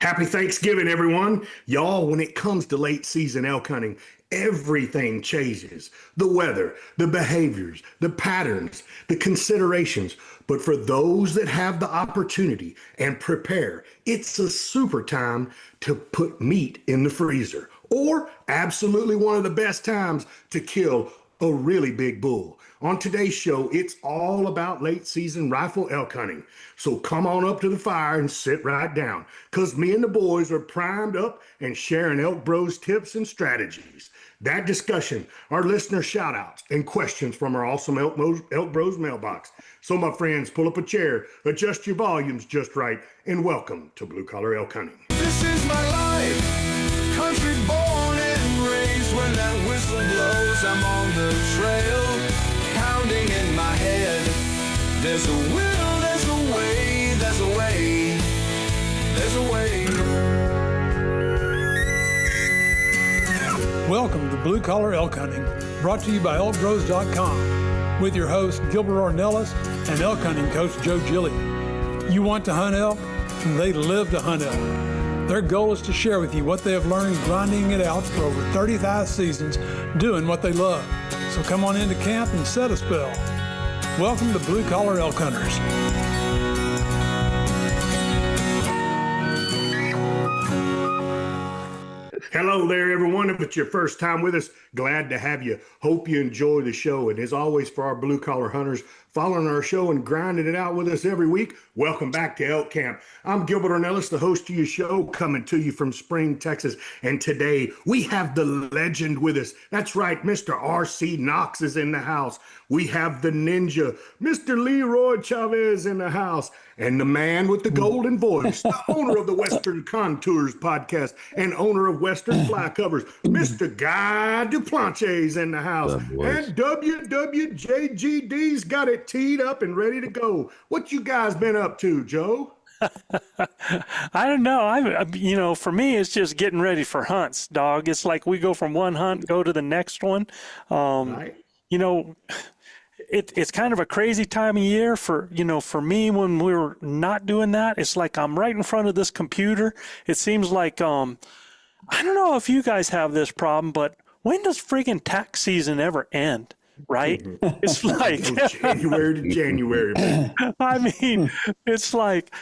Happy Thanksgiving, everyone. Y'all, when it comes to late season elk hunting, everything changes. The weather, the behaviors, the patterns, the considerations. But for those that have the opportunity and prepare, it's a super time to put meat in the freezer, or absolutely one of the best times to kill a really big bull. On today's show, it's all about late season rifle elk hunting. So come on up to the fire and sit right down, because me and the boys are primed up and sharing ElkBros tips and strategies. That discussion, our listener shout outs, and questions from our awesome ElkBros mailbox. So my friends, pull up a chair, adjust your volumes just right, and welcome to Blue Collar Elk Hunting. This is my life, country born and raised. When that whistle blows, I'm on the trail, pounding in my head. There's a will, there's a way, there's a way, there's a way. Welcome to Blue Collar Elk Hunting, brought to you by ElkBros.com, with your hosts Gilbert Ornelas and elk hunting coach Joe Gilliam. You want to hunt elk? They live to hunt elk. Their goal is to share with you what they have learned grinding it out for over 35 seasons, doing what they love. So come on into camp and set a spell. Welcome to Blue Collar Elk Hunters. Hello there, everyone. If it's your first time with us, glad to have you. Hope you enjoy the show. And as always, for our blue collar hunters following our show and grinding it out with us every week, welcome back to Elk Camp. I'm Gilbert Ornelas, the host of your show, coming to you from Spring, Texas. And today we have the legend with us. That's right, Mr. R.C. Knox is in the house. We have the ninja, Mr. Leroy Chavez, in the house. And the man with the golden voice, the owner of the Western Contours podcast and owner of Western Fly Covers, Mr. Guy Duplanche's in the house. And WWJGD's got it teed up and ready to go. What you guys been up to, Joe? I don't know. For me, it's just getting ready for hunts, dog. It's like we go from one hunt, go to the next one. Right. It's kind of a crazy time of year for me when we're not doing that. It's like I'm right in front of this computer. It seems like, I don't know if you guys have this problem, but when does friggin' tax season ever end? Right? It's like January to January. I mean, it's like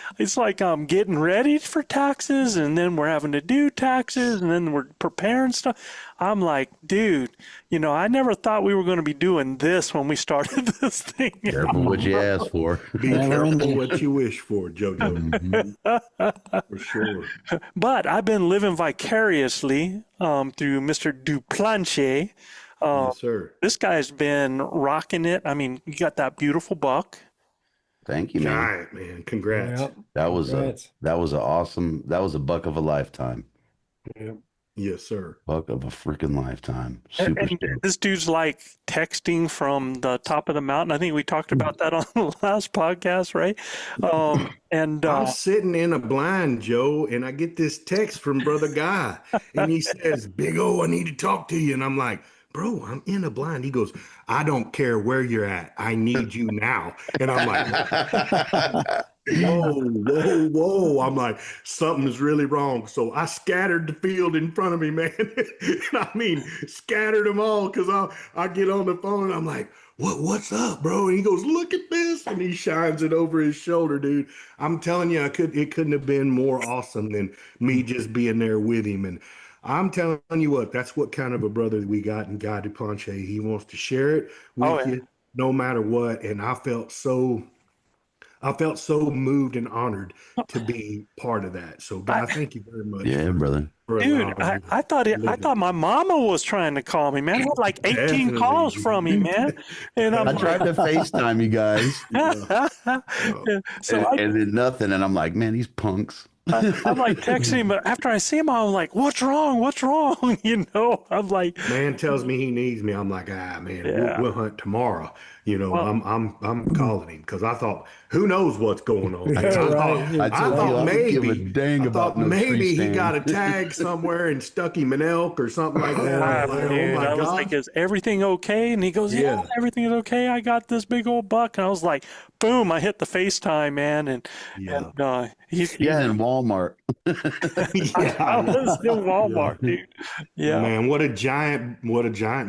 I'm getting ready for taxes, and then we're having to do taxes, and then we're preparing stuff. I'm like, dude, I never thought we were going to be doing this when we started this thing. Careful what you ask for. Be careful what you wish for, JoJo. For sure. But I've been living vicariously through Mr. Duplanche. Yes, sir. This guy's been rocking it. I mean, you got that beautiful buck. Thank you, man. Giant, man. Congrats. Yep. That was Congrats. that was a buck of a lifetime. Yep. Yes, sir. Buck of a freaking lifetime. And Super stoked. this dude's like texting from the top of the mountain. I think we talked about that on the last podcast, right? I'm sitting in a blind, Joe, and I get this text from Brother Guy, and he says, "Big O, I need to talk to you." And I'm like, "Bro, I'm in a blind." He goes, "I don't care where you're at. I need you now." And I'm like, whoa. I'm like, something's really wrong. So I scattered the field in front of me, man. And I mean, scattered them all, because I get on the phone and I'm like, what's up, bro? And he goes, "Look at this." And he shines it over his shoulder, dude. I'm telling you, it couldn't have been more awesome than me just being there with him. And I'm telling you what, that's what kind of a brother we got in Guy Duplanche. He wants to share it with you no matter what. And I felt so moved and honored to be part of that. So, Guy, thank you very much. Yeah, brother. dude, I thought my mama was trying to call me, man. I had like 18 Definitely. calls from him, man. And I tried to FaceTime you guys, so and then nothing. And I'm like, man, these punks. I'm like texting him, but after I see him, I'm like, what's wrong? What's wrong? I'm like, man tells me he needs me. I'm like, man, Yeah. we'll hunt tomorrow. Well- I'm calling him because I thought, who knows what's going on? Yeah, right. I told you I don't give a dang about no maybe tree he stand. got a tag somewhere and stuck him an elk or something like that. I was like, dude, oh my I was God. like, is everything okay? And he goes, yeah, Yeah. everything is okay. I got this big old buck. And I was like, boom, I hit the FaceTime, man. And Yeah. he's Yeah, in Walmart. Yeah, I was in Walmart, yeah. dude. Yeah. Man, what a giant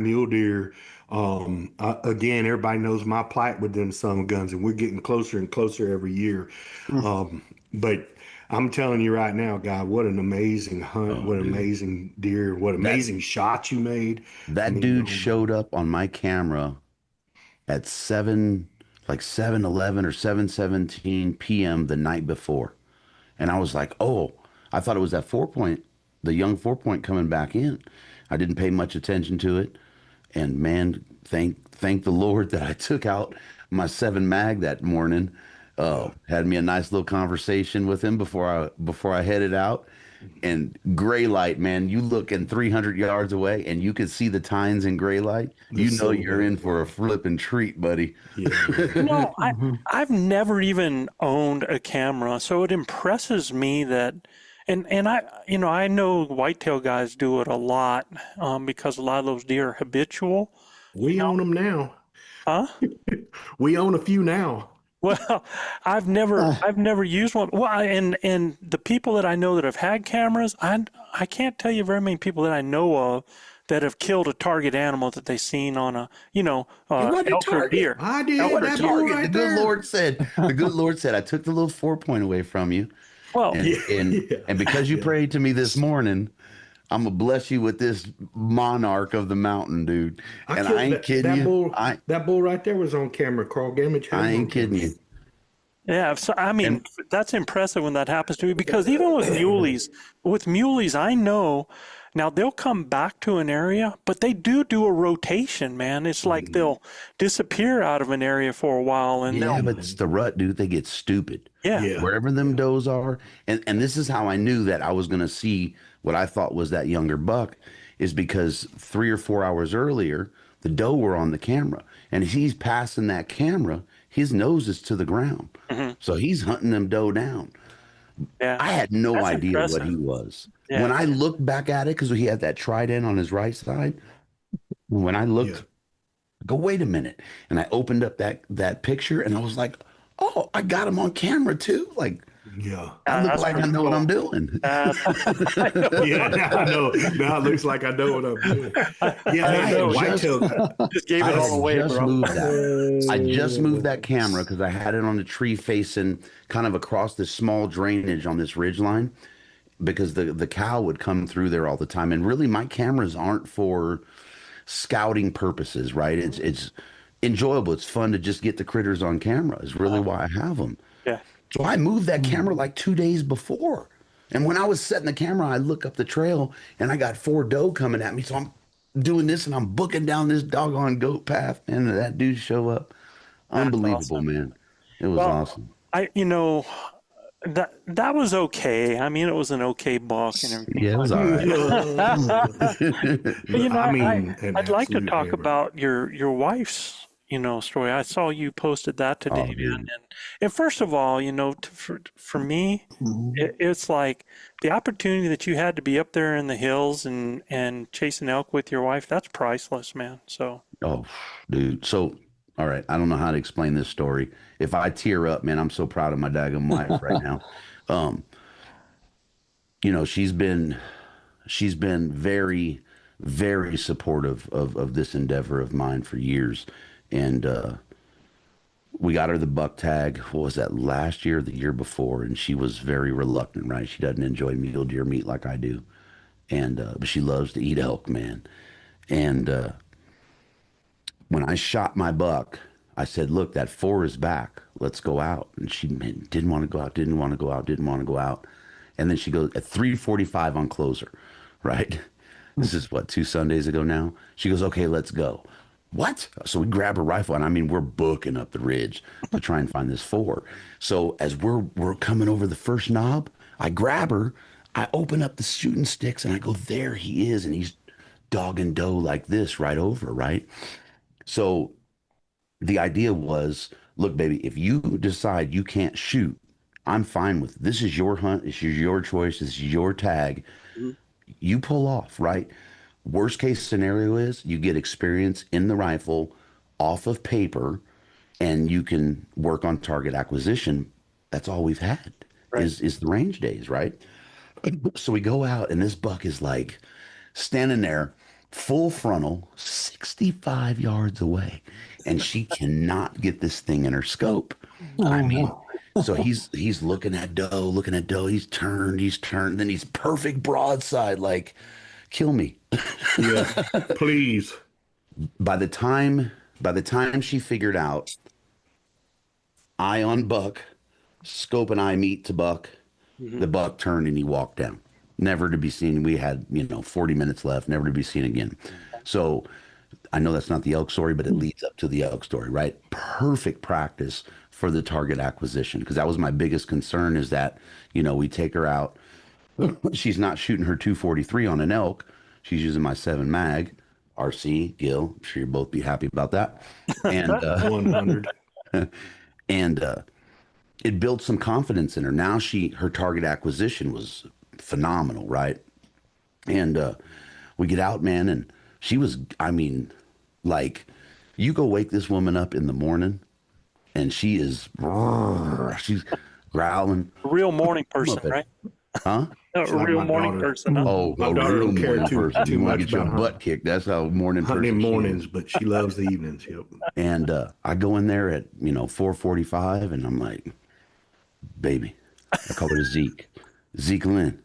mule deer. Again, everybody knows my plight with them son of guns, and we're getting closer and closer every year. But I'm telling you right now, God, what an amazing hunt, Oh, what an dude. amazing deer, what That amazing shots you made. I that mean, dude oh my, showed up on my camera at 7:11 or 7:17 p.m. the night before. And I was like, oh, I thought it was that 4 point, the young 4 point coming back in. I didn't pay much attention to it. And man, thank the Lord that I took out my 7 mag that morning. yeah, Had me a nice little conversation with him before I headed out. And gray light, man, you looking 300 yards away and you could see the tines in gray light. the You know you're silhouette. in for a flipping treat, buddy. Yeah, You know, hmm I've never even owned a camera, so it impresses me that, and I know whitetail guys do it a lot, because a lot of those deer are habitual. we own them now. Huh? We own a few now. Well, I've never used one. Well, and the people that I know that have had cameras, I can't tell you very many people that I know of that have killed a target animal that they seen on a, It wasn't a elk or target. deer. I It did wasn't a that bull target. The right good there. Lord said, the good Lord said, I took the little 4 point away from you. Well, And Yeah, and yeah, and because you yeah. prayed to me this morning, I'm gonna bless you with this monarch of the mountain, dude. I And I killed ain't that kidding that you. bull. I That bull right there was on camera. Carl Gamage had I him on ain't kidding camera. you. yeah, so I mean And that's impressive when that happens to me because even with muleys, I know now they'll come back to an area, but they do a rotation, man. It's like Mhm. they'll disappear out of an area for a while and yeah, they'll but it's the rut, dude. They get stupid. yeah. Yeah, Wherever them yeah. does are, and this is how I knew that I was gonna see what I thought was that younger buck, is because 3 or 4 hours earlier, the doe were on the camera. And as he's passing that camera, his nose is to the ground. Hmm. So he's hunting them doe down. Yeah. I had no That's idea what impressive. he was. When Yeah. I looked back at it, because he had that trident on his right side, when I Yeah. looked, I go, wait a minute. And I opened up that picture and I was like, oh, I got him on camera too. Like, Yeah. I look That's like I pretty know what I'm cool. doing. Uh, I know. Yeah. Now I know. Now it looks like I know what I'm doing. Yeah. And Hey, I hey, had know. just whitetail. Just gave I it all had away, just bro. moved that. I just moved that camera because I had it on the tree facing kind of across this small drainage on this ridge line because the cow would come through there all the time. And really my cameras aren't for scouting purposes, right? It's enjoyable. It's fun to just get the critters on camera is really why I have them. Yeah. So I moved that camera like 2 days before. And when I was setting the camera, I look up the trail and I got 4 doe coming at me. So I'm doing this and I'm booking down this doggone goat path. And that dude show up. That's Unbelievable, awesome. man. It was Well, awesome. that was okay. I mean, it was an okay buck and everything. Yeah, it was all right. But I mean, an I'd like to absolute talk hammer. about your wife's story. I saw you posted that today, Oh, man. dude. And first of all, for me, it's like the opportunity that you had to be up there in the hills and chasing elk with your wife. That's priceless, man. So Oh, dude. So, all right. I don't know how to explain this story. If I tear up, man, I'm so proud of my daggone wife right now. Um, she's been very, very supportive of this endeavor of mine for years. And we got her the buck tag. What was that, last year, or the year before? And she was very reluctant, right? She doesn't enjoy mule deer meat like I do. And but she loves to eat elk, man. And when I shot my buck, I said, look, that 4 is back. Let's go out. And she didn't want to go out, didn't want to go out, didn't want to go out. And then she goes at 3:45 on closer, right? This is what, 2 Sundays ago now? She goes, okay, let's go. What? So we grab her rifle, and I mean, we're booking up the ridge to try and find this 4. So as we're coming over the first knob, I grab her, I open up the shooting sticks, and I go, there he is, and he's dog and doe like this right over, right? So the idea was, look, baby, if you decide you can't shoot, I'm fine with it. This is your hunt. This is your choice. This is your tag. You pull off, right? Worst case scenario is you get experience in the rifle off of paper and you can work on target acquisition. That's all we've had Right. is the range days, right? So we go out, and this buck is like standing there, full frontal, 65 yards away, and she cannot get this thing in her scope. I mean, so he's looking at doe. He's turned, then he's perfect broadside, like, kill me. Yeah. Please. By the time she figured out, eye on buck, scope and eye meet to buck, the buck turned and he walked down, never to be seen. We had 40 minutes left, never to be seen again. So I know that's not the elk story, but it leads up to the elk story, right? Perfect practice for the target acquisition, because that was my biggest concern, is that we take her out, she's not shooting her 243 on an elk, she's using my 7 mag RC. Gil, I'm sure you'll both be happy about that. And 100. and it built some confidence in her. Now her target acquisition was phenomenal, right? And we get out, man, and she was, like, you go wake this woman up in the morning and she's growling. A real morning person, right? Huh? A real my morning daughter. person. Huh? Oh, My a daughter real don't care morning person. too You want to much get your about butt kicked. That's how morning person Hunting she is. mornings, but she loves the evenings. Yep. And I go in there at 4:45, and I'm like, baby, I call her Zeke. Zeke Lynn,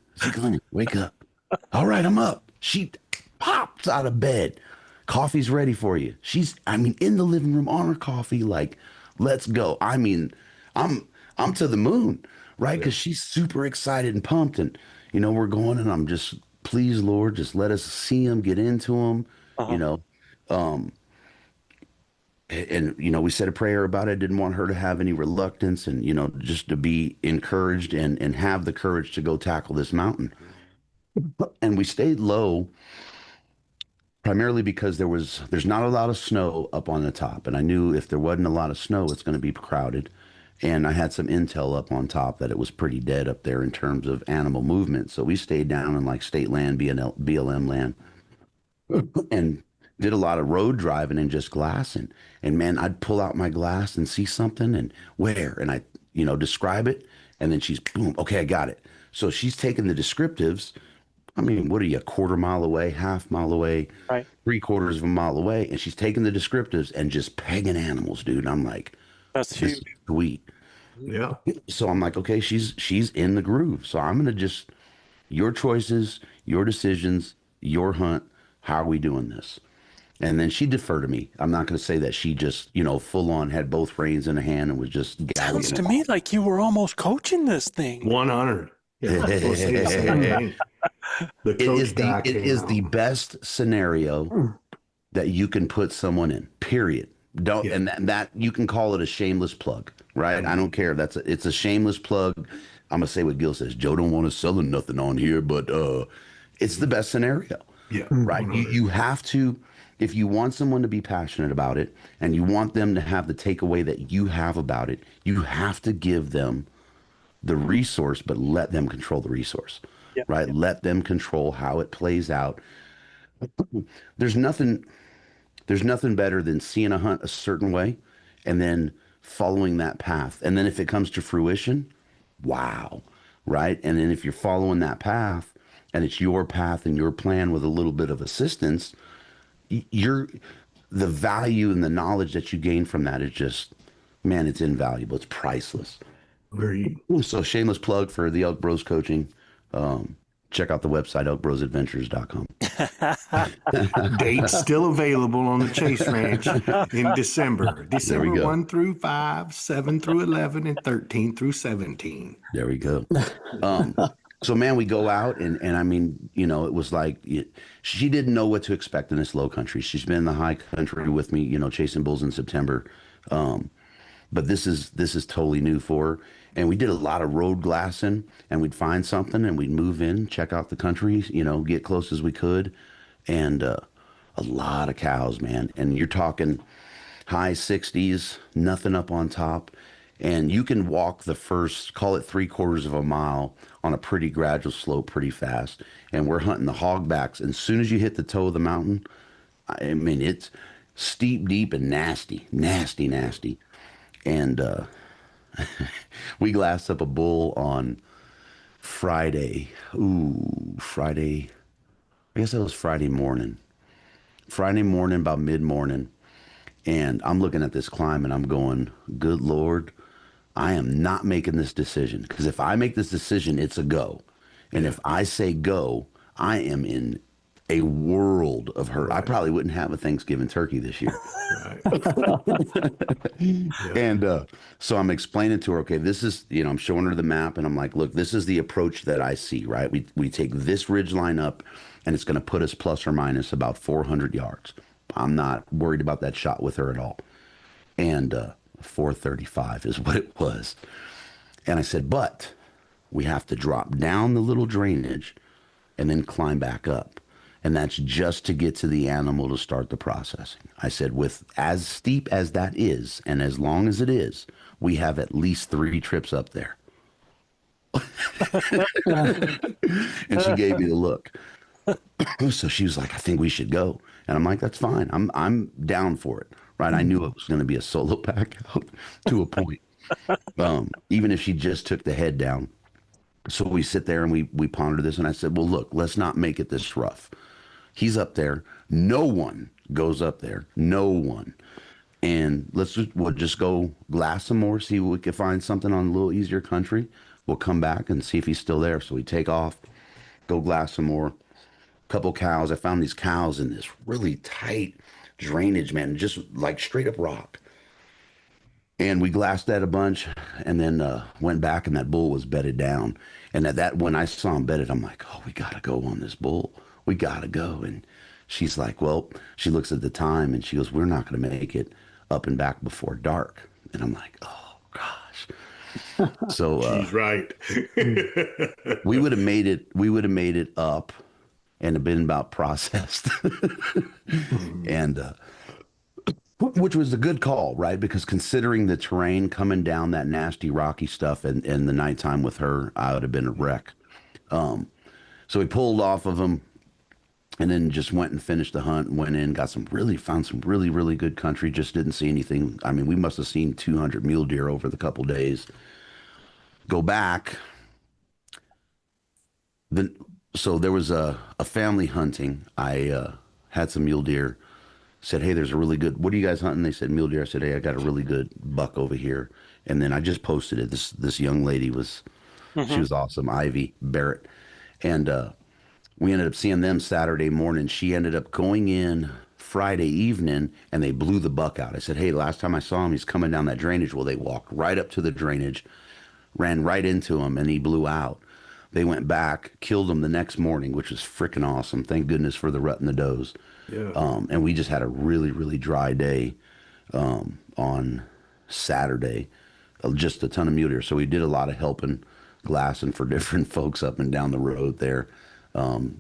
wake up. All right, I'm up. She pops out of bed. Coffee's ready for you. She's, in the living room on her coffee, like, let's go. I'm to the moon, right? Because she's super excited and pumped, and we're going, and I'm just, please, Lord, just let us see him, get into him, and we said a prayer about it. Didn't want her to have any reluctance, and just to be encouraged and have the courage to go tackle this mountain. And we stayed low primarily because there's not a lot of snow up on the top, and I knew if there wasn't a lot of snow, it's going to be crowded. And I had some intel up on top that it was pretty dead up there in terms of animal movement. So we stayed down in like state land, BLM land, and did a lot of road driving and just glassing. And man, I'd pull out my glass and see something, and where, and I, describe it. And then she's boom. Okay, I got it. So she's taking the descriptives. What are you, a quarter mile away, half mile away, Right. 3/4 of a mile away? And she's taking the descriptives and just pegging animals, dude. And I'm like, That's this is huge. sweet. Yeah. So I'm like, okay, she's in the groove. So I'm going to just, your choices, your decisions, your hunt. How are we doing this? And then she deferred to me. I'm not going to say that she just, full on had both reins in her hand and was just gathering Sounds to me like you were almost coaching this thing. 100. Yeah, I was gonna say the same thing. The coach guy it came is out. the best scenario that you can put someone in, period. Don't, Yeah. and that you can call it a shameless plug, right? I don't care. It's a shameless plug. I'm gonna say what Gil says. Joe don't want to sell nothing on here, but it's the best scenario, Yeah. right? You have to, if you want someone to be passionate about it and you want them to have the takeaway that you have about it, you have to give them the resource, but let them control the resource, right? Let them control how it plays out. There's nothing better than seeing a hunt a certain way and then following that path. And then if it comes to fruition, wow, right? And then if you're following that path and it's your path and your plan with a little bit of assistance, the value and the knowledge that you gain from that is just, man, it's invaluable. It's priceless. Very. So shameless plug for the ElkBros coaching. Check out the website, elkbrosadventures.com. Dates still available on the Chase Ranch in December. December go. 1 through 5, 7 through 11, and 13 through 17. There we go. So man, we go out and it was like, she didn't know what to expect in this low country. She's been in the high country with me, chasing bulls in September. But this is totally new for her. And we did a lot of road glassing, and we'd find something and we'd move in, check out the country, get close as we could. And a lot of cows, man. And you're talking high 60s, nothing up on top. And you can walk the first, call it 3/4 of a mile on a pretty gradual slope pretty fast. And we're hunting the hogbacks. And as soon as you hit the toe of the mountain, it's steep, deep, and nasty. And we glassed up a bull on Friday. Ooh, Friday. I guess it was Friday morning. Friday morning, about mid morning. And I'm looking at this climb and I'm going, good Lord, I am not making this decision. Because if I make this decision, it's a go. And if I say go, I am in a world of hurt. I probably wouldn't have a Thanksgiving turkey this year. And so I'm explaining to her, okay, this is, I'm showing her the map and I'm like, look, this is the approach that I see, right? We take this ridge line up and it's going to put us plus or minus about 400 yards. I'm not worried about that shot with her at all. And 435 is what it was. And I said, but we have to drop down the little drainage and then climb back up. And that's just to get to the animal to start the processing. I said, with as steep as that is, and as long as it is, we have at least 3 trips up there. And she gave me the look. So she was like, I think we should go. And I'm like, that's fine. I'm down for it. Right. I knew it was going to be a solo pack out to a point. Even if she just took the head down. So we sit there and we ponder this. And I said, well, look, let's not make it this rough. He's up there. No one goes up there. No one. And we'll just go glass some more, see if we can find something on a little easier country. We'll come back and see if he's still there. So we take off, go glass some more. Couple cows. I found these cows in this really tight drainage, man, just like straight up rock. And we glassed that a bunch and then went back and that bull was bedded down. And that when I saw him bedded, I'm like, oh, we got to go on this bull. We got to go. And she's like, well, she looks at the time and she goes, we're not going to make it up and back before dark. And I'm like, oh, gosh. So she's right. we would have made it. We would have made it up and have been about processed. And which was a good call, right? Because considering the terrain coming down that nasty rocky stuff and the nighttime with her, I would have been a wreck. So we pulled off of them and then just went and finished the hunt and went in, found some really, really good country. Just didn't see anything. I mean, we must have seen 200 mule deer over the couple days. Go back. So there was a family hunting. I had some mule deer. Said, hey, there's a really good, what are you guys hunting? They said mule deer. I said, hey, I got a really good buck over here. And then I just posted it. This young lady she was awesome, Ivy Barrett. And we ended up seeing them Saturday morning. She ended up going in Friday evening and they blew the buck out. I said, hey, last time I saw him, he's coming down that drainage. Well, they walked right up to the drainage, ran right into him, and he blew out. They went back, killed him the next morning, which was freaking awesome. Thank goodness for the rut and the does. Yeah. And we just had a really, really dry day on Saturday. Just a ton of mule deer. So we did a lot of helping, glassing for different folks up and down the road there.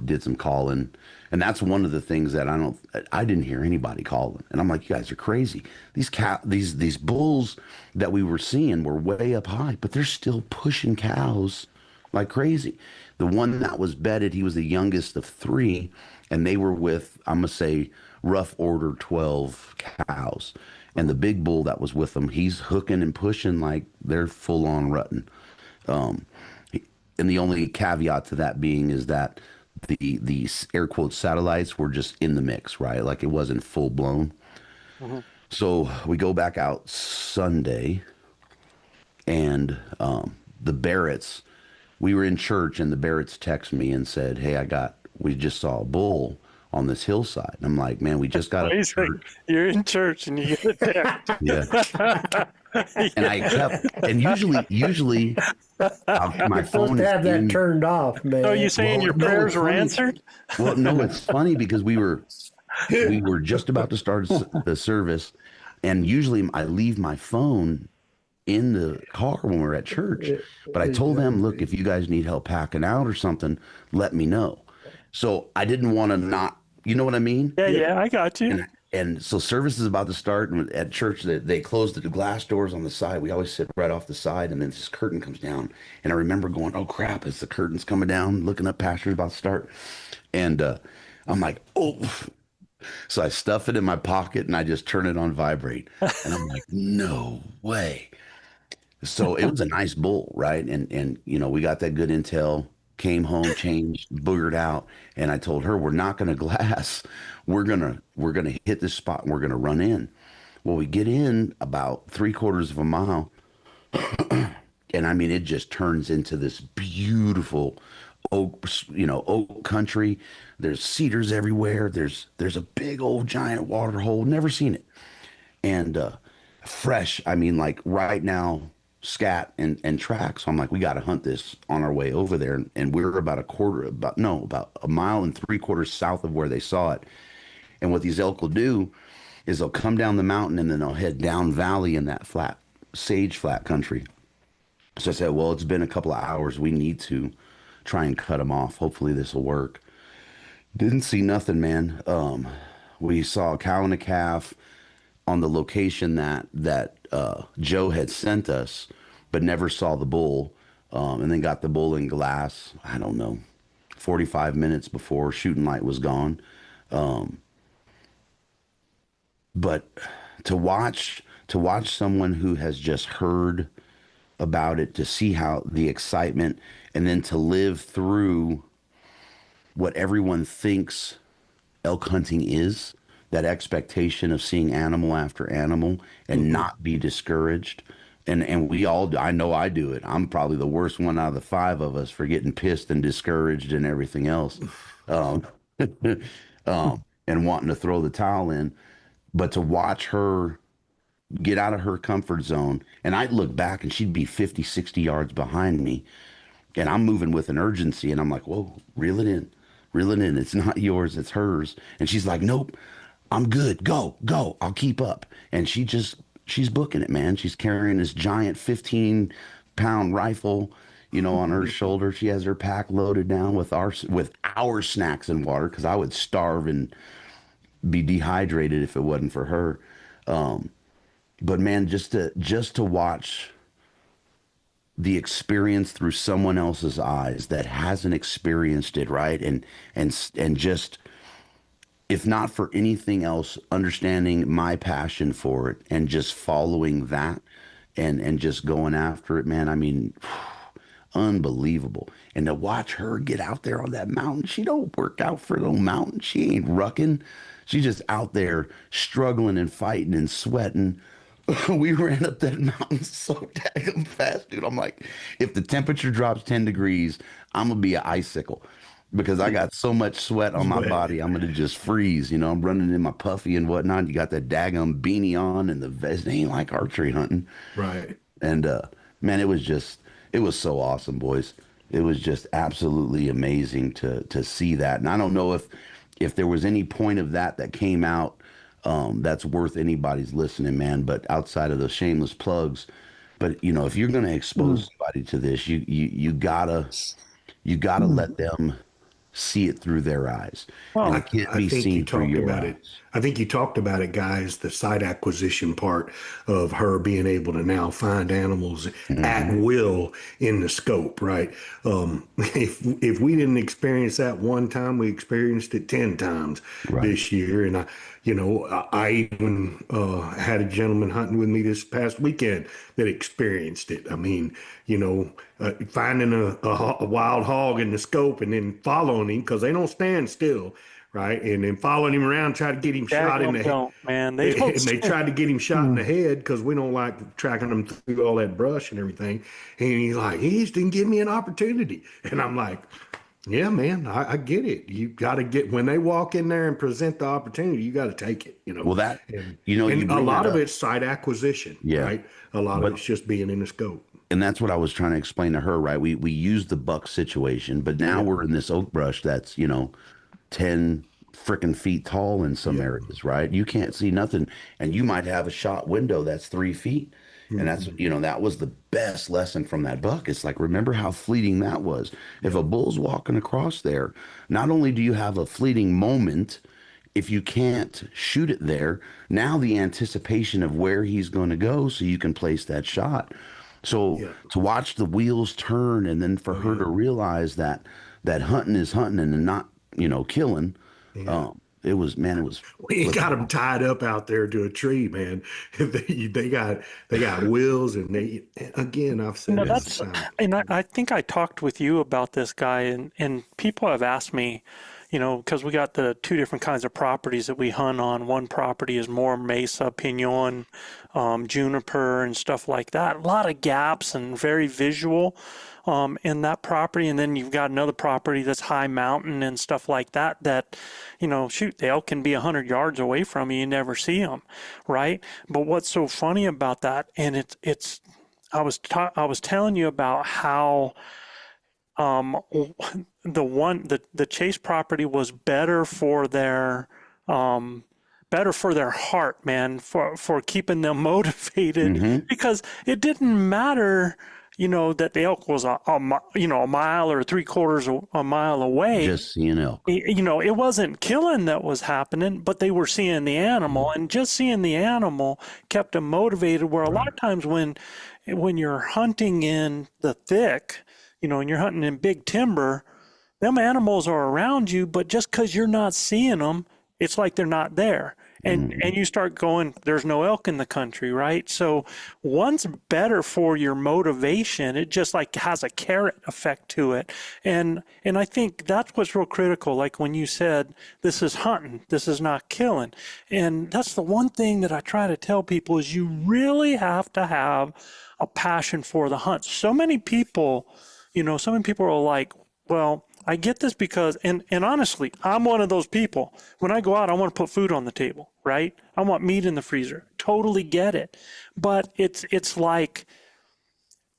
Did some calling. And that's one of the things that I didn't hear anybody calling. And I'm like, you guys are crazy. These bulls that we were seeing were way up high, but they're still pushing cows like crazy. The one that was bedded, he was the youngest of 3, and they were with, I'm going to say, rough order 12 cows. And the big bull that was with them, he's hooking and pushing like they're full on rutting. And the only caveat to that being is that the air quote satellites were just in the mix, right? Like it wasn't full blown. Mm-hmm. So we go back out Sunday and the Barretts, we were in church and the Barretts text me and said, hey, we just saw a bull on this hillside. And I'm like, man, we just got You're in church and you get a text. Yeah. And I kept, and usually my phone to have that turned off, man. So you saying your prayers were answered? Well, no, it's funny because we were just about to start the service, and usually I leave my phone in the car when we're at church. But I told them, look, if you guys need help packing out or something, let me know. So I didn't want to not, you know what I mean? Yeah, I got you. And so service is about to start, and at church they closed the glass doors on the side. We always sit right off the side, and then this curtain comes down. And I remember going, oh crap, it's the curtain's coming down, looking up, pastor's about to start. And I'm like, oh. So I stuff it in my pocket and I just turn it on vibrate. And I'm like, no way. So it was a nice bull, right? And you know, we got that good intel, came home, changed, boogered out, and I told her we're not gonna glass. We're gonna hit this spot and we're gonna run in. Well, we get in about 3/4 of a mile, and I mean it just turns into this beautiful oak, you know, oak country. There's cedars everywhere. There's a big old giant water hole. Never seen it. And fresh, I mean, like right now, scat and track. So I'm like, we got to hunt this on our way over there. And we're about about a mile and 3/4 south of where they saw it. And what these elk will do is they'll come down the mountain and then they'll head down valley in that flat, sage flat country. So I said, well, it's been a couple of hours. We need to try and cut them off. Hopefully this will work. Didn't see nothing, man. We saw a cow and a calf on the location that Joe had sent us, but never saw the bull. And then got the bull in glass, I don't know, 45 minutes before shooting light was gone. But to watch someone who has just heard about it, to see how the excitement, and then to live through what everyone thinks elk hunting is, that expectation of seeing animal after animal and not be discouraged. And we all do. I know I do it. I'm probably the worst one out of the five of us for getting pissed and discouraged and everything else, and wanting to throw the towel in. But to watch her get out of her comfort zone, and I'd look back and she'd be 50, 60 yards behind me, and I'm moving with an urgency, and I'm like, whoa, reel it in. It's not yours, it's hers. And she's like, nope, I'm good. Go, I'll keep up. And she's booking it, man. She's carrying this giant 15-pound rifle, you know, on her shoulder. She has her pack loaded down with our snacks and water, because I would starve and be dehydrated if it wasn't for her. But man, just to watch the experience through someone else's eyes that hasn't experienced it, right? And just, if not for anything else, understanding my passion for it and just following that and just going after it, man. I mean, unbelievable. And to watch her get out there on that mountain, she don't work out for no mountain. She ain't rucking. She's just out there struggling and fighting and sweating. We ran up that mountain so daggum fast, dude. I'm like, if the temperature drops 10 degrees, I'm going to be an icicle, because I got so much sweat on my body. I'm going to just freeze. You know, I'm running in my puffy and whatnot. You got that daggum beanie on and the vest. It ain't like archery hunting. Right. And, man, it was so awesome, boys. It was just absolutely amazing to see that. And I don't know if there was any point of that came out that's worth anybody's listening, man. But outside of those shameless plugs, but you know, if you're going to expose somebody to this, you gotta let them see it through their eyes. Well, And it can't be seen through your eyes. I think you talked about it, guys, the site acquisition part of her being able to now find animals at will in the scope, right? If we didn't experience that one time, we experienced it 10 times this year. And I even had a gentleman hunting with me this past weekend that experienced it. I mean, finding a wild hog in the scope and then following him, because they don't stand still. Right. And then following him around, try to get him shot in the head. Man, they don't. And they tried to get him shot in the head, because we don't like tracking them through all that brush and everything. And he's like, he just didn't give me an opportunity. And I'm like, yeah, man, I get it. You got to get, when they walk in there and present the opportunity, you got to take it. Well, and a a lot of it's site acquisition. Yeah. Right. A lot of it's just being in the scope. And that's what I was trying to explain to her, right? We used the buck situation, but now we're in this oak brush that's, 10 freaking feet tall in some areas, right? You can't see nothing. And you might have a shot window that's 3 feet. And that's, that was the best lesson from that buck. It's like, remember how fleeting that was. If a bull's walking across there, not only do you have a fleeting moment, if you can't shoot it there, now the anticipation of where he's going to go so you can place that shot. So to watch the wheels turn, and then for her to realize that hunting is hunting and not, killing, man, it was We ain't got flipping them tied up out there to a tree, man. They got wills, and again, I've said No, this that's, time. and I think I talked with you about this guy, and people have asked me, because we got the two different kinds of properties that we hunt on. One property is more mesa, pinon, juniper, and stuff like that. A lot of gaps and very visual in that property. And then you've got another property that's high mountain and stuff like that, shoot, the elk can be 100 yards away from you. You never see them, right? But what's so funny about that, and I was telling you about how um, the Chase property was better for their heart, man, for keeping them motivated, Mm-hmm. because it didn't matter, that the elk was a mile or three-quarters a mile away. Just seeing elk. It wasn't killing that was happening, but they were seeing the animal, and just seeing the animal kept them motivated. Where a lot of times when you're hunting in the thick, and you're hunting in big timber, them animals are around you, but just because you're not seeing them, it's like they're not there. And you start going, there's no elk in the country, right? So one's better for your motivation. It just like has a carrot effect to it. And I think that's what's real critical. Like when you said, this is hunting, this is not killing. And that's the one thing that I try to tell people is you really have to have a passion for the hunt. So many people are like, well, I get this because, and honestly, I'm one of those people. When I go out, I want to put food on the table, right? I want meat in the freezer. Totally get it. But it's like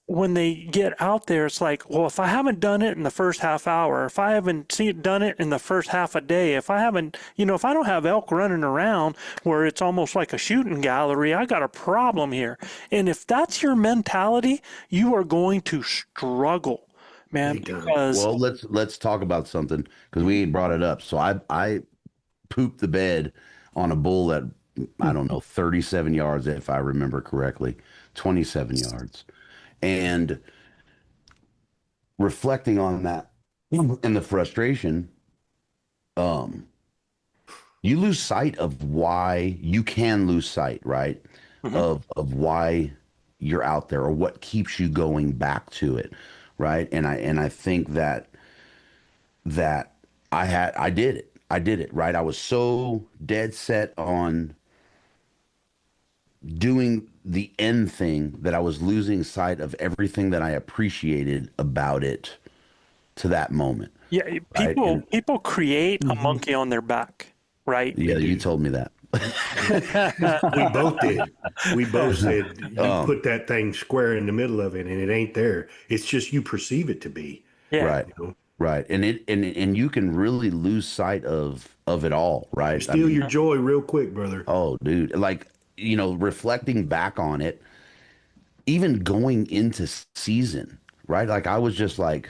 when they get out there, it's like, well, if I haven't done it in the first half hour, if I haven't done it in the first half a day, if I haven't, if I don't have elk running around where it's almost like a shooting gallery, I got a problem here. And if that's your mentality, you are going to struggle, man, because Well, let's talk about something because we ain't brought it up. So I pooped the bed on a bull at, I don't know, 37 yards if I remember correctly, 27 yards. And reflecting on that and the frustration, you lose sight of why you can lose sight, right? Of why you're out there or what keeps you going back to it, right? And I think that I did it, right? I was so dead set on doing the end thing that I was losing sight of everything that I appreciated about it to that moment. yeah, Right? people create a monkey on their back, right? Yeah, you told me that. We both did. We both said you put that thing square in the middle of it, and it ain't there. It's just you perceive it to be. Yeah. Right. Right. And you can really lose sight of it all, right? Steal your joy real quick, brother. Oh, dude. Like, reflecting back on it, even going into season, right? Like I was just like,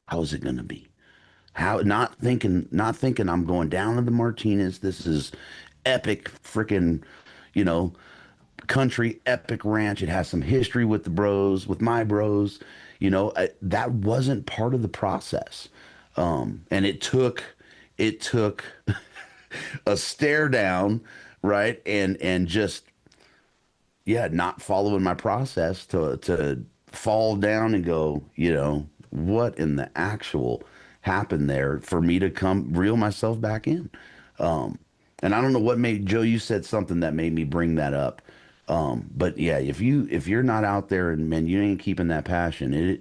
how is it gonna be? How not thinking I'm going down to the Martinez. This is epic freaking, country epic ranch. It has some history with the bros, with my bros. That wasn't part of the process. And it took a stare down, right? And just, not following my process to fall down and go, what in the actual happened there for me to come reel myself back in. And I don't know what made Joe, you said something that made me bring that up. But yeah, if you're not out there and man, you ain't keeping that passion,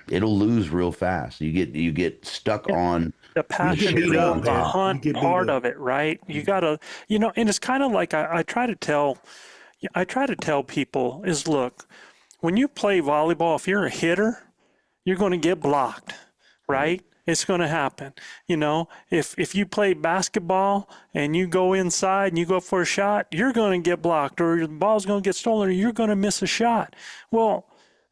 it'll lose real fast. You get stuck on The passion beat up, for the man. hunt You get beat part up. of it, right? You gotta, and it's kind of like I try to tell people is, look, when you play volleyball, if you're a hitter, you're going to get blocked, right? It's going to happen. If you play basketball and you go inside and you go for a shot, you're going to get blocked, or the ball's going to get stolen, or you're going to miss a shot. Well,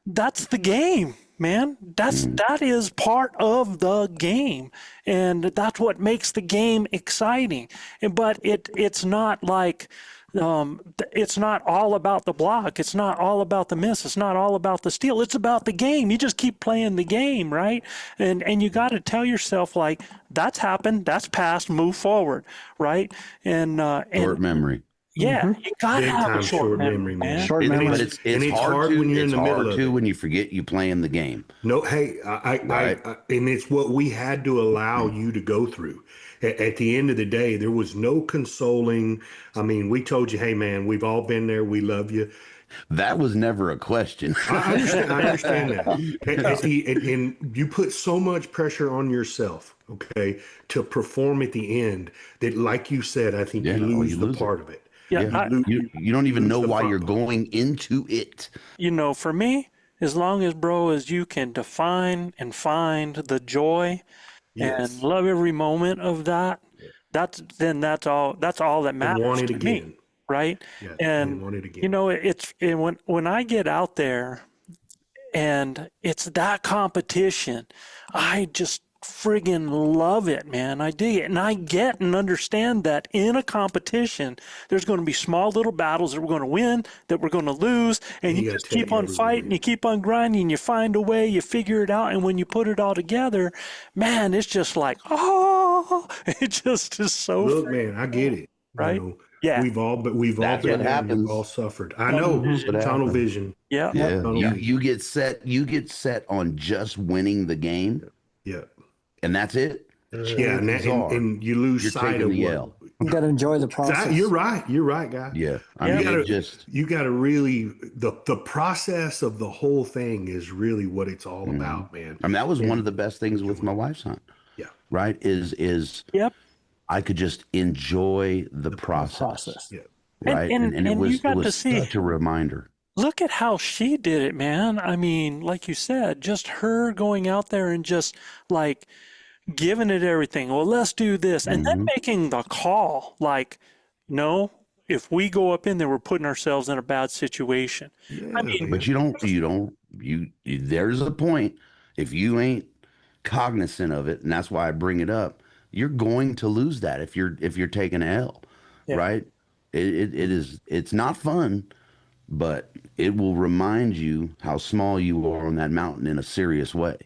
that's the game, man. That is part of the game, and that's what makes the game exciting. But it's not like it's not all about the block. It's not all about the miss. It's not all about the steal. It's about the game. You just keep playing the game, right? And you got to tell yourself, like, that's happened, that's past, move forward, right? Short memory. Yeah, you got to Big have a time short memory, man. Short And memory. But it's, it's and it's hard, hard to, when you're in it's the middle hard of too it. when you forget you play in the game. No, hey, Right. and it's what we had to allow you to go through. At the end of the day, there was no consoling. I mean, we told you, hey, man, we've all been there. We love you. That was never a question. I understand. I understand that. And you put so much pressure on yourself, okay, to perform at the end that, like you said, I think Yeah, you oh, lose you the lose it. part of it. Yeah, You don't even lose know the why fun you're part. going into it. for me, as long as, bro, as you can define and find the joy and Yes. love every moment of that, that's all that And matters want it to me, again. right? Yeah. And Want it again. when I get out there and it's that competition, I just friggin' love it, man. I dig it. And I get and understand that in a competition, there's going to be small little battles that we're going to win, that we're going to lose. And You you gotta just take keep on every fighting, win. you keep on grinding, you find a way, you figure it out. And when you put it all together, man, it's just like, oh, it just is so, Look, man, I get it. right? Yeah. We've all That's been what there and we've happens. all suffered. I Tunnel know. vision. What Tunnel happens. vision. Yeah. Yeah, Tunnel you vision. you get set on just winning the game, Yeah. and that's it. Yeah, and, Chances are and you lose you're sight taking of the what. L. You got to enjoy the process. You're right. You're right, guy. Yeah, I Yeah. mean, You it gotta, just you gotta really the process of the whole thing is really what it's all about, man. I mean, that was one And of the best things with my wife's hunt, yeah, right? Is Yep. I could just enjoy the process, yeah, right? And it you was got to see. such a reminder. Look at how she did it, man. I mean, like you said, just her going out there and just like giving it everything. Well, let's do this. And then making the call like, no, if we go up in there, we're putting ourselves in a bad situation. I mean, But you there's a point if you ain't cognizant of it, and that's why I bring it up, you're going to lose that if you're taking an L, Yeah. right? It's not fun, but it will remind you how small you are on that mountain in a serious way.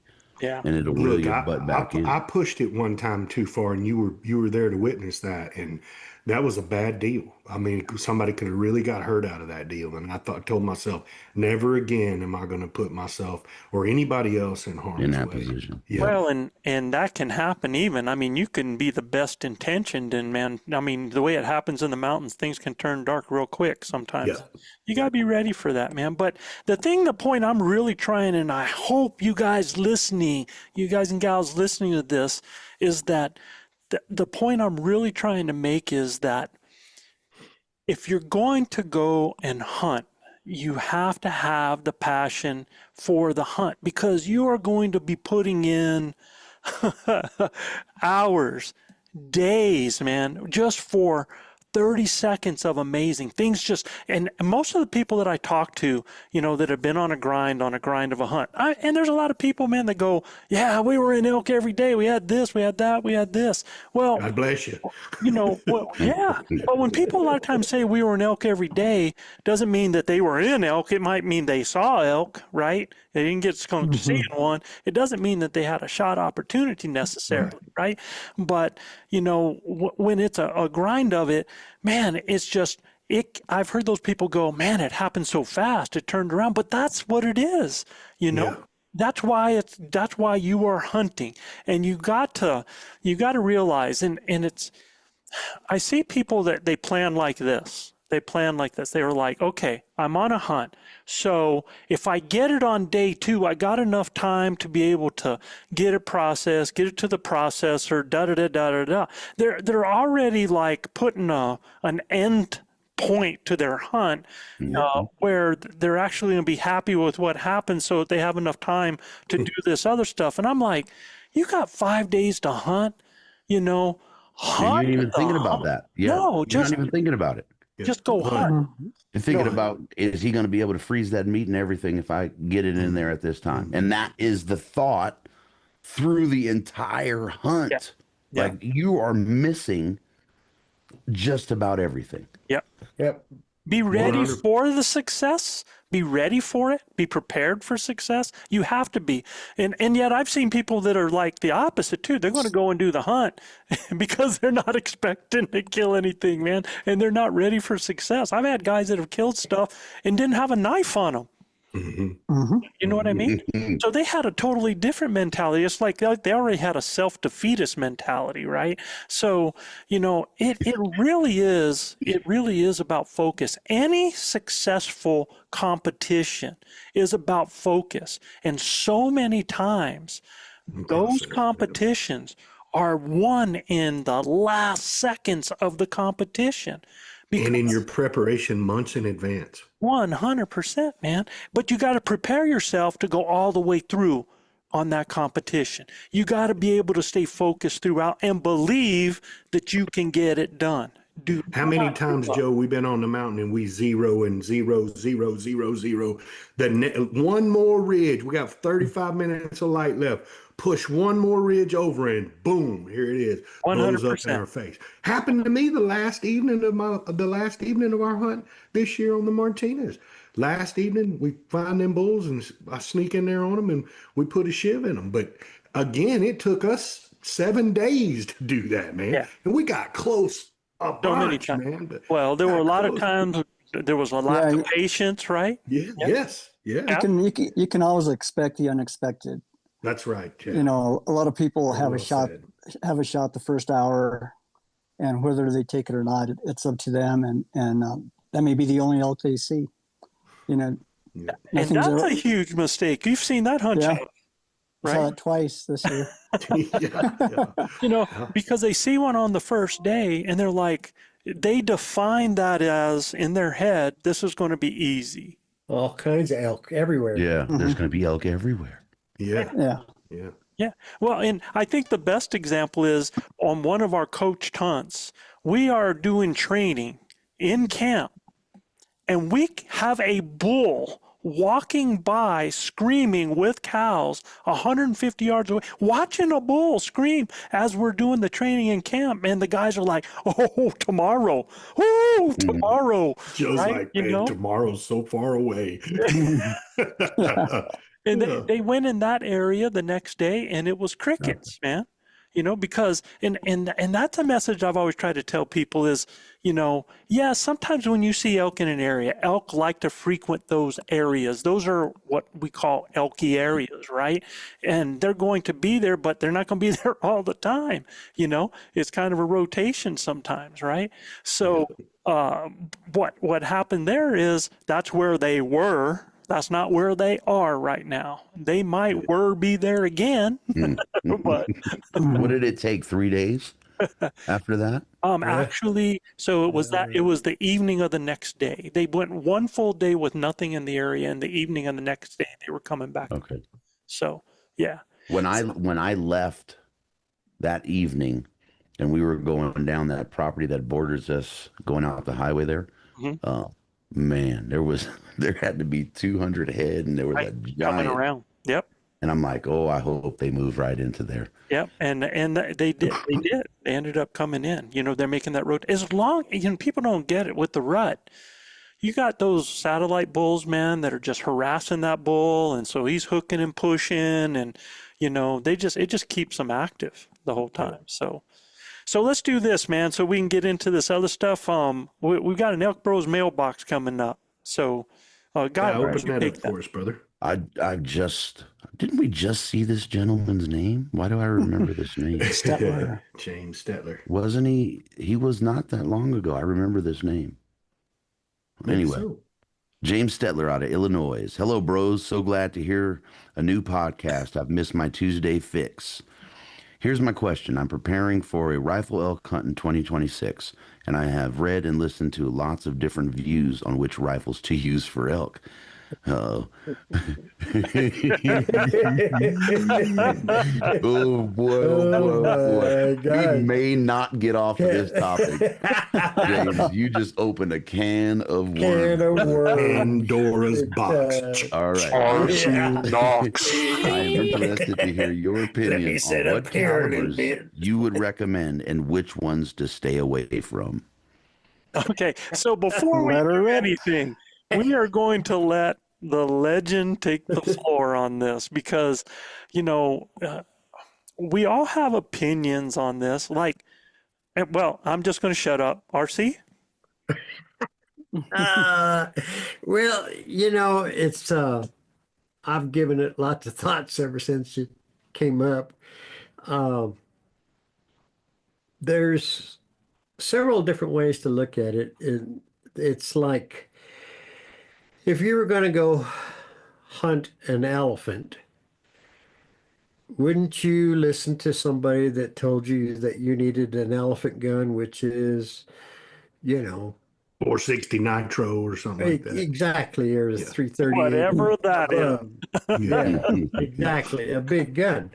yeah. And it'll reel Look, your butt back in. I pushed it one time too far, and you were there to witness that, and that was a bad deal. I mean, somebody could have really got hurt out of that deal, and told myself, never again am I going to put myself or anybody else in harm's In that way. position. Yeah, Well, and that can happen even. I mean, you can be the best intentioned, and man, I mean, the way it happens in the mountains, things can turn dark real quick sometimes. Yeah. You got to be ready for that, man. But the point I'm really trying, and I hope you guys and gals listening to this, is that the point I'm really trying to make is that if you're going to go and hunt, you have to have the passion for the hunt because you are going to be putting in hours, days, man, just for 30 seconds of amazing things. Just and most of the people that I talk to, that have been on a grind of a hunt, and there's a lot of people, man, that go, yeah, we were in elk every day, we had this, we had that, we had this. Well, God bless you. well, yeah. But when people a lot of times say we were in elk every day, doesn't mean that they were in elk. It might mean they saw elk, right? They didn't get to see one. It doesn't mean that they had a shot opportunity necessarily, right? But, when it's a grind of it, man, it's just, I've heard those people go, man, it happened so fast. It turned around. But that's what it is, Yeah. That's why you are hunting, and you got to realize, and it's, I see people that they plan like this. They were like, okay, I'm on a hunt. So if I get it on day 2, I got enough time to be able to get it processed, get it to the processor, da-da-da-da-da-da. They're already like putting an end point to their hunt where they're actually going to be happy with what happens so that they have enough time to do this other stuff. And I'm like, you got 5 days to hunt, hunt. You're even thinking about that. Yeah. No, You're just not even thinking about it. just go hunt. You're thinking about, is he going to be able to freeze that meat and everything if I get it in there at this time? And that is the thought through the entire hunt. Yeah. Like you are missing just about everything. Yep. Yep. Be ready 100. for the success. Be ready for it. Be prepared for success. You have to be. And yet I've seen people that are like the opposite too. They're going to go and do the hunt because they're not expecting to kill anything, man. And they're not ready for success. I've had guys that have killed stuff and didn't have a knife on them. You know what I mean? So they had a totally different mentality. It's like they already had a self-defeatist mentality, right? So, it really is about focus. Any successful competition is about focus. And so many times those competitions are won in the last seconds of the competition. And in your preparation months in advance. 100%, man. But you got to prepare yourself to go all the way through on that competition. You got to be able to stay focused throughout and believe that you can get it done. How many times, Joe, we've been on the mountain and we 0 and 0, 0, 0, 0. One more ridge. We got 35 minutes of light left. Push one more ridge over and boom, here it is. Blows up in our face. Happened to me the last evening of our hunt this year on the Martinez. Last evening, we find them bulls and I sneak in there on them and we put a shiv in them. But again, it took us 7 days to do that, man. Yeah. And we got close a So many bunch, times. man. But Well, there were a lot of close. times there was a lot of patience, right? Yeah. Yes. Yeah. You can always expect the unexpected. That's right. Chad. A lot of people have Well a said. shot the first hour, and whether they take it or not, it's up to them. And that may be the only elk they see. And that's a huge mistake. You've seen that hunt, Yeah. Joe, I saw right? it twice this year. yeah. Because they see one on the first day and they're like, they define that as in their head, this is going to be easy. All kinds of elk everywhere. Yeah, there's going to be elk everywhere. Yeah. Yeah. Yeah. Yeah. Well, and I think the best example is on one of our coached hunts, we are doing training in camp and we have a bull walking by screaming with cows 150 yards away, watching a bull scream as we're doing the training in camp. And the guys are like, oh, tomorrow. Oh, tomorrow. Joe's Right? like, man, tomorrow's so far away. And they went in that area the next day and it was crickets, man. Because and that's a message I've always tried to tell people is, sometimes when you see elk in an area, elk like to frequent those areas. Those are what we call elky areas, right? And they're going to be there, but they're not going to be there all the time. It's kind of a rotation sometimes, right? So what happened there is that's where they were. That's not where they are right now. They might be there again, but What did it take? 3 days after that? actually, so it was the evening of the next day. They went one full day with nothing in the area, and the evening of the next day they were coming back. Okay. So yeah. When I left that evening, and we were going down that property that borders us, going out the highway there. Man, there had to be 200 head, and there was a Coming giant around. Yep. And I'm like, oh, I hope they move right into there. Yep. And they did. They did. They ended up coming in. They're making that road. As long, people don't get it with the rut. You got those satellite bulls, man, that are just harassing that bull, and so he's hooking and pushing, and it just keeps them active the whole time. So let's do this, man, so we can get into this other stuff. We've got an ElkBros mailbox coming up. So, Guy, open that up for us, brother. Didn't we just see this gentleman's name? Why do I remember this name? Stetler. James Stetler. Wasn't he? He was not that long ago. I remember this name. Anyway, James Stetler out of Illinois. Hello, bros. So glad to hear a new podcast. I've missed my Tuesday fix. Here's my question. I'm preparing for a rifle elk hunt in 2026, and I have read and listened to lots of different views on which rifles to use for elk. Oh. Oh boy. We may not get off of this topic. James, you just opened a can of worms. Pandora's box. All right. I am interested to hear your opinion on what calibers you would recommend and which ones to stay away from. Okay, so before we Let her do rip. anything, we are going to let the legend take the floor on this because, you know, we all have opinions on this. Like, well, I'm just going to shut up. RC? Uh, well, it's I've given it lots of thoughts ever since it came up. Um, there's several different ways to look at it. It's like if you were going to go hunt an elephant, wouldn't you listen to somebody that told you that you needed an elephant gun, which is, you know, 460 nitro or something like that. exactly, or Yeah. 338 Whatever that is. above. Yeah. Yeah, exactly, a big gun.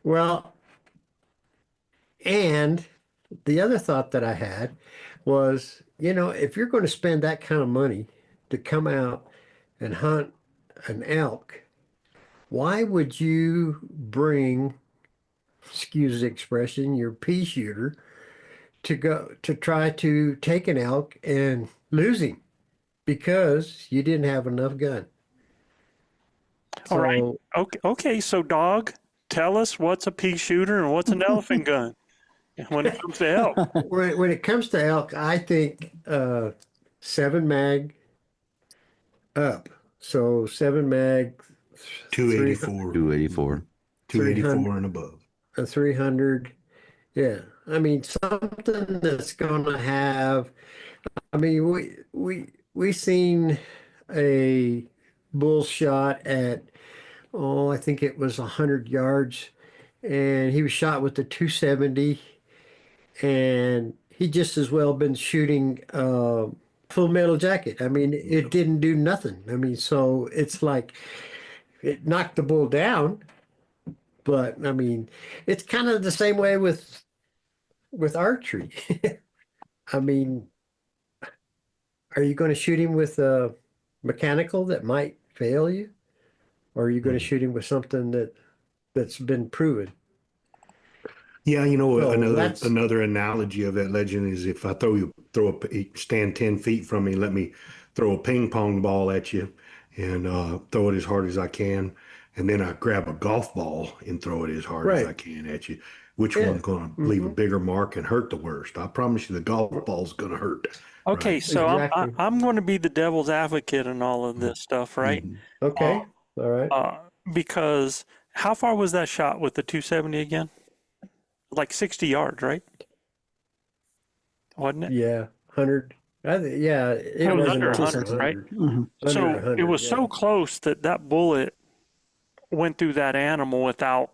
Well, and the other thought that I had was, if you're going to spend that kind of money to come out and hunt an elk, why would you bring, excuse the expression, your pea shooter to go to try to take an elk and lose him because you didn't have enough gun? All right. So Okay, so dog, tell us what's a pea shooter and what's an elephant gun when it comes to elk. when it comes to elk, I think 7 mag up. So 7 mag, 284. 284. 284 and above. 300. Yeah. I mean, something that's going to have, I mean, we seen a bull shot at, oh, I think it was 100 yards, and he was shot with the 270, and he just as well been shooting Full Metal Jacket. I mean, it didn't do nothing. I mean, so it's like it knocked the bull down, but I mean, it's kind of the same way with archery. I mean, are you going to shoot him with a mechanical that might fail you, or are you going to shoot him with something that's been proven? Yeah, So another analogy of that legend is if I stand 10 feet from me, let me throw a ping pong ball at you and throw it as hard as I can, and then I grab a golf ball and throw it as hard as I right. can at you. Which Yeah. one's going to leave a bigger mark and hurt the worst? I promise you, the golf ball's going to hurt. Okay, Right? so Exactly. I'm going to be the devil's advocate in all of this stuff, right? Mhm. Okay. All right. Because how far was that shot with the 270 again? Like 60 yards, right? Wasn't it? Yeah. 100. Yeah, It it was wasn't under under 100, right? 100. Mhm. Under So 100. it was Yeah. so close that that bullet went through that animal without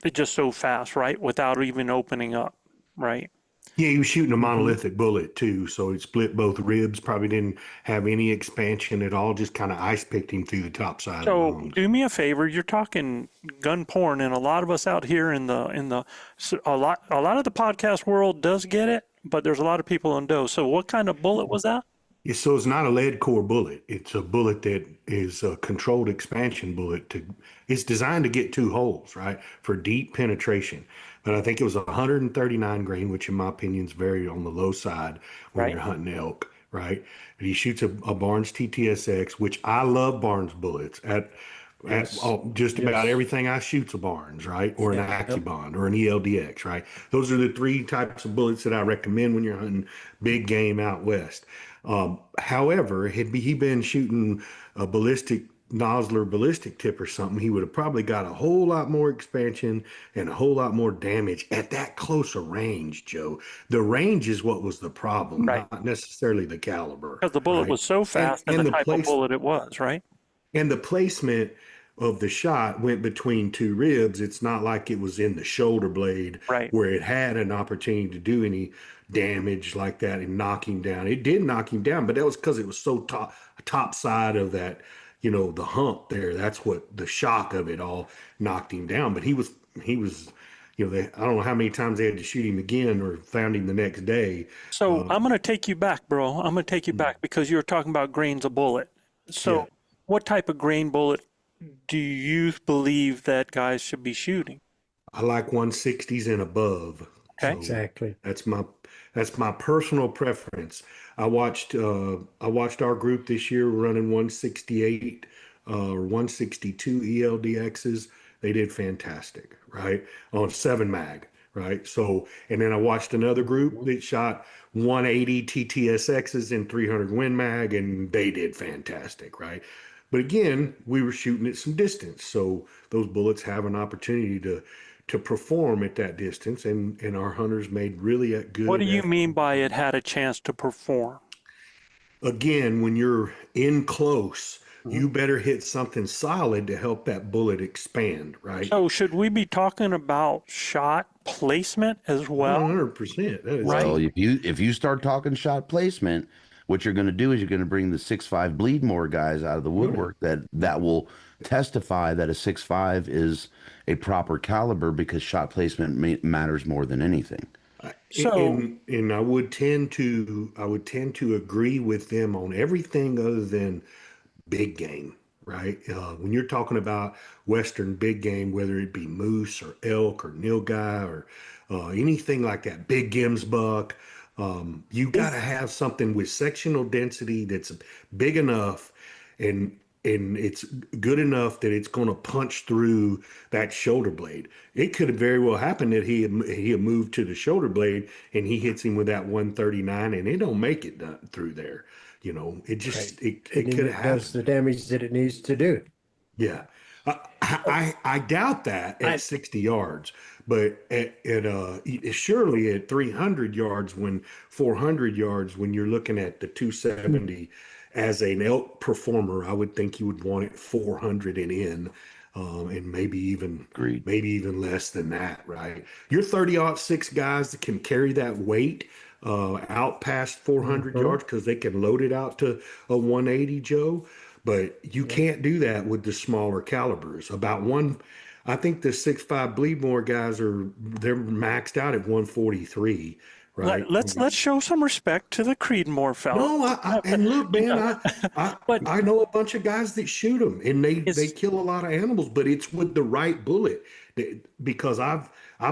it just so fast, right? Without even opening up, right? Yeah, he was shooting a Mhm. monolithic bullet too, so it split both ribs. Probably didn't have any expansion at all. Just kind of ice picked him through the top side of the So lungs. do me a favor. You're talking gun porn, and a lot of us out here a lot of the podcast world does get it, but there's a lot of people on doe. So what kind of bullet was that? Yeah, so it's not a lead core bullet. It's a bullet that is a controlled expansion bullet. It's designed to get two holes, right, for deep penetration. But I think it was 139 grain, which in my opinion is very on the low side when Right. you're hunting elk, right? But he shoots a Barnes TTSX, which I love Barnes bullets Yes. just about Yes. everything I shoot's a Barnes, right? Or an Yep. AccuBond or an ELDX, right? Those are the three types of bullets that I recommend when you're hunting big game out west. However, had he been shooting a Nosler ballistic tip or something, he would have probably got a whole lot more expansion and a whole lot more damage at that closer range, Joe. The range is what was the problem, Right. not necessarily the caliber, Because the bullet right? was so And fast and the and the type of place bullet it was, right? and the placement of the shot went between two ribs. It's not like it was in the shoulder blade Right. where it had an opportunity to do any damage like that and knock him down. It did knock him down, but that was because it was so top side of that, the hump there. That's what the shock of it all knocked him down. But he was, I don't know how many times they had to shoot him again or found him the next day. So I'm going to take you back, bro. I'm going to take you back because you were talking about grains of bullet. So Yeah. what type of grain bullet do you believe that guys should be shooting? I like 160s and above. Okay. Exactly. That's my personal preference. I watched our group this year running 168 or 162 ELDXs. They did fantastic, right? On 7 mag, right? So, and then I watched another group that shot 180 TTSXs in 300 Win Mag, and they did fantastic, right? But again, we were shooting at some distance, so those bullets have an opportunity to perform at that distance, and our hunters made really a What do good you effort. mean by it had a chance to perform? Again, when you're in close, Mhm. you better hit something solid to help that bullet expand, right? So should we be talking about shot placement as well? 100%. That is Right. Well, key. if you start talking shot placement, what you're going to do is you're going to bring the 6.5 bleed more guys out of the woodwork that will testify that a 6.5 is a proper caliber because shot placement matters more than anything. So And I would tend to agree with them on everything other than big game, right? When you're talking about Western big game, whether it be moose or elk or nilgai or anything like that, big Gims buck, you got to have something with sectional density that's big enough and it's good enough that it's going to punch through that shoulder blade. It could have very well happened that he had moved to the shoulder blade and he hits him with that 139 and it don't make it through there. You know, it just And it then could it have does happened. the damage that it needs to do. Yeah. I doubt that I- at 60 yards, but surely at 300 yards, when 400 yards, when you're looking at the 270 as an elk performer, I would think you would want it 400 and in, and Agreed. maybe even less than that, right? Your 30-06 guys that can carry that weight out past 400 Mhm. yards because they can load it out to a 180, Joe. But you can't do that with the smaller calibers. I think the 6.5 Bleedmore guys they're maxed out at 143, right? let's show some respect to the Creedmoor fellow. No, and look, man, But I know a bunch of guys that shoot them, and they it's kill a lot of animals, but it's with the right bullet. Because I've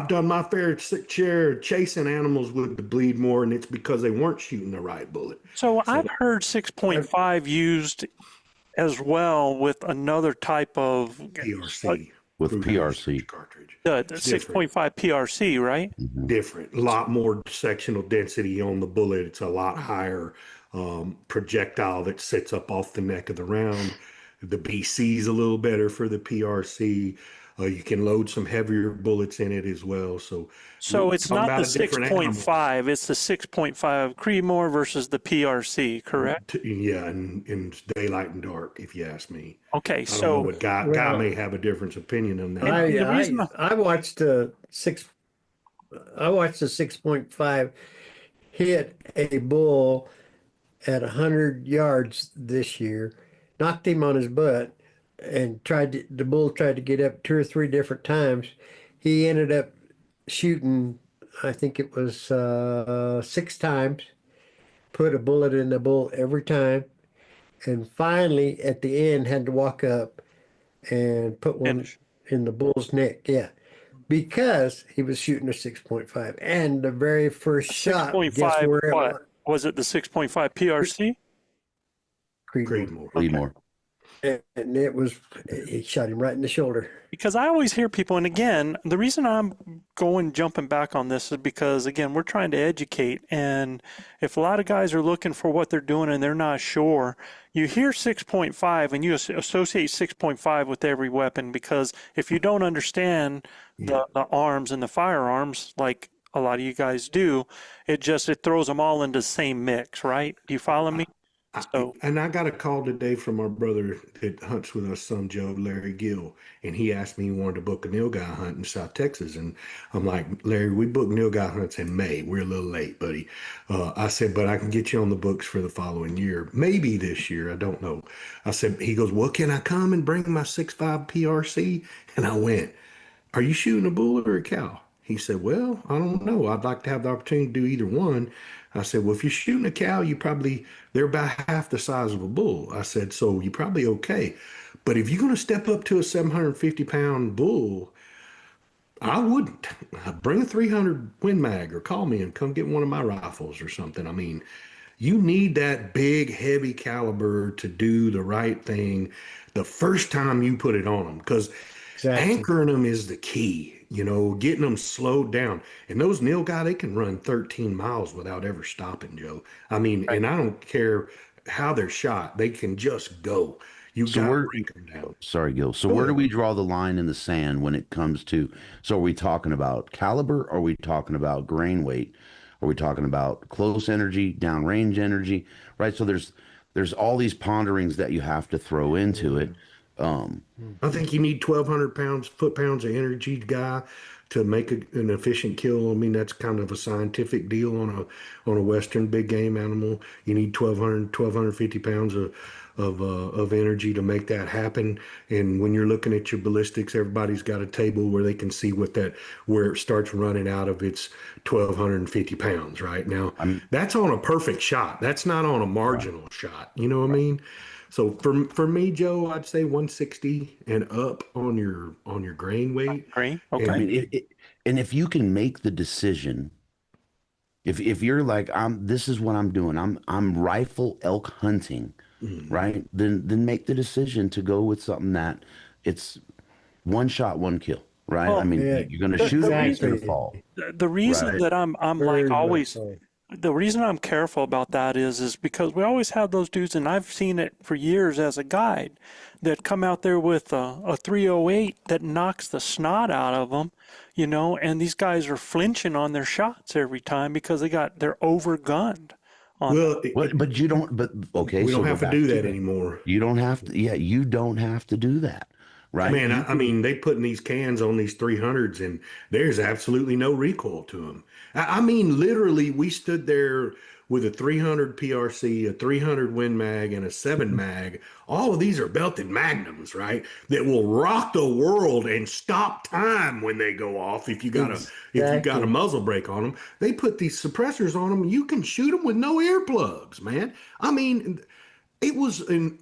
done my fair share of chasing animals with the Bleedmore, and it's because they weren't shooting the right bullet. so I've heard 6.5 used as well with another type of PRC, With proven PRC. research cartridge. the It's different. 6.5 PRC, right? Different, a lot more sectional density on the bullet. It's a lot higher projectile that sits up off the neck of the round. The BC is a little better for the PRC. You can load some heavier bullets in it as well. So, So it's talking not the about a different animal. 6.5, it's the 6.5 Creedmoor versus the PRC, correct? Yeah, and daylight and dark, if you ask me. Okay, I don't know so what guy Well, may have a different opinion on that. I, the reason I watched a 6.5 hit a bull at 100 yards this year, knocked him on his butt, and the bull tried to get up 2 or 3 different times. He ended up shooting, I think it was 6 times, put a bullet in the bull every time, and finally at the end had to walk up and put one finish. in the bull's neck. Yeah. Because he was shooting a 6.5. And the very first shot, guess 6.5 where it what? was? Was it the 6.5 PRC? Creedmoor. Creedmoor. Bleedmore. And it was, he shot him right in the shoulder. Because I always hear people, and again, the reason I'm jumping back on this is because, again, we're trying to educate. And if a lot of guys are looking for what they're doing and they're not sure, you hear 6.5 and you associate 6.5 with every weapon because if you don't understand the arms and the firearms, like a lot of you guys do, it throws them all into the same mix, right? Do you follow me? So, And I got a call today from our brother that hunts with our son Joe, Larry Gill, and he asked me he wanted to book a nilgai hunt in South Texas, and I'm like, Larry, we book nilgai hunts in May. We're a little late, buddy. I said, but I can get you on the books for the following year, maybe this year. I don't know. I said, he goes, well, can I come and bring my 6.5 PRC? And I went, are you shooting a bull or a cow? He said, well, I don't know. I'd like to have the opportunity to do either one. I said, well, if you're shooting a cow, they're about half the size of a bull. I said, so you're probably okay. But if you're going to step up to a 750-pound bull, I wouldn't. Bring a 300 Win Mag or call me and come get one of my rifles or something. I mean, you need that big, heavy caliber to do the right thing the first time you put it on them because Exactly. anchoring them is the key, getting them slowed down. And those Nil they can run 13 miles without ever stopping, Joe. I mean, and I don't care how they're shot, they can just go. You So got to where, break them down. sorry, Gil. So Go where do ahead. we draw the line in the sand when it comes to, so are we talking about caliber? Are we talking about grain weight? Are we talking about close energy, downrange energy? Right. So there's all these ponderings that you have to throw into it. I think you need 1,200 foot-pounds of energy, guy, to make an efficient kill. I mean, that's kind of a scientific deal on a Western big game animal. You need 1,250 pounds of energy to make that happen. And when you're looking at your ballistics, everybody's got a table where they can see where it starts running out of its 1,250 pounds. Right now, that's on a perfect shot. That's not on a marginal shot. You know what I mean? So for me, Joe, I'd say 160 and up on your grain weight. Green. I Okay. mean, and if you can make the decision, if you're like, this is what I'm doing. I'm rifle elk hunting, right? Then make the decision to go with something that it's one shot, one kill, right? Well, I mean, Yeah, you're going to shoot it, it's going to exactly. fall, The reason right? that I'm like Very much always so. the reason I'm careful about that is because we always have those dudes, and I've seen it for years as a guide, that come out there with a 308 that knocks the snot out of them, and these guys are flinching on their shots every time because they're overgunned on them. Well, But you don't, but okay, we so don't go have to back do to that that. anymore. You don't have to, yeah, you don't have to do that, right? Man, You I can, mean, they putting these cans on these 300s and there's absolutely no recoil to them. I mean, literally, we stood there with a 300 PRC, a 300 Win Mag, and a 7 Mag. All of these are belted magnums, right? That will rock the world and stop time when they go off. If you got a Exactly. muzzle brake on them, they put these suppressors on them. You can shoot them with no earplugs, man. I mean, it was an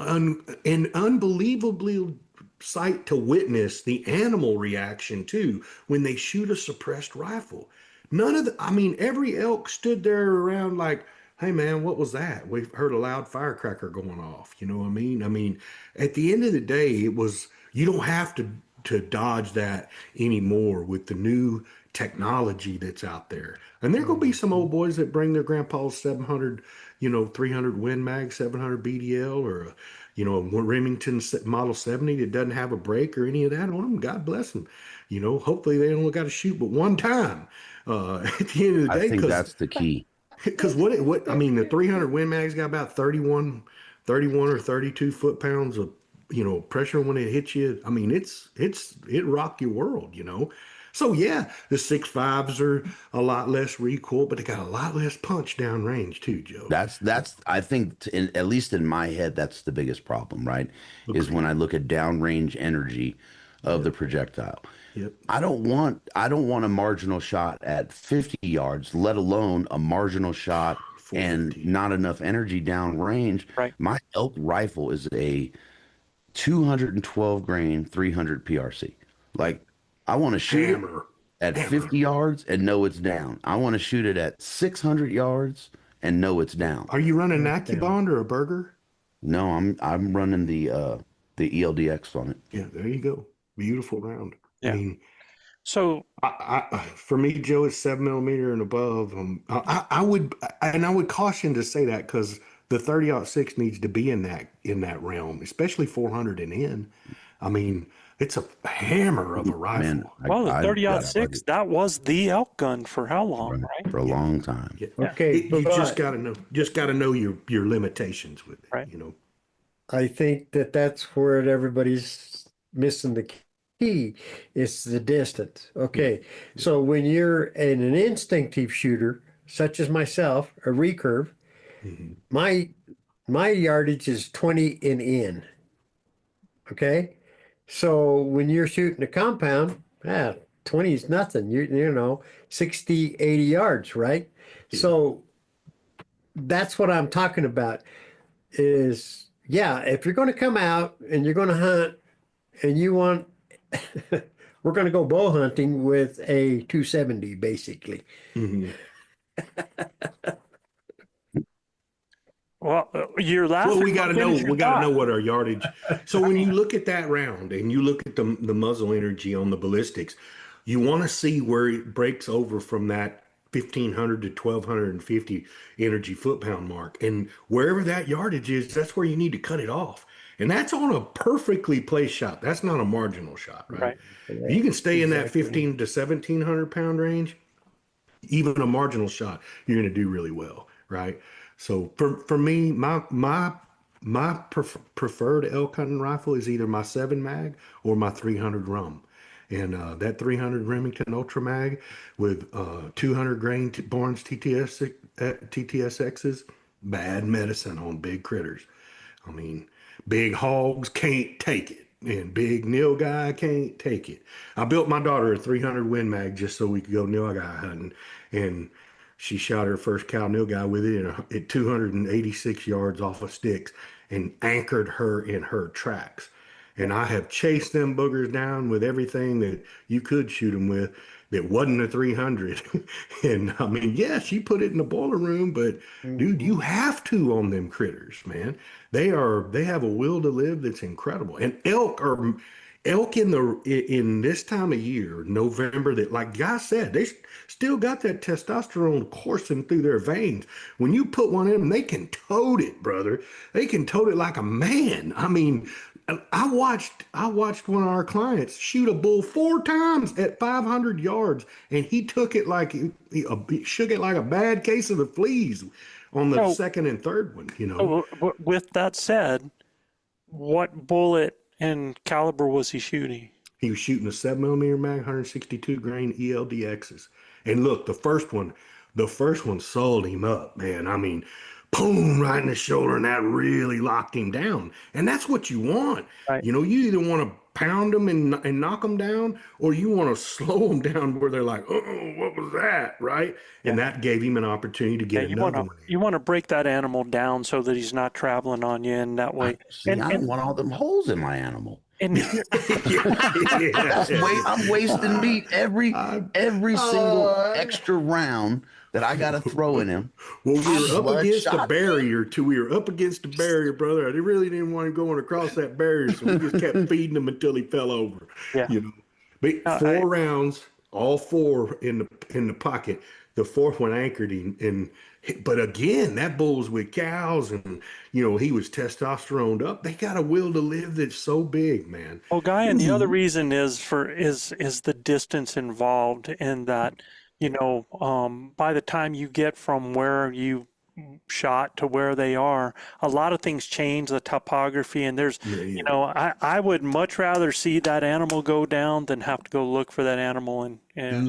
unbelievably sight to witness the animal reaction too when they shoot a suppressed rifle. I mean, every elk stood there around like, hey man, what was that? We heard a loud firecracker going off. You know what I mean? I mean, at the end of the day, you don't have to dodge that anymore with the new technology that's out there. And there gonna be some old boys that bring their grandpa's 700, 300 Win Mag, 700 BDL, or a Remington Model 70 that doesn't have a brake or any of that on them. God bless them. Hopefully they only got to shoot but one time at the end of the I day, think because that's the key. what I mean, the 300 Win Mag's got about 31 or 32 foot-pounds of pressure when it hits you. I mean, it rock your world. So yeah, the 6.5s are a lot less recoil, but they got a lot less punch down range too, Joe. That's I think at least in my head that's the biggest problem, right? Is when I look at downrange energy of the projectile. Yep. I don't want a marginal shot at 50 yards, let alone a marginal shot and 450. not enough energy downrange. Right. My elk rifle is a 212 grain 300 PRC. Like I want to shoot it Hammer. at Hammer. 50 yards and know it's down. I want to shoot it at 600 yards and know it's down. Are you running an AccuBond or a Burger? No, I'm running the ELDX on it. Yeah, there you go. Beautiful round. Yeah. I mean, So for me, Joe, it's 7 millimeter and above. I would caution to say that because the 30-06 needs to be in that realm, especially 400 and in. I mean, it's a hammer of a rifle. Man, well, the I 30-06, that was the elk gun for how long, run it right? for a long time. Yeah. Okay, You but just gotta know your limitations with it. Right. I think that's where everybody's missing the key. It's the distance. Okay, so when you're an instinctive shooter, such as myself, a recurve, my yardage is 20 and in. Okay, so when you're shooting a compound, 20 is nothing. You 60, 80 yards, right? So that's what I'm talking about. Is if you're going to come out and you're going to hunt and you want we're going to go bow hunting with a 270, basically. Mhm. Well, you're laughing. Well, we got to know. Finish your We got to know thought. what our yardage. So when you look at that round and you look at the muzzle energy on the ballistics, you want to see where it breaks over from that 1,500 to 1,250 energy foot-pound mark, and wherever that yardage is, that's where you need to cut it off. And that's on a perfectly placed shot. That's not a marginal shot, right? Right. If you can stay in that Exactly. 15 to 1,700 pound range, even a marginal shot, you're going to do really well, right? So for me, preferred elk hunting rifle is either my 7 mag or my 300 rum. And that 300 Remington Ultra Mag with 200 grain Barnes TTSXs, bad medicine on big critters. I mean, big hogs can't take it, and big nilgai can't take it. I built my daughter a 300 Win Mag just so we could go nilgai hunting, and she shot her first cow nilgai with it at 286 yards off of sticks and anchored her in her tracks. And I have chased them boogers down with everything that you could shoot them with that wasn't a 300. And I mean, yeah, she put it in the boiler room, but dude, you have to on them critters, man. They have a will to live that's incredible. And elk in this time of year, November, that like Guy said, they still got that testosterone coursing through their veins. When you put one in them, they can tote it, brother. They can tote it like a man. I mean, I watched one of our clients shoot a bull 4 times at 500 yards, and he took it like he shook it like a bad case of the fleas on the So- second and third one. You know, With that said, what bullet and caliber was he shooting? he was shooting a 7mm mag, 162 grain ELDXs, and look, the first one sold him up, man. I mean, boom, right in the shoulder, and that really locked him down. And that's what you want. Right. You know, you either want to pound them and knock them down, or you want to slow them down where they're like, oh, what was that, right? And that gave him an opportunity to get You another want one. to you want to break that animal down so that he's not traveling on you in that way. See, I don't want all them holes in my animal. And I'm wasting meat every single extra round that I got to throw in him. Well, we were up against the Bloodshot. barrier too. We were up against the barrier, brother. I really didn't want him going across that barrier, so we just kept feeding him until he fell over. Yeah. You know, but 4 rounds, all 4 in the pocket. The 4th one anchored him, but again, that bull's with cows, and you know he was testosteroned up. They got a will to live that's so big, man. well, Guy, and the other reason is the distance involved in that, you know, by the time you get from where you shot to where they are, a lot of things change the topography, and there's, you know, I would much rather see that animal go down than have to go look for that animal and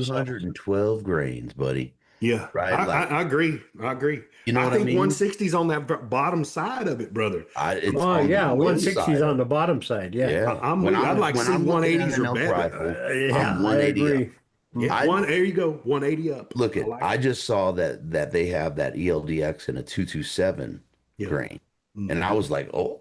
212 grains, buddy. Yeah, Right, I agree. I agree. You know I what I think mean? 160's on that bottom side of it, brother. It's Oh, on the yeah, wind 160 is side. on the bottom side. Yeah. Yeah, I'd like to when see I'm looking at 180s an or elk better. rifle, Yeah, I'm I 180 up. agree. Yeah, there you go, 180 up. Look at, like I just saw that they have that ELDX in a 227 Yeah. grain, and I was like, oh,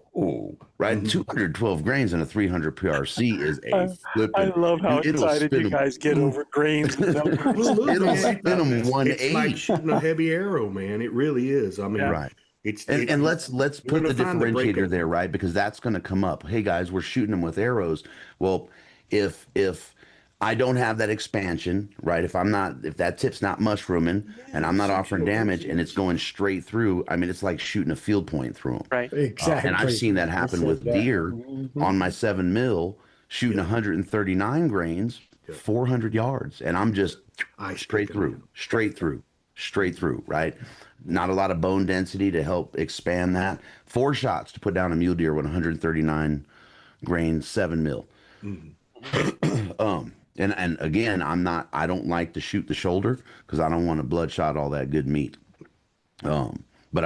right, 212 grains in a 300 PRC is a flipping. I love how dude, it'll excited spin you 'em- guys get over grains. And numbers. Well, look, It'll man, spin 'em it's 180. like shooting a heavy arrow, man. It really is. I mean, Right. it's And let's put the gonna find the differentiator breakup. there, right? Because that's going to come up. Hey guys, we're shooting them with arrows. Well, if I don't have that expansion, right? If that tip's not mushrooming and I'm not offering damage and it's going straight through, I mean, it's like shooting a field point through them. Right. Exactly. And I've seen that happen said with that. deer on my 7mm shooting 139 grains, 400 yards, and I'm just straight through, right? Not a lot of bone density to help expand that. 4 shots to put down a mule deer with 139 grain 7mm. And again, I don't like to shoot the shoulder because I don't want to bloodshot all that good meat. But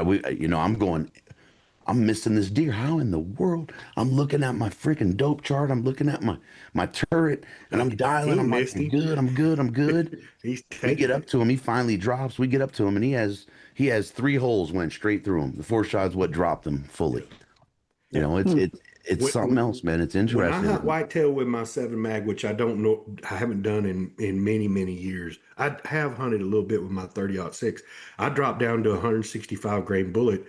I'm missing this deer. How in the world? I'm looking at my freaking dope chart. I'm looking at my turret, and I'm dialing. I'm like, I'm good. He's We get up to him. He finally drops. We get up to him, and he has 3 holes went straight through him. The 4 shots what dropped him fully. You know, it's something else, man. It's When I interesting. hunt whitetail with my 7 mag, which I don't know, I haven't done in many, many years. I have hunted a little bit with my 30-06. I dropped down to a 165 grain bullet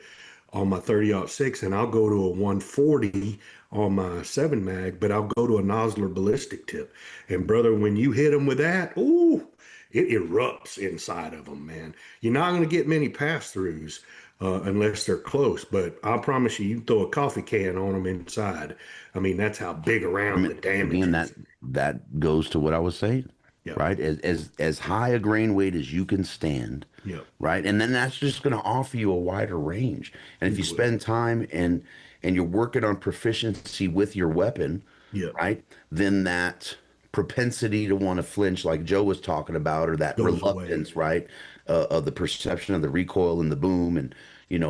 on my 30-06, and I'll go to a 140 on my 7 mag, but I'll go to a Nosler ballistic tip. And brother, when you hit them with that, ooh, it erupts inside of them, man. You're not going to get many pass throughs unless they're close, but I promise you, you can throw a coffee can on them inside. I mean, that's how big around the damage Again, is. that goes to what I was saying, Yep. right? As high a grain weight as you can stand, Yep. right? And then that's just going to offer you a wider range. And if you spend time and you're working on proficiency with your weapon, Yep. right? Then that propensity to want to flinch, like Joe was talking about, or that Goes reluctance, right? Of the perception of the recoil and the boom, and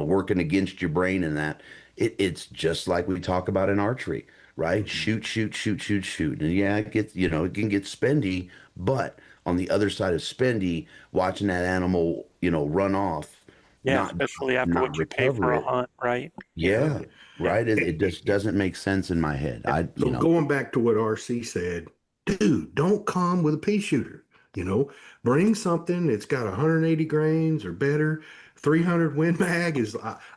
working against your brain, and that it's just like we talk about in archery, right? Shoot, shoot, shoot, shoot, shoot, and yeah, it gets it can get spendy, but on the other side of spendy, watching that animal run off, Yeah, not especially after not what you pay recover for a it, hunt, right? yeah, right. It just doesn't make sense in my head. So going back to what RC said, dude, don't come with a pea shooter. Bring something that's got 180 grains or better. 300 Win Mag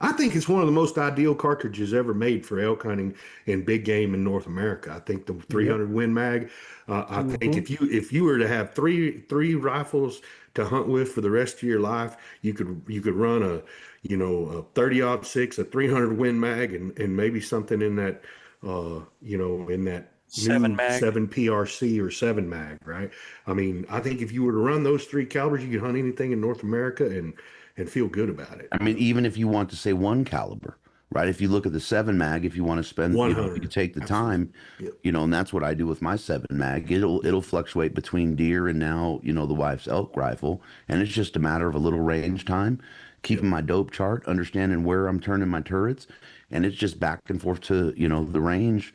I think it's one of the most ideal cartridges ever made for elk hunting and big game in North America. I think the 300 Win Mag. I think if you were to have three rifles to hunt with for the rest of your life, you could run a 30-06, a 300 Win Mag, and maybe something in that in that 7 new mag. 7 PRC or 7 mag, right? I mean, I think if you were to run those three calibers, you could hunt anything in North America and feel good about it. I mean, even if you want to say one caliber, right? If you look at the 7 mag, if you want to spend, if 100. you take the time, Yep. and that's what I do with my 7 mag. It'll fluctuate between deer and now, the wife's elk rifle, and it's just a matter of a little range time, keeping my dope chart, understanding where I'm turning my turrets, and it's just back and forth to, the range,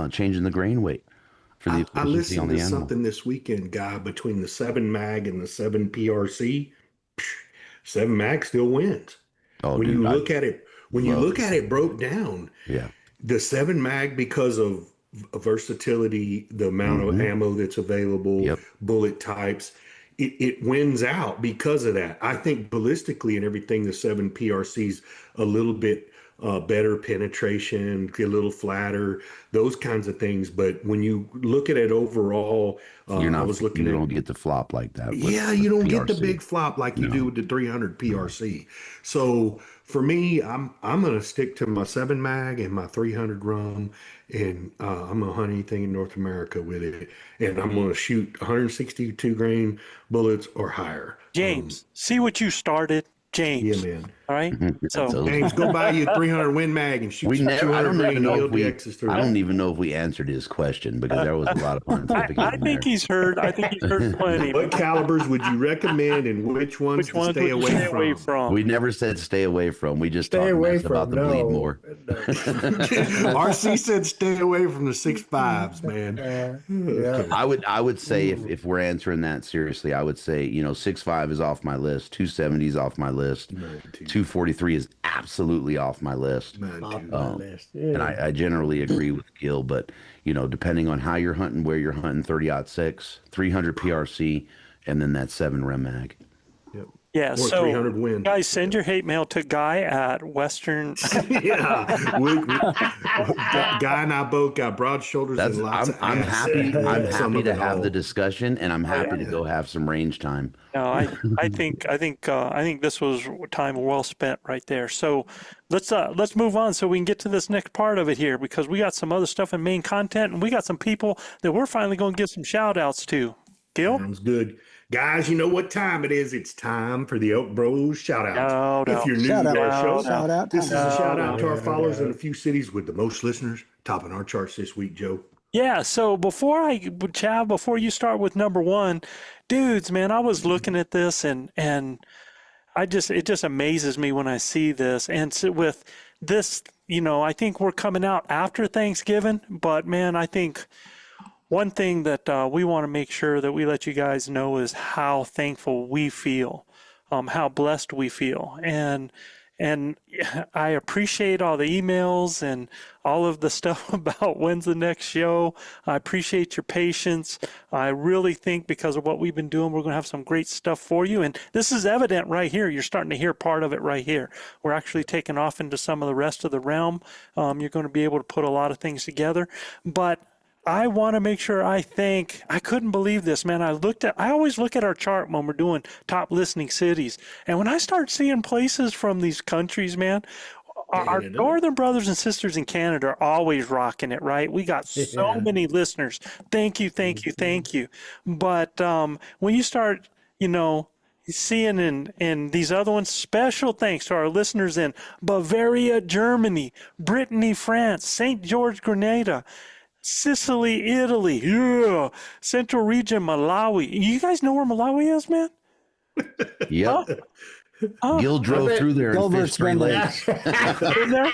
changing the grain weight for the I efficiency on listened the to animal. something this weekend, guy, between the 7 mag and the 7 PRC. 7 mag still wins. Oh, When dude, you look at it, broke down, yeah, the 7 mag, because of versatility, the amount of ammo that's available, Yep. bullet types, it wins out because of that. I think ballistically and everything, the 7 PRC's a little bit better penetration, a little flatter, those kinds of things. But when you look at it overall, you're not, I was looking you at. don't get the flop like that. Yeah, with you don't get the PRC. big flop like you do with the 300 PRC. So for me, I'm gonna stick to my 7 mag and my 300 rum, and I'm gonna hunt anything in North America with it, and I'm gonna shoot 162 grain bullets or higher. James, see what you started, James. Yeah, man. All right. So So- James, go buy you a 300 Win Mag and shoot We some never. I 200 don't grain even know if we. LDXs through I it. don't even know if we answered his question because there was a lot of pontificating I think there. he's heard. I think he's heard plenty. What calibers would you recommend, and which ones Which to ones stay would you away stay away from? from? We never said stay away from. We just Stay talked away mess about from the bleed no. more. RC said stay away from the 6.5s, man. Yeah. I would say if we're answering that seriously, I would say 6.5 is off my list, 270 is off my list, 243 is absolutely off my list. Off my list. Yeah. And I generally agree with Gil, but depending on how you're hunting, where you're hunting, 30-06, 300 PRC, and then that 7 Rem Mag. Yeah. Or So 300 Win. guys, send your hate mail to Guy at Western. Yeah, Guy and I both got broad shoulders That's and lots I'm of ass. happy. I'm Some happy of to it have all. the discussion, and I'm happy to go have some range time. No, I think this was time well spent right there. So let's move on so we can get to this next part of it here, because we got some other stuff in main content, and we got some people that we're finally going to give some shout outs to. Gil? Sounds good. Guys, you know what time it is. It's time for the ElkBros shout out. No. If you're new Shout to out. our show, Shout out. this is a shout out to our No. followers in a few cities with the most listeners, topping our charts this week, Joe. Yeah, so before you start with number one, dudes, man, I was looking at this and it just amazes me when I see this. And so with this, I think we're coming out after Thanksgiving, but man, I think one thing that we want to make sure that we let you guys know is how thankful we feel, how blessed we feel. And And I appreciate all the emails and all of the stuff about when's the next show. I appreciate your patience. I really think because of what we've been doing, we're going to have some great stuff for you. And this is evident right here. You're starting to hear part of it right here. We're actually taking off into some of the rest of the realm. You're going to be able to put a lot of things together. But I want to make sure I couldn't believe this, man. I always look at our chart when we're doing top listening cities. And when I start seeing places from these countries, man, our northern brothers and sisters in Canada are always rocking it, right? We got so many listeners. Thank you, thank you, thank you. But when you start, seeing in these other ones, special thanks to our listeners in Bavaria, Germany, Brittany, France, St. George, Grenada, Sicily, Italy, Central Region, Malawi. You guys know where Malawi is, man? Yep. Gil drove through there and Gilbert's fished 3 been there. lakes. Been there?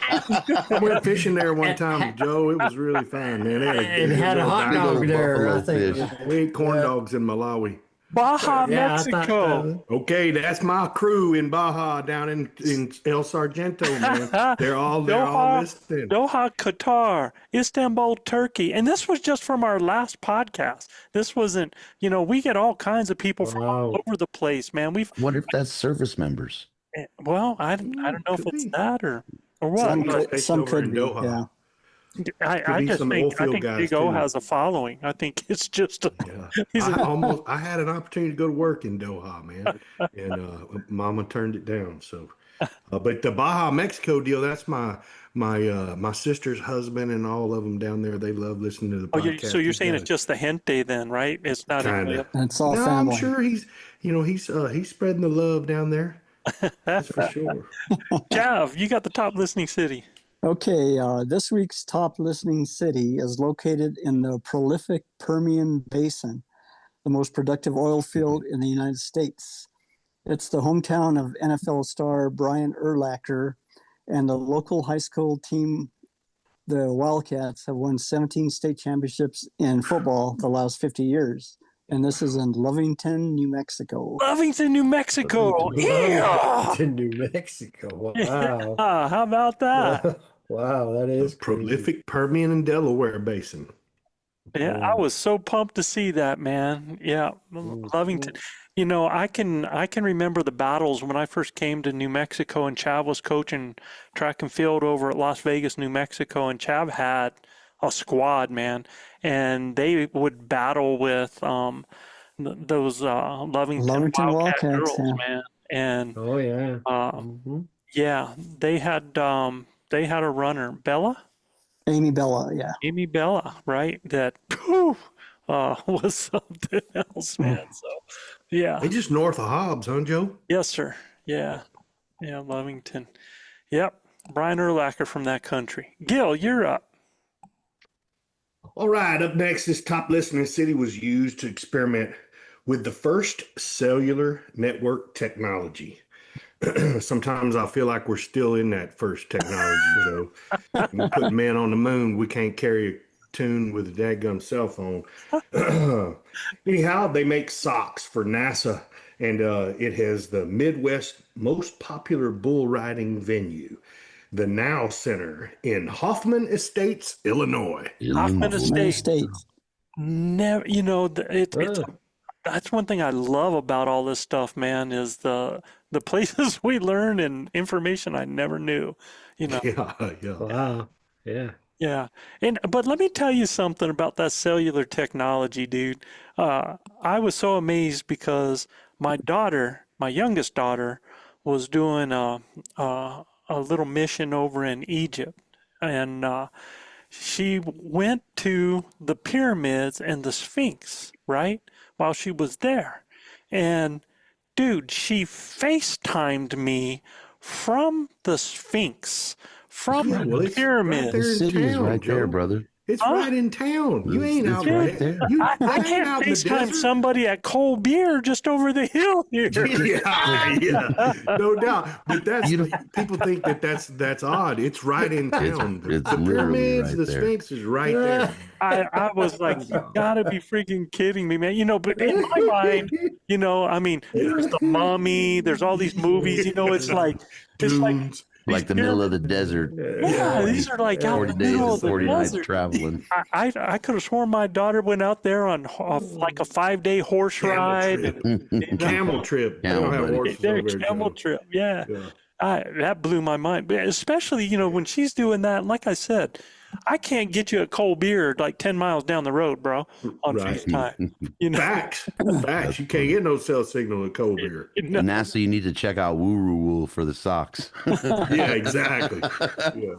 I went fishing there one time, Joe. It was really fun, man. And had a hot dog there, I think. Buffalo We ate corn dogs in Malawi. Baja, Yeah, I thought Mexico. Okay, that's my crew in Baja down in El Sargento, man. They're all listening. Doha, Qatar, Istanbul, Turkey. And this was just from our last podcast. This wasn't, we get all kinds of people from all over the place, man. Wonder if that's service members. Well, I don't know if it's that or what. Some over in could be, Doha. yeah. I be just some think oilfield guys, Big O too. has a following. I think it's just I had an opportunity to go to work in Doha, man, and Mama turned it down. So, but the Baja Mexico deal, that's my sister's husband and all of them down there. They love listening to the podcast. so you're saying it's just the gente then, right? It's not Kinda. And it's all No, family. I'm sure he's spreading the love down there. That's for sure. Jav, you got the top listening city. Okay, this week's top listening city is located in the prolific Permian Basin, the most productive oil field in the United States. It's the hometown of NFL star Brian Urlacher, and the local high school team, the Wildcats, have won 17 state championships in football the last 50 years. And this is in Lovington, New Mexico. Lovington, New Mexico. Yeah. To New Mexico. Wow. Yeah, how about that? Wow, that is crazy. Prolific Permian and Delaware Basin. Yeah, I was so pumped to see that, man. Yeah, Lovington. I can remember the battles when I first came to New Mexico, and Chav was coaching track and field over at Las Vegas, New Mexico, and Chav had a squad, man, and they would battle with those Lovington Wildcat girls, yeah. man. And Oh yeah. yeah, they had a runner, Bella. Amy Bella, yeah. Amy Bella, right? That was something else, man. So, yeah. They just north of Hobbs, huh, Joe? Yes, sir. Yeah. Yeah, Lovington. Yep. Brian Urlacher from that country. Gil, you're up. All right, up next, this top listening city was used to experiment with the first cellular network technology. Sometimes I feel like we're still in that first technology, Joe. We put men on the moon, we can't carry a tune with a dadgum cell phone. Anyhow, they make socks for NASA, and it has the Midwest most popular bull riding venue, the Now Center in Hoffman Estates, Illinois. Hoffman Estate. States. Never, that's one thing I love about all this stuff, man, is the places we learn and information I never knew, Yeah. Wow. Yeah. Yeah. But let me tell you something about that cellular technology, dude. I was so amazed because my youngest daughter, was doing a little mission over in Egypt, and she went to the pyramids and the Sphinx, right, while she was there. And dude, she FaceTimed me from the Sphinx, from the pyramids. The city's right there, brother. It's Huh? right in town. You ain't It's out right there. there. That I ain't can't out in the FaceTime desert. somebody at Cold Beer just over the hill here. Yeah, no doubt. But that's You know- people think that that's odd. It's right in town. it's The literally pyramids, right the there. Sphinx is right there. I was like, you gotta be freaking kidding me, man. But in my mind, I mean, there's the Mummy, there's all these movies, it's like Dunes. these Like the middle of the pyramids. desert. Yeah, these are like out in 40 the days middle and of the 40 nights desert. traveling. I could have sworn my daughter went out there on like a 5-day horse Camel ride. trip. And, Camel trip. They Camel, don't have buddy. horses their over there, camel Joe. trip, yeah. Yeah. That blew my mind. But especially, when she's doing that. Like I said, I can't get you a cold beer like 10 miles down the road, bro, on Right. FaceTime. Facts. Facts. You can't get no cell signal in cold beer. NASA, you need to check out Wuru Wool for the socks. Yeah, exactly. Yeah.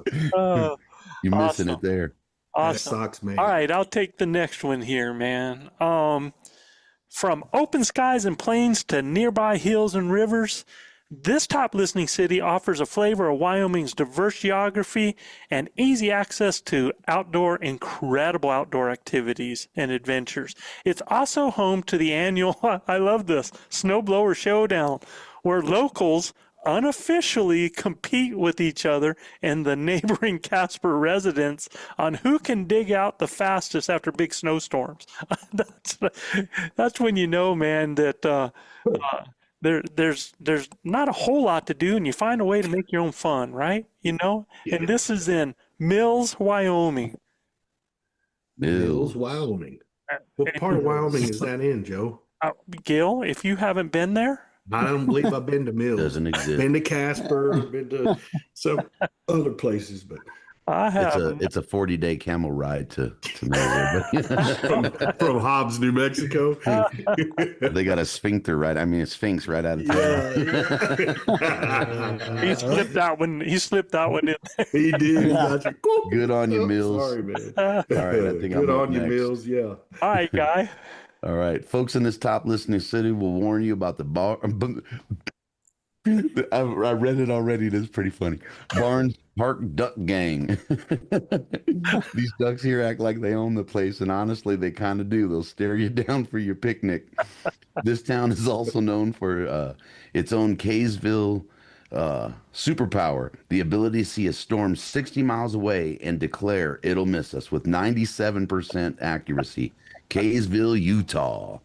You're missing awesome. it there. That Awesome. socks, man. All right, I'll take the next one here, man. From open skies and plains to nearby hills and rivers, this top listening city offers a flavor of Wyoming's diverse geography and easy access to incredible outdoor activities and adventures. It's also home to the annual, I love this, Snowblower Showdown, where locals unofficially compete with each other and the neighboring Casper residents on who can dig out the fastest after big snowstorms. That's when man, that there's not a whole lot to do, and you find a way to make your own fun, right? And this is in Mills, Wyoming. Mills, Wyoming. What part of Wyoming is that in, Joe? Gil, if you haven't been there, I don't believe I've been to Mills. Doesn't exist. Been to Casper, been to some other places, but I have. It's a 40-day camel ride to nowhere. from Hobbs, New Mexico. They got a sphincter right. I mean, a sphinx right out of town. He slipped that one. He slipped that one in. He did. Gotcha. Good on you, Mills. Sorry, man. All right, I think Good I'm up on you, next. Mills. Yeah. All right, guy. All right, folks in this top listening city will warn you about the bar. I read it already. That's pretty funny. Barnes Park Duck Gang. These ducks here act like they own the place, and honestly, they kind of do. They'll stare you down for your picnic. This town is also known for its own Kaysville superpower, the ability to see a storm 60 miles away and declare it'll miss us with 97% accuracy. Kaysville, Utah.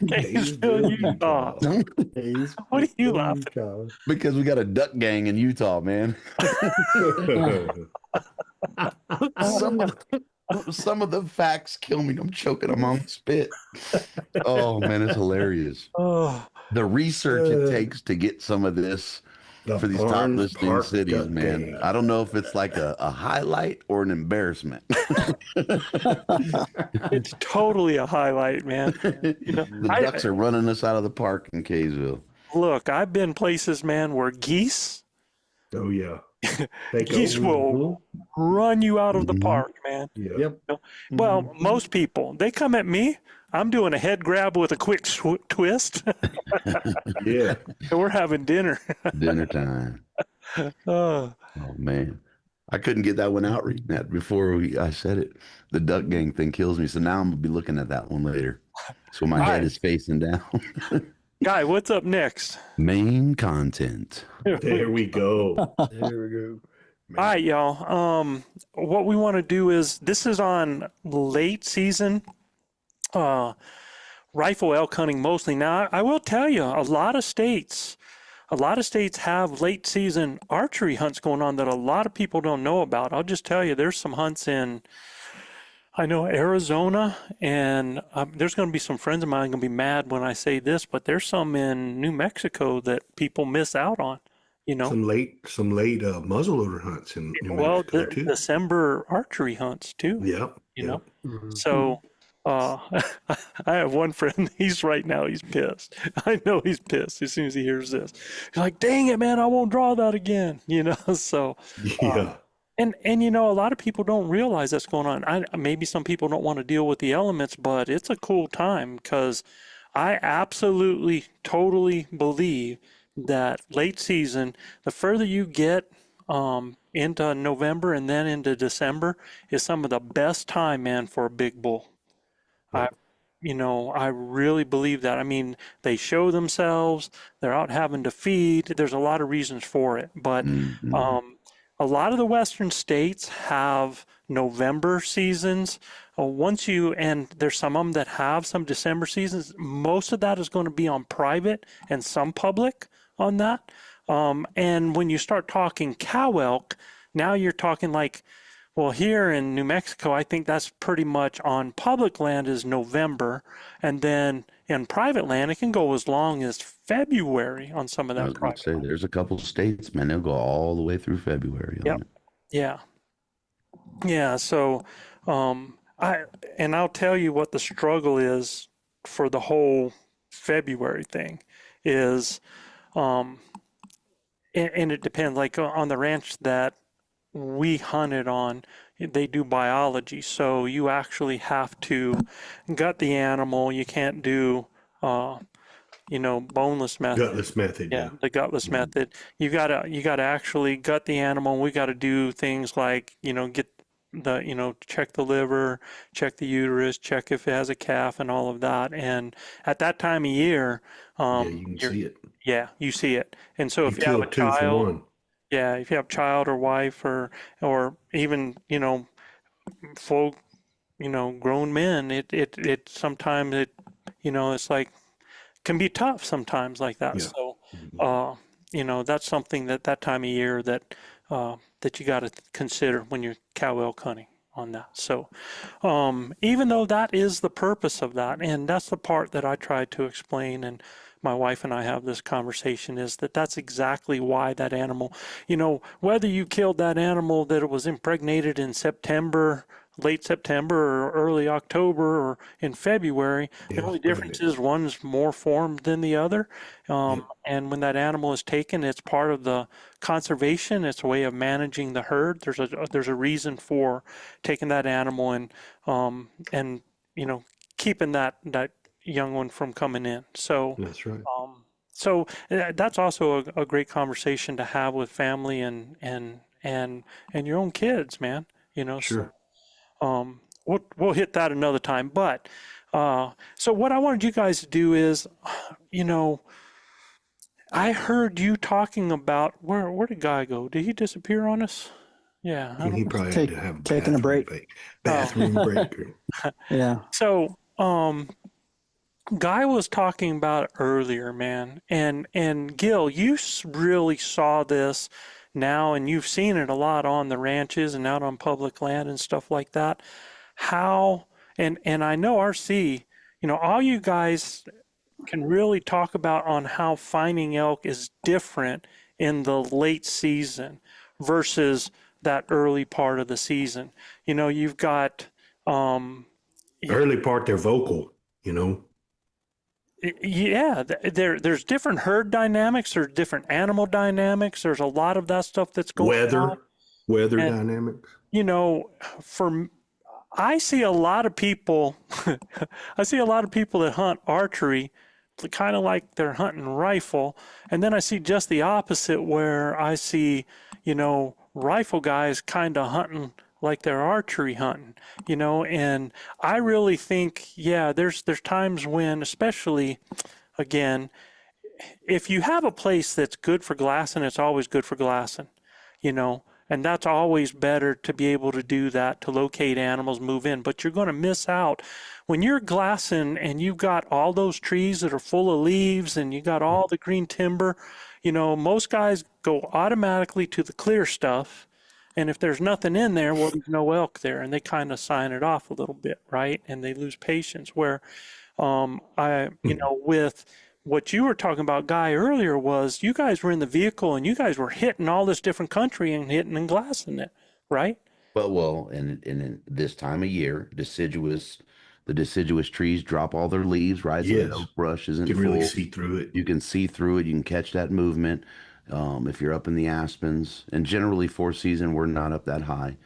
Kaysville, Utah. What are you laughing? Because we got a duck gang in Utah, man. Some of the facts kill me. I'm choking. I'm on spit. Oh man, it's hilarious. Oh, The research it takes to get some of this for these top Barnes listening Park cities, Duck man. Gang. I don't know if it's like a highlight or an embarrassment. it's totally a highlight, man. The ducks are running us out of the park in Kaysville. Look, I've been places, man, where geese Oh yeah. Take geese over. will run you out of the park, man. Yeah. Yep. Well, most people, they come at me. I'm doing a head grab with a quick twist, Yeah. and we're having dinner. Dinner time. Oh, Oh man, I couldn't get that one out reading that before I said it. The duck gang thing kills me. So now I'm gonna be looking at that one later. So my head is facing down. Guy, what's up next? Main content. There we go. There we go. All right, y'all. What we want to do is this is on late season rifle elk hunting mostly. Now, I will tell you, a lot of states have late season archery hunts going on that a lot of people don't know about. I'll just tell you, there's some hunts in, I know, Arizona, and there's going to be some friends of mine going to be mad when I say this, but there's some in New Mexico that people miss out on. Some late muzzleloader hunts in New Well, Mexico too. December archery hunts too. Yep. You know, Mm-hmm. so I have one friend. He's pissed. I know he's pissed as soon as he hears this. He's like, "Dang it, man! I won't draw that again." So Yeah. and a lot of people don't realize that's going on. Maybe some people don't want to deal with the elements, but it's a cool time because I absolutely, totally believe that late season, the further you get into November and then into December is some of the best time, man, for a big bull. I, I really believe that. I mean, they show themselves, they're out having to feed. There's a lot of reasons for it, but a lot of the Western states have November seasons. And there's some of them that have some December seasons. Most of that is going to be on private and some public on that. And when you start talking cow elk, now you're talking like, well, here in New Mexico, I think that's pretty much on public land is November. And then in private land, it can go as long as February on some of I that was going to private say, land. there's a couple states, man, they'll go all the way through February on Yep. it. Yeah. Yeah. So, I'll tell you what the struggle is for the whole February thing is, and it depends, like on the ranch that we hunted on, they do biology. So you actually have to gut the animal. You can't do, boneless method. Gutless method. Yeah, Yeah. the gutless method. You gotta actually gut the animal. We gotta do things like, get check the liver, check the uterus, check if it has a calf and all of that. And at that time of year, Yeah. You can you're, see it. yeah, you see it. And so You if you have kill a two for child, one. yeah, if you have child or wife or even, full, grown men, it sometimes it's like can be tough sometimes like that. Yeah. So, that's something that time of year that you got to consider when you're cow elk hunting on that. So, even though that is the purpose of that, and that's the part that I try to explain, and my wife and I have this conversation, is that's exactly why that animal, whether you killed that animal that it was impregnated in September, late September or early October or in February, the Yeah. only It's difference pregnant. is one's more formed than the other. Yep. And when that animal is taken, it's part of the conservation. It's a way of managing the herd. There's a reason for taking that animal and keeping that young one from coming in. So That's right. that's also a great conversation to have with family and your own kids, man. So Sure. we'll hit that another time. But so what I wanted you guys to do is, I heard you talking about where did Guy go? Did he disappear on us? Yeah, I don't. He probably had Take to have a taking a bathroom break. break. Oh. Bathroom break. Yeah. So Guy was talking about it earlier, man, and Gil, you really saw this now, and you've seen it a lot on the ranches and out on public land and stuff like that. How and I know RC, all you guys can really talk about on how finding elk is different in the late season versus that early part of the season. You've got Early part, they're vocal. yeah, there's different herd dynamics, there's different animal dynamics, there's a lot of that stuff that's going on. Weather And dynamics. for I see a lot of people I see a lot of people that hunt archery kind of like they're hunting rifle, and then I see just the opposite where I see, rifle guys kind of hunting like they're archery hunting, and I really think, yeah, there's times when, especially again, if you have a place that's good for glassing, it's always good for glassing, and that's always better to be able to do that, to locate animals, move in. But you're going to miss out when you're glassing and you've got all those trees that are full of leaves and you got all the green timber. Most guys go automatically to the clear stuff. And if there's nothing in there, well, there's no elk there, and they kind of sign it off a little bit, right? And they lose patience. Where with what you were talking about, Guy, earlier was you guys were in the vehicle and you guys were hitting all this different country and hitting and glassing it, right? Well, and in this time of year, the deciduous trees drop all their leaves, right? So the Yes. oak brush isn't You can really full. see through it. You can see through it. You can catch that movement. If you're up in the aspens, and generally for season, we're not up that high.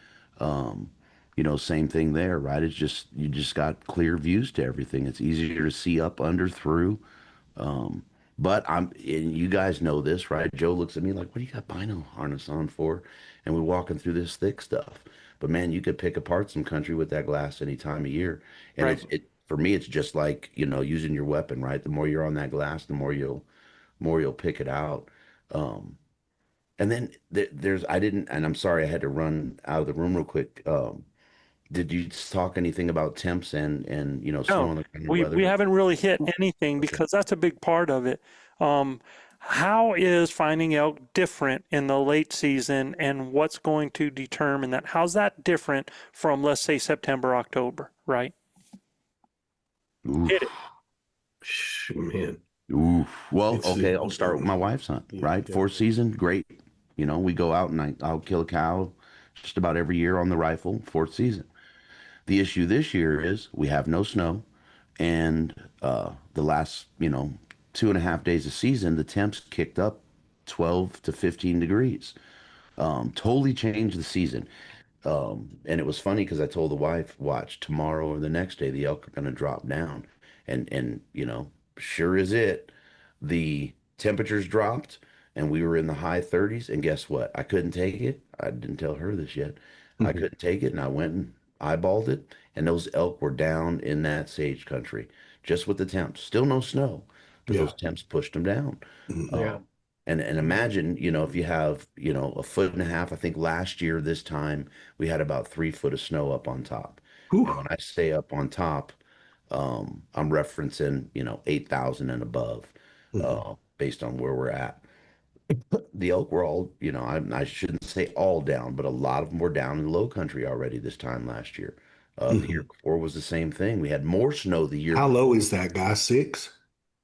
Same thing there, right? It's just, you just got clear views to everything. It's easier to see up, under, through. But and you guys know this, right? Joe looks at me like, what do you got bino harness on for? And we're walking through this thick stuff. But man, you could pick apart some country with that glass any time of year. And Right. it for me, it's just like, using your weapon, right? The more you're on that glass, the more you'll pick it out. Um, and then there's I didn't, and I'm sorry I had to run out of the room real quick. Did you talk anything about temps and snow No, on the ground or we weather? haven't really hit anything Okay. because that's a big part of it. How is finding elk different in the late season, and what's going to determine that? How's that different from, let's say, September, October, right? Hit it. Oof. Man, Oof. Well, it's okay, I'll start with my wife's hunt, yeah, right? yeah. Fourth season, great. We go out and I'll kill a cow just about every year on the rifle, fourth season. The issue this year is we have no snow, and the last, 2.5 days of season, the temps kicked up 12 to 15 degrees. Totally changed the season. And it was funny because I told the wife, watch tomorrow or the next day, the elk are going to drop down. And sure as the temperatures dropped and we were in the high 30s. And guess what? I couldn't take it. I didn't tell her this yet. I Mhm. couldn't take it. And I went and eyeballed it. And those elk were down in that sage country just with the temps. Still no snow because Yeah. those temps pushed them down. Mhm. Yeah. And imagine, if you have, a foot and a half. I think last year this time we had about 3 foot of snow up on top. Whew. And when I say up on top, I'm referencing, 8,000 and above, Mhm. based on where we're at. The elk were all, I shouldn't say all down, but a lot of them were down in low country already this time last year. The year Mhm. before was the same thing. We had more snow the year How before. low is that guy? 6?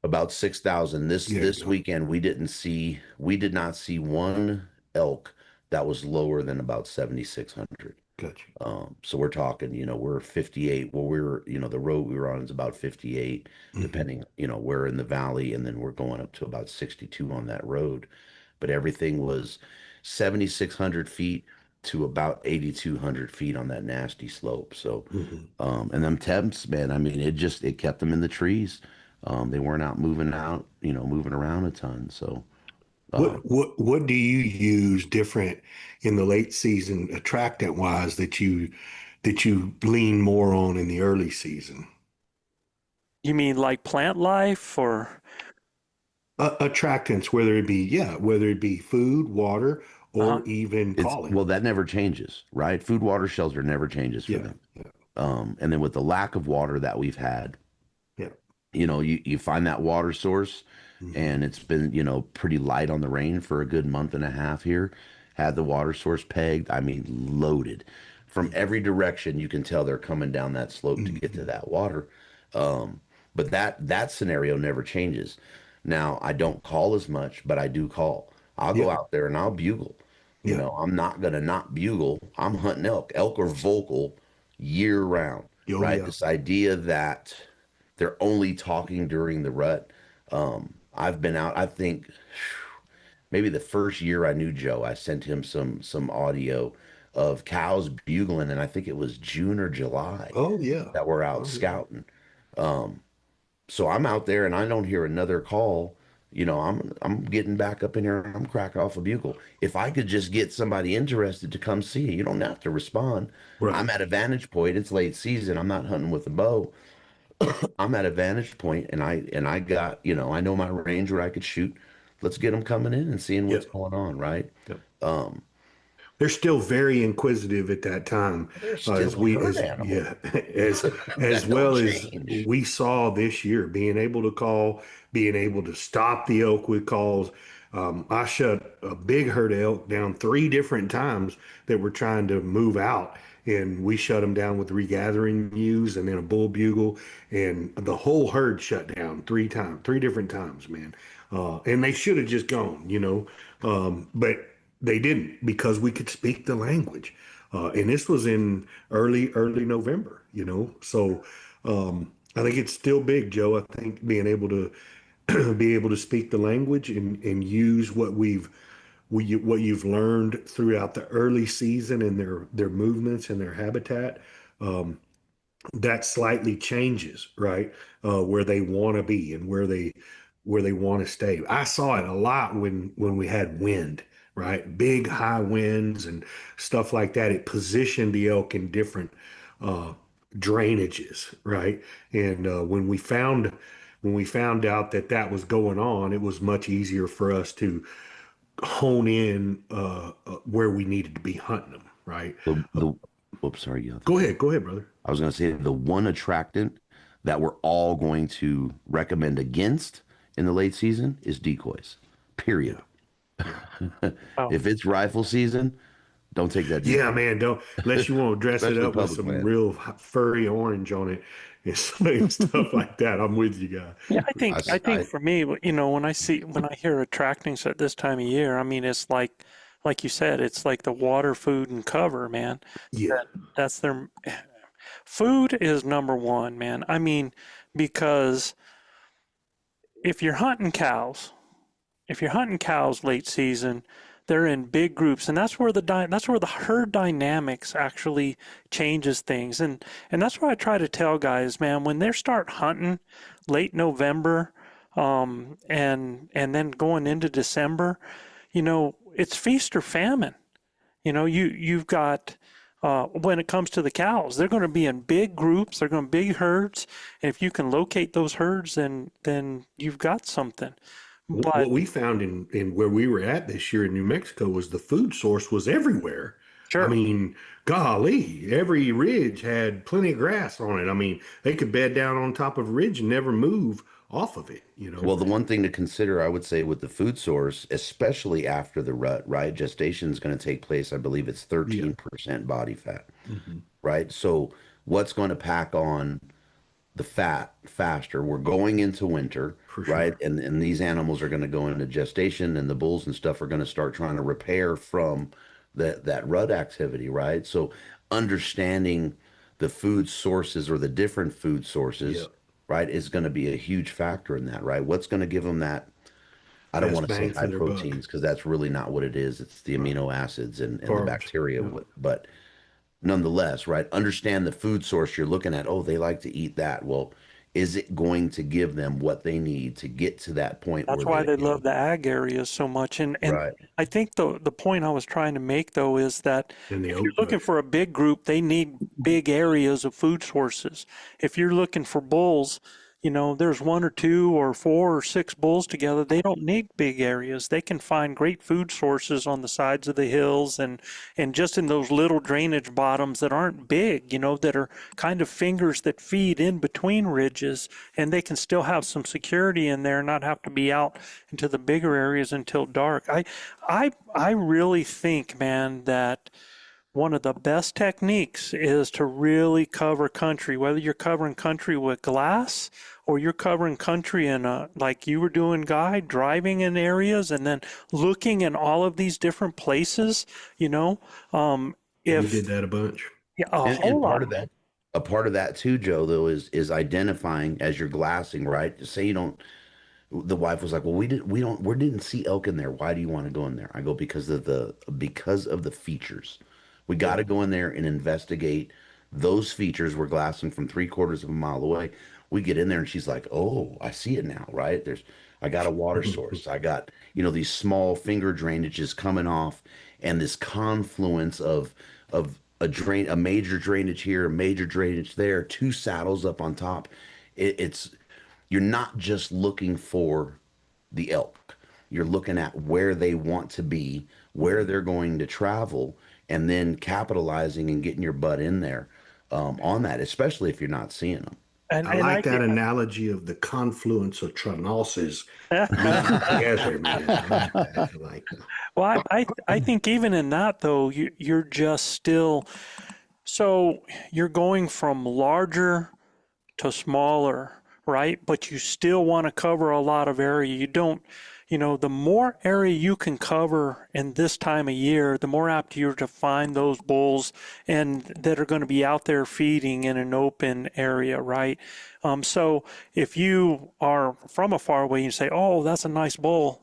About 6,000. This Yeah. this weekend we did not see one elk that was lower than about 7,600. Gotcha. So we're talking, we're 58. Well, the road we were on is about 58, Mhm. depending, we're in the valley, and then we're going up to about 62 on that road. But everything was 7,600 feet to about 8,200 feet on that nasty slope. So, Mhm. and them temps, man, I mean, it kept them in the trees. They weren't out moving around a ton. So, uh, What do you use different in the late season attractant wise that you lean more on in the early season? You mean like plant life or? Attractants, whether it be food, water, Uh-huh. or even it's calling. well, that never changes, right? Food, water, shelter never changes for Yeah, them. yeah, And then with the lack of water that we've had, yeah. you find that water source, Hmm. and it's been, pretty light on the rain for a good month and a half here. Had the water source pegged, I mean, loaded from every direction. You can tell they're coming down that slope to get to Hmm. that water. Um, but that scenario never changes. Now, I don't call as much, but I do call. I'll go Yeah, out there and I'll bugle. yeah. I'm not gonna not bugle. I'm hunting elk. Elk are vocal year round, Oh, right? yeah. This idea that they're only talking during the rut. I've been out, I think maybe the first year I knew Joe, I sent him some audio of cows bugling, and I think it was June or July Oh, yeah. that we're out Oh, yeah. scouting. So I'm out there and I don't hear another call. I'm getting back up in here. I'm cracking off a bugle. If I could just get somebody interested to come see, you don't have to respond. Right. I'm at a vantage point. It's late season. I'm not hunting with a bow. I'm at a vantage point, and I got, I know my range where I could shoot. Let's get them coming in and seeing Yeah. what's going on, right? Yeah. Um, They're still very inquisitive at that time, they're as still a we herd as animal. yeah as That don't well as change. we saw this year, being able to call, being able to stop the elk with calls. I shut a big herd of elk down 3 different times that were trying to move out, and we shut them down with regathering ewes and then a bull bugle, and the whole herd shut down 3 times, 3 different times, man. And they should have just gone. But they didn't because we could speak the language. And this was in early November. So I think it's still big, Joe. I think being able to be able to speak the language and use what you've learned throughout the early season and their movements and their habitat, that slightly changes, right? Where they want to be and where they where they want to stay. I saw it a lot when we had wind, right? Big high winds and stuff like that. It positioned the elk in different uh, drainages, right? And when we found out that that was going on, it was much easier for us to hone in where we needed to be hunting them, right? The whoops, sorry, you. Go ahead, brother. I was going to say the one attractant that we're all going to recommend against in the late season is decoys. Period. If it's rifle season, don't take that decoy. Yeah, man, don't unless you want to dress it Especially up with public some land. real furry orange on it and stuff like that. I'm with you guys. Yeah, I think I- for me, when I hear attractings at this time of year, I mean, it's like you said, it's like the water, food, and cover, man. Yeah, That's their food is number one, man. I mean, because if you're hunting cows, if you're hunting cows late season, they're in big groups, and that's where the herd dynamics actually changes things, and that's what I try to tell guys, man, when they start hunting late November, and then going into December, it's feast or famine. You've got when it comes to the cows, they're going to be in big groups, they're going to be big herds, and if you can locate those herds, then you've got something. But what we found in where we were at this year in New Mexico was the food source was everywhere. I sure. mean, golly, every ridge had plenty of grass on it. I mean, they could bed down on top of a ridge and never move off of it, you know. Well, the one thing to consider, I would say, with the food source, especially after the rut, right? Gestation is going to take place. I believe it's 13% body fat, right? So, what's going to pack on the fat faster? We're going into winter, For sure. right? And these animals are going to go into gestation, and the bulls and stuff are going to start trying to repair from that rut activity, right? So, understanding the food sources or the different food sources, Yep. right, is going to be a huge factor in that, right? What's going to give them that? I don't Best want to say bang for high their buck. proteins because that's really not what it is. It's the amino acids and the Carbs. bacteria. Yeah. But nonetheless, right, understand the food source you're looking at. Oh, they like to eat that. Well, is it going to give them what they need to get to that point That's where why they you love the ag areas so much. And right. I think the point I was trying to make though is that And the if oak you're looking bush. for a big group, they need big areas of food sources. If you're looking for bulls, there's one or two or four or six bulls together. They don't need big areas. They can find great food sources on the sides of the hills and just in those little drainage bottoms that aren't big, that are kind of fingers that feed in between ridges, and they can still have some security in there and not have to be out into the bigger areas until dark. I really think, man, that one of the best techniques is to really cover country, whether you're covering country with glass or you're covering country in like you were doing, Guy, driving in areas and then looking in all of these different places, We if did that a bunch. yeah, a And whole lot. a part of that too, Joe, though, is identifying as you're glassing, right? Say you don't. The wife was like, "Well, we didn't see elk in there. Why do you want to go in there?" I go because of the features. We got to go in there and investigate those features. We're glassing from 3/4 of a mile away. We get in there and she's like, "Oh, I see it now, right? I got a water source. I got, these small finger drainages coming off and this confluence of a major drainage here, a major drainage there, two saddles up on top. It's you're not just looking for the elk. You're looking at where they want to be, where they're going to travel, and then capitalizing and getting your butt in there on that, especially if you're not seeing them. I like that analogy of the confluence of Tronalses meeting together, man. I like that. Well, I think even in that though, you're just still, so you're going from larger to smaller, right? But you still want to cover a lot of area. You don't, the more area you can cover in this time of year, the more apt you're to find those bulls and that are going to be out there feeding in an open area, right? So if you are from a far away and you say, "Oh, that's a nice bowl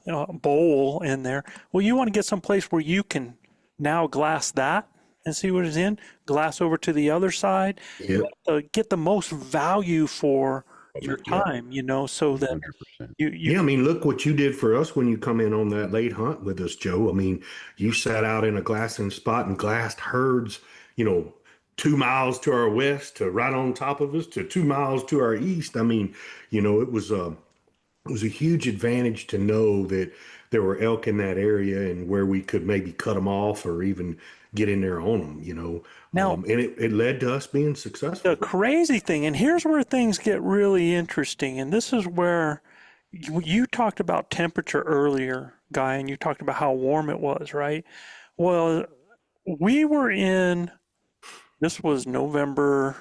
in there," well, you want to get someplace where you can now glass that and see what is in, glass over to the other side, Yep. get the most value for your Yeah. time, so that 100%. you Yeah, I mean, look what you did for us when you come in on that late hunt with us, Joe. I mean, you sat out in a glassing spot and glassed herds, you know, 2 miles to our west to right on top of us to 2 miles to our east. I mean, it was a huge advantage to know that there were elk in that area and where we could maybe cut them off or even get in there on them. now And it led to us being the successful. crazy thing, and here's where things get really interesting, and this is where you talked about temperature earlier, Guy, and you talked about how warm it was, right? Well, we were in, this was November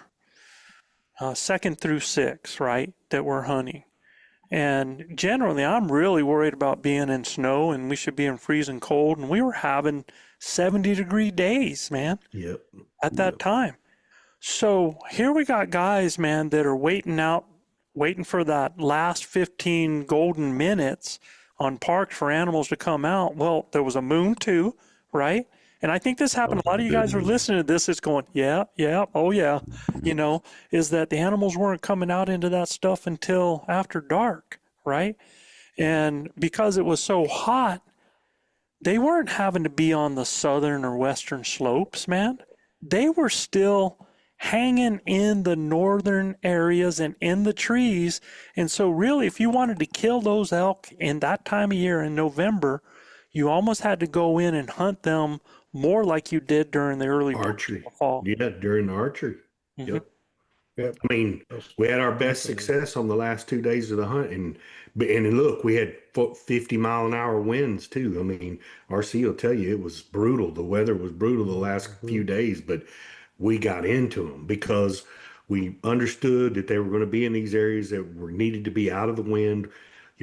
2nd through 6th, right, that we're hunting. And generally, I'm really worried about being in snow and we should be in freezing cold. And we were having 70-degree days, man, Yep. at that time. So here we got guys, man, that are waiting for that last 15 golden minutes on parks for animals to come out. Well, there was a moon too, right? And I think this happened. A lot of you guys are listening to this. It's going, yeah, oh yeah. Is that the animals weren't coming out into that stuff until after dark, right? And because it was so hot, they weren't having to be on the southern or western slopes, man. They were still hanging in the northern areas and in the trees. And so really, if you wanted to kill those elk in that time of year in November, you almost had to go in and hunt them more like you did during the early Archery. fall. Yeah, during the archery. Mhm. Yep. Yep. I mean, we had our best success on the last 2 days of the hunt, and look, we had 50-mile-an-hour winds too. I mean, RC will tell you it was brutal. The weather was brutal the last few days, but we got into them because we understood that they were going to be in these areas that were needed to be out of the wind.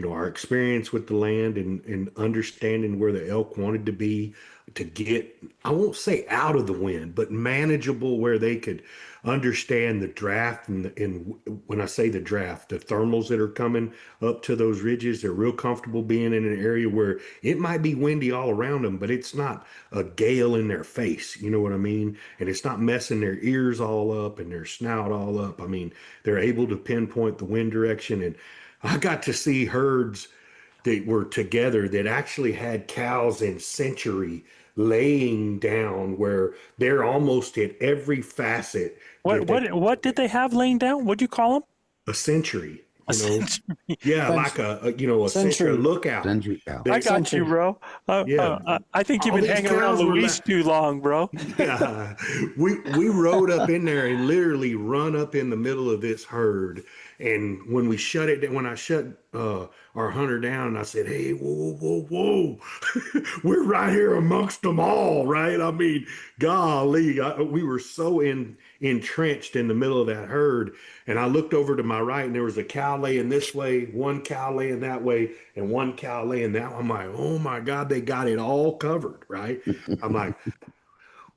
Our experience with the land and understanding where the elk wanted to be to get, I won't say out of the wind, but manageable where they could understand the draft. And when I say the draft, the thermals that are coming up to those ridges, they're real comfortable being in an area where it might be windy all around them, but it's not a gale in their face. You know what I mean? And it's not messing their ears all up and their snout all up. I mean, they're able to pinpoint the wind direction. And I got to see herds that were together that actually had cows in century laying down where they're almost at every facet that What did they have laying down? What'd you call them? a century, A century. yeah, like a century lookout. Century cow. I got you, bro. Yeah. I think you've All been these hanging around cows were Luis too long, bro. Yeah, we rode up in there and literally run up in the middle of this herd. And when we shut it, when I shut our hunter down, I said, "Hey, whoa, we're right here amongst them all, right? I mean, golly, we were so entrenched in the middle of that herd." And I looked over to my right, and there was a cow laying this way, one cow laying that way, and one cow laying that way. I'm like, "Oh my God, they got it all covered, right?" I'm like,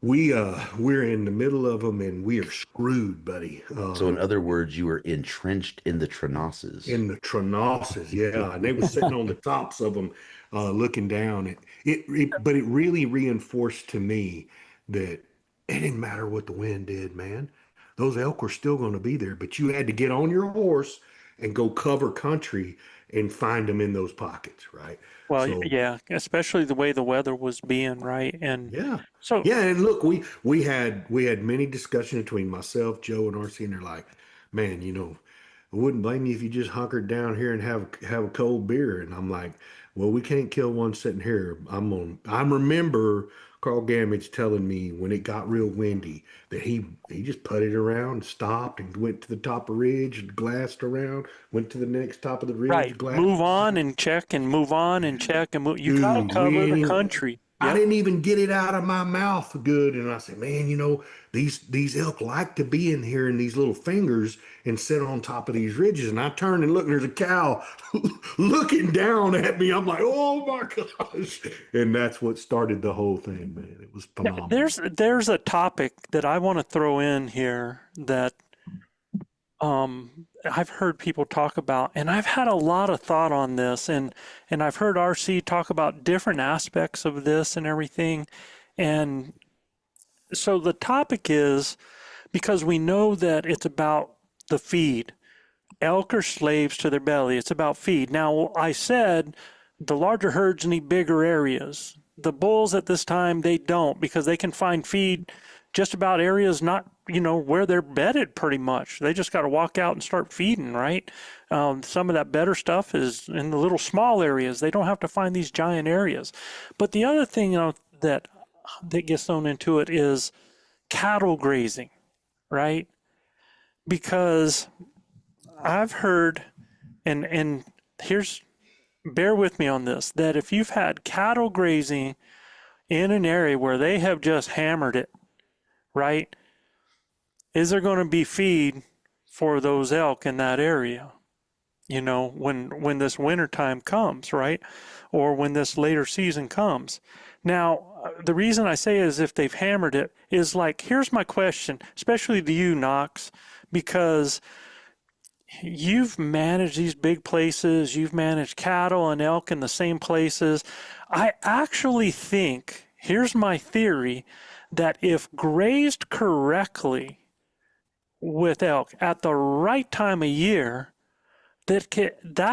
we're in the middle of them and we are screwed, buddy. So in other words, you were entrenched in the Trenoses. In the Trenoses, yeah, and they were sitting on the tops of them, looking down. But it really reinforced to me that it didn't matter what the wind did, man. Those elk were still going to be there, but you had to get on your horse and go cover country and find them in those pockets, right? Well, So, yeah, especially the way the weather was being, right? And yeah. so, Yeah, and look, we had many discussions between myself, Joe, and RC, and they're like, "Man, I wouldn't blame you if you just hunkered down here and have a cold beer." And I'm like, "Well, we can't kill one sitting here." I remember Carl Gamage telling me when it got real windy that he just putted around, stopped, and went to the top of the ridge and glassed around, went to the next top of the ridge, right, glassed. move on and check and move on and check and move. You gotta Dude, cover the country. I Yep. didn't even get it out of my mouth good. And I said, "Man, these elk like to be in here in these little fingers and sit on top of these ridges." And I turned and looked, and there's a cow looking down at me. I'm like, "Oh my gosh." And that's what started the whole thing, man. It was Now, phenomenal. there's a topic that I want to throw in here that I've heard people talk about, and I've had a lot of thought on this, and I've heard RC talk about different aspects of this and everything. And so the topic is, because we know that it's about the feed, Elk are slaves to their belly. It's about feed. Now, I said the larger herds need bigger areas. The bulls at this time, they don't, because they can find feed just about areas not, where they're bedded pretty much. They just got to walk out and start feeding, right? Some of that better stuff is in the little small areas. They don't have to find these giant areas. But the other thing that gets thrown into it is cattle grazing, right? Because I've heard, and here's, bear with me on this, that if you've had cattle grazing in an area where they have just hammered it, right? Is there going to be feed for those elk in that area? When this winter time comes, right? Or when this later season comes. Now, the reason I say is if they've hammered it is like, here's my question, especially to you, Knox, because you've managed these big places, you've managed cattle and elk in the same places. I actually think, here's my theory, that if grazed correctly with elk at the right time of year, that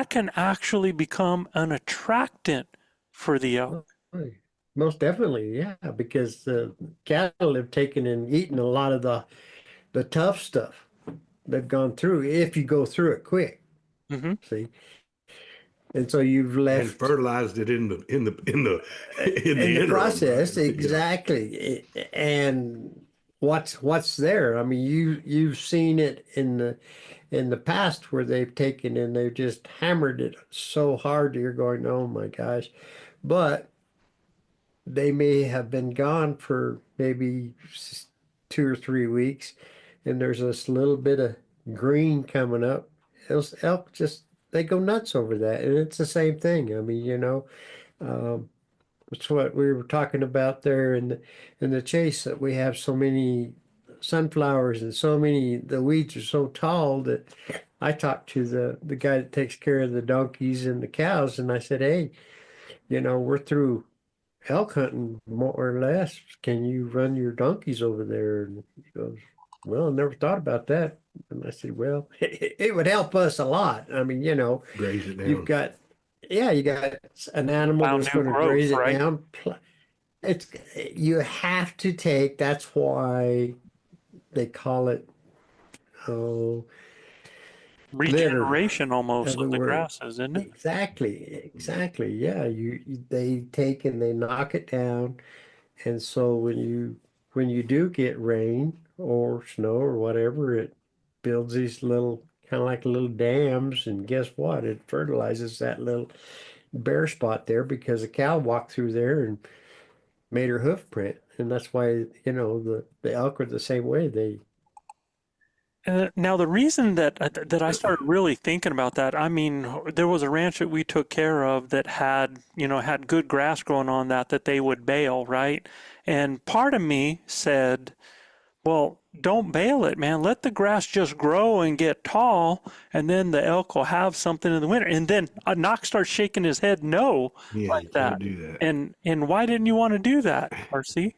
can actually become an attractant for the elk. Right. Most definitely, yeah, because the cattle have taken and eaten a lot of the tough stuff. They've gone through if you go through it quick. Mm-hmm. See, and so you've And left fertilized it in the in the interim, process, right? exactly. And what's there? I mean, you've seen it in the past where they've taken and they've just hammered it so hard you're going, oh my gosh. But they may have been gone for maybe 2 or 3 weeks, and there's this little bit of green coming up. Those elk just they go nuts over that, and it's the same thing. I mean, um, it's what we were talking about there in the chase, that we have so many sunflowers and so many the weeds are so tall that I talked to the guy that takes care of the donkeys and the cows, and I said, hey, we're through elk hunting more or less. Can you run your donkeys over there? And he goes, well, I never thought about that. And I said, well, it would help us a lot. I mean, Graze it you've down. you got an animal Found that's new going to growth, graze it right? down. It's you have to take. That's why they call it litter. Regeneration almost Other of the word. grasses, isn't it? Exactly. Yeah, they take and they knock it down. And so when you do get rain or snow or whatever, it builds these little kind of like little dams, and guess what? It fertilizes that little bare spot there because a cow walked through there and made her hoof print. And that's why, the elk are the same way. They Now, the reason that I started really thinking about that, I mean, there was a ranch that we took care of that had good grass growing on that they would bale, right? And part of me said, well, don't bale it, man. Let the grass just grow and get tall, and then the elk will have something in the winter. And then Knox starts shaking his head no, Yeah, like you that. can't do that. And why didn't you want to do that, RC?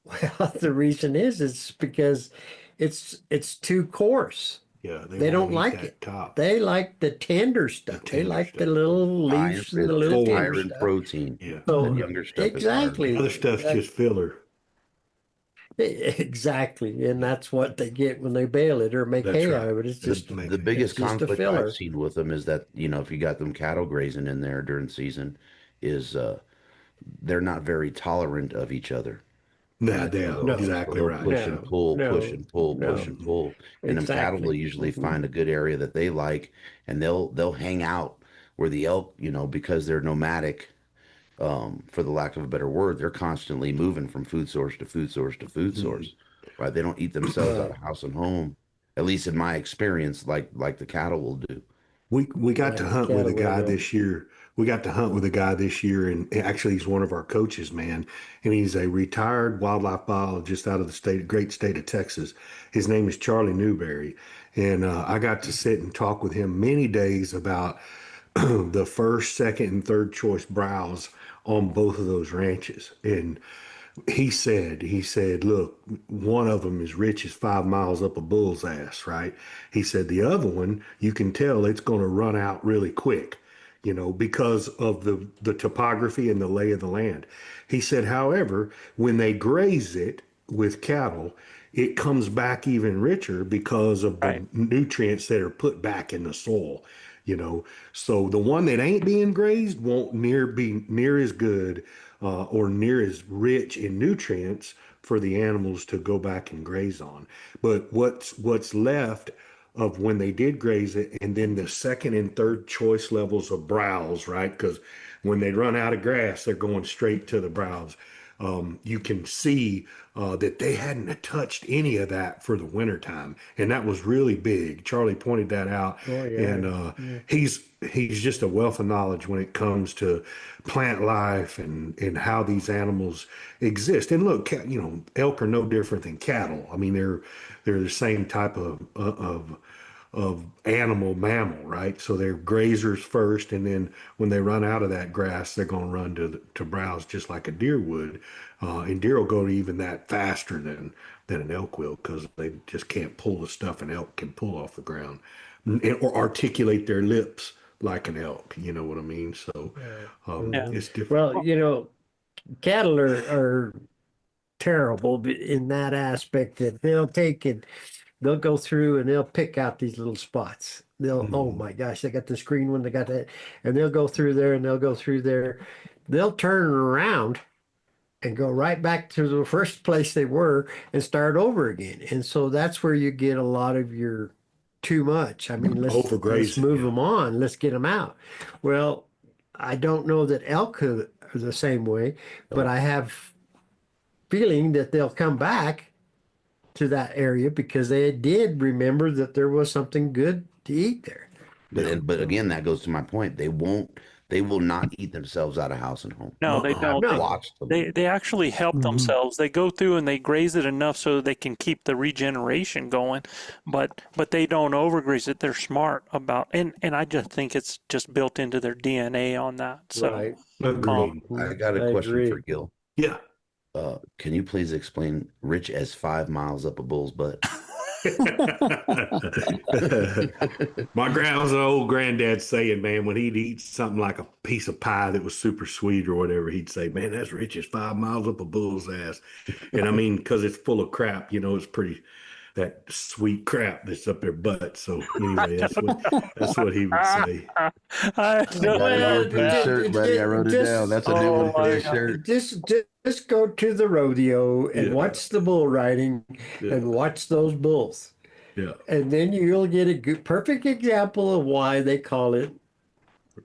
well, the reason is it's because it's too coarse. Yeah, They don't wanna eat like that it. top. They like the tender stuff. They tender like the stuff. little High in, leaves and the little it's tender higher in stuff. protein. Yeah. The So younger stuff is higher in exactly, Other stuff's just filler. exactly, and that's what they get when they bale it or make That's hay right. out of it. It's The, just Make the it. biggest it's just a conflict filler. I've seen with them is that, if you got them cattle grazing in there during season, is they're not very tolerant of each other. Nah, And so yeah, No, exactly they'll right. push and no, pull, push no, and pull, push no, and pull. And them cattle will exactly. usually find a good area that they like, and they'll hang out where the elk, because they're nomadic, for the lack of a better word, they're constantly moving from food source to food source to food source, right? They don't eat themselves out Right. of house and home, at least in my experience, like the cattle will do. We got to Like the hunt with a cattle will guy go. this year. We got to hunt with a guy this year, and actually he's one of our coaches, man. And he's a retired wildlife biologist out of the great state of Texas. His name is Charlie Newberry, and I got to sit and talk with him many days about the first, second, and third choice browse on both of those ranches. And he said, look, one of them is rich as 5 miles up a bull's ass, right? He said the other one, you can tell it's going to run out really quick, because of the topography and the lay of the land. He said, however, when they graze it with cattle, it comes back even richer because of the Right. nutrients that are put back in the soil. So the one that ain't being grazed won't be near as good, or near as rich in nutrients for the animals to go back and graze on. But what's left of when they did graze it, and then the second and third choice levels of browse, right? Because when they run out of grass, they're going straight to the browse. You can see that they hadn't touched any of that for the wintertime. And that was really big. Charlie pointed that out. Oh, yeah. And he's just a wealth of knowledge when it comes to plant life and how these animals exist. And look, elk are no different than cattle. I mean, they're the same type of animal mammal, right? So they're grazers first, and then when they run out of that grass, they're going to run to browse just like a deer would. And deer will go to even that faster than an elk will, because they just can't pull the stuff an elk can pull off the ground, or articulate their lips like an elk. You know what I mean? So Yeah. it's different. Well, cattle are terrible in that aspect that they'll go through and they'll pick out these little spots. Oh my gosh, they got this green one, they got that, and they'll go through there and they'll go through there. They'll turn around and go right back to the first place they were and start over again. And so that's where you get a lot of your too much. I mean, let's Overgrazing, move yeah. them on. Let's get them out. Well, I don't know that elk are the same way, but I have feeling that they'll come back to that area because they did remember that there was something good to eat there. But again, that goes to my point. They will not eat themselves out of house and home. No, they don't. No. Watch them. They actually help themselves. They go through and they graze it enough so they can keep the regeneration going, but they don't overgraze it. They're smart about, and I just think it's just built into their DNA on that. So Right. Agreed. I got a I question agree. for Gil. Yeah. Can you please explain rich as 5 miles up a bull's butt? My was an old granddad saying, man, when he'd eat something like a piece of pie that was super sweet or whatever, he'd say, man, that's rich as 5 miles up a bull's ass. And I mean, because it's full of crap, it's pretty, that sweet crap that's up their butt. So anyway, that's what he would say. I Got it for his shirt, buddy. I wrote it down. That's a new one for his shirt. Just go to the rodeo and Yeah. watch the bull riding and watch those bulls. Yeah. And then you'll get a perfect example of why they call it.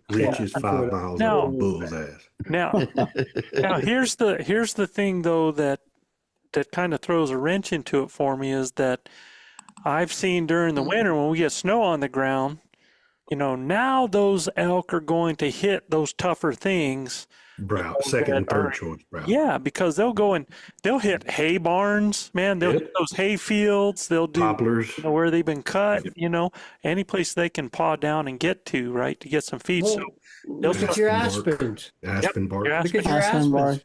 Rich as 5 miles No. up a bull's ass. now here's the thing though that kind of throws a wrench into it for me is that I've seen during the winter when we get snow on the ground, now those elk are going to hit those tougher things. Second and that are- third choice browse. Yeah, because they'll go and they'll hit hay barns, man. They'll hit those hay fields. They'll do Poplars. where they've been cut. Any place they can paw down and get to, right, to get some feed. So Look at your Aspen aspens. Aspen bark. your Look at your Aspen bark. aspens.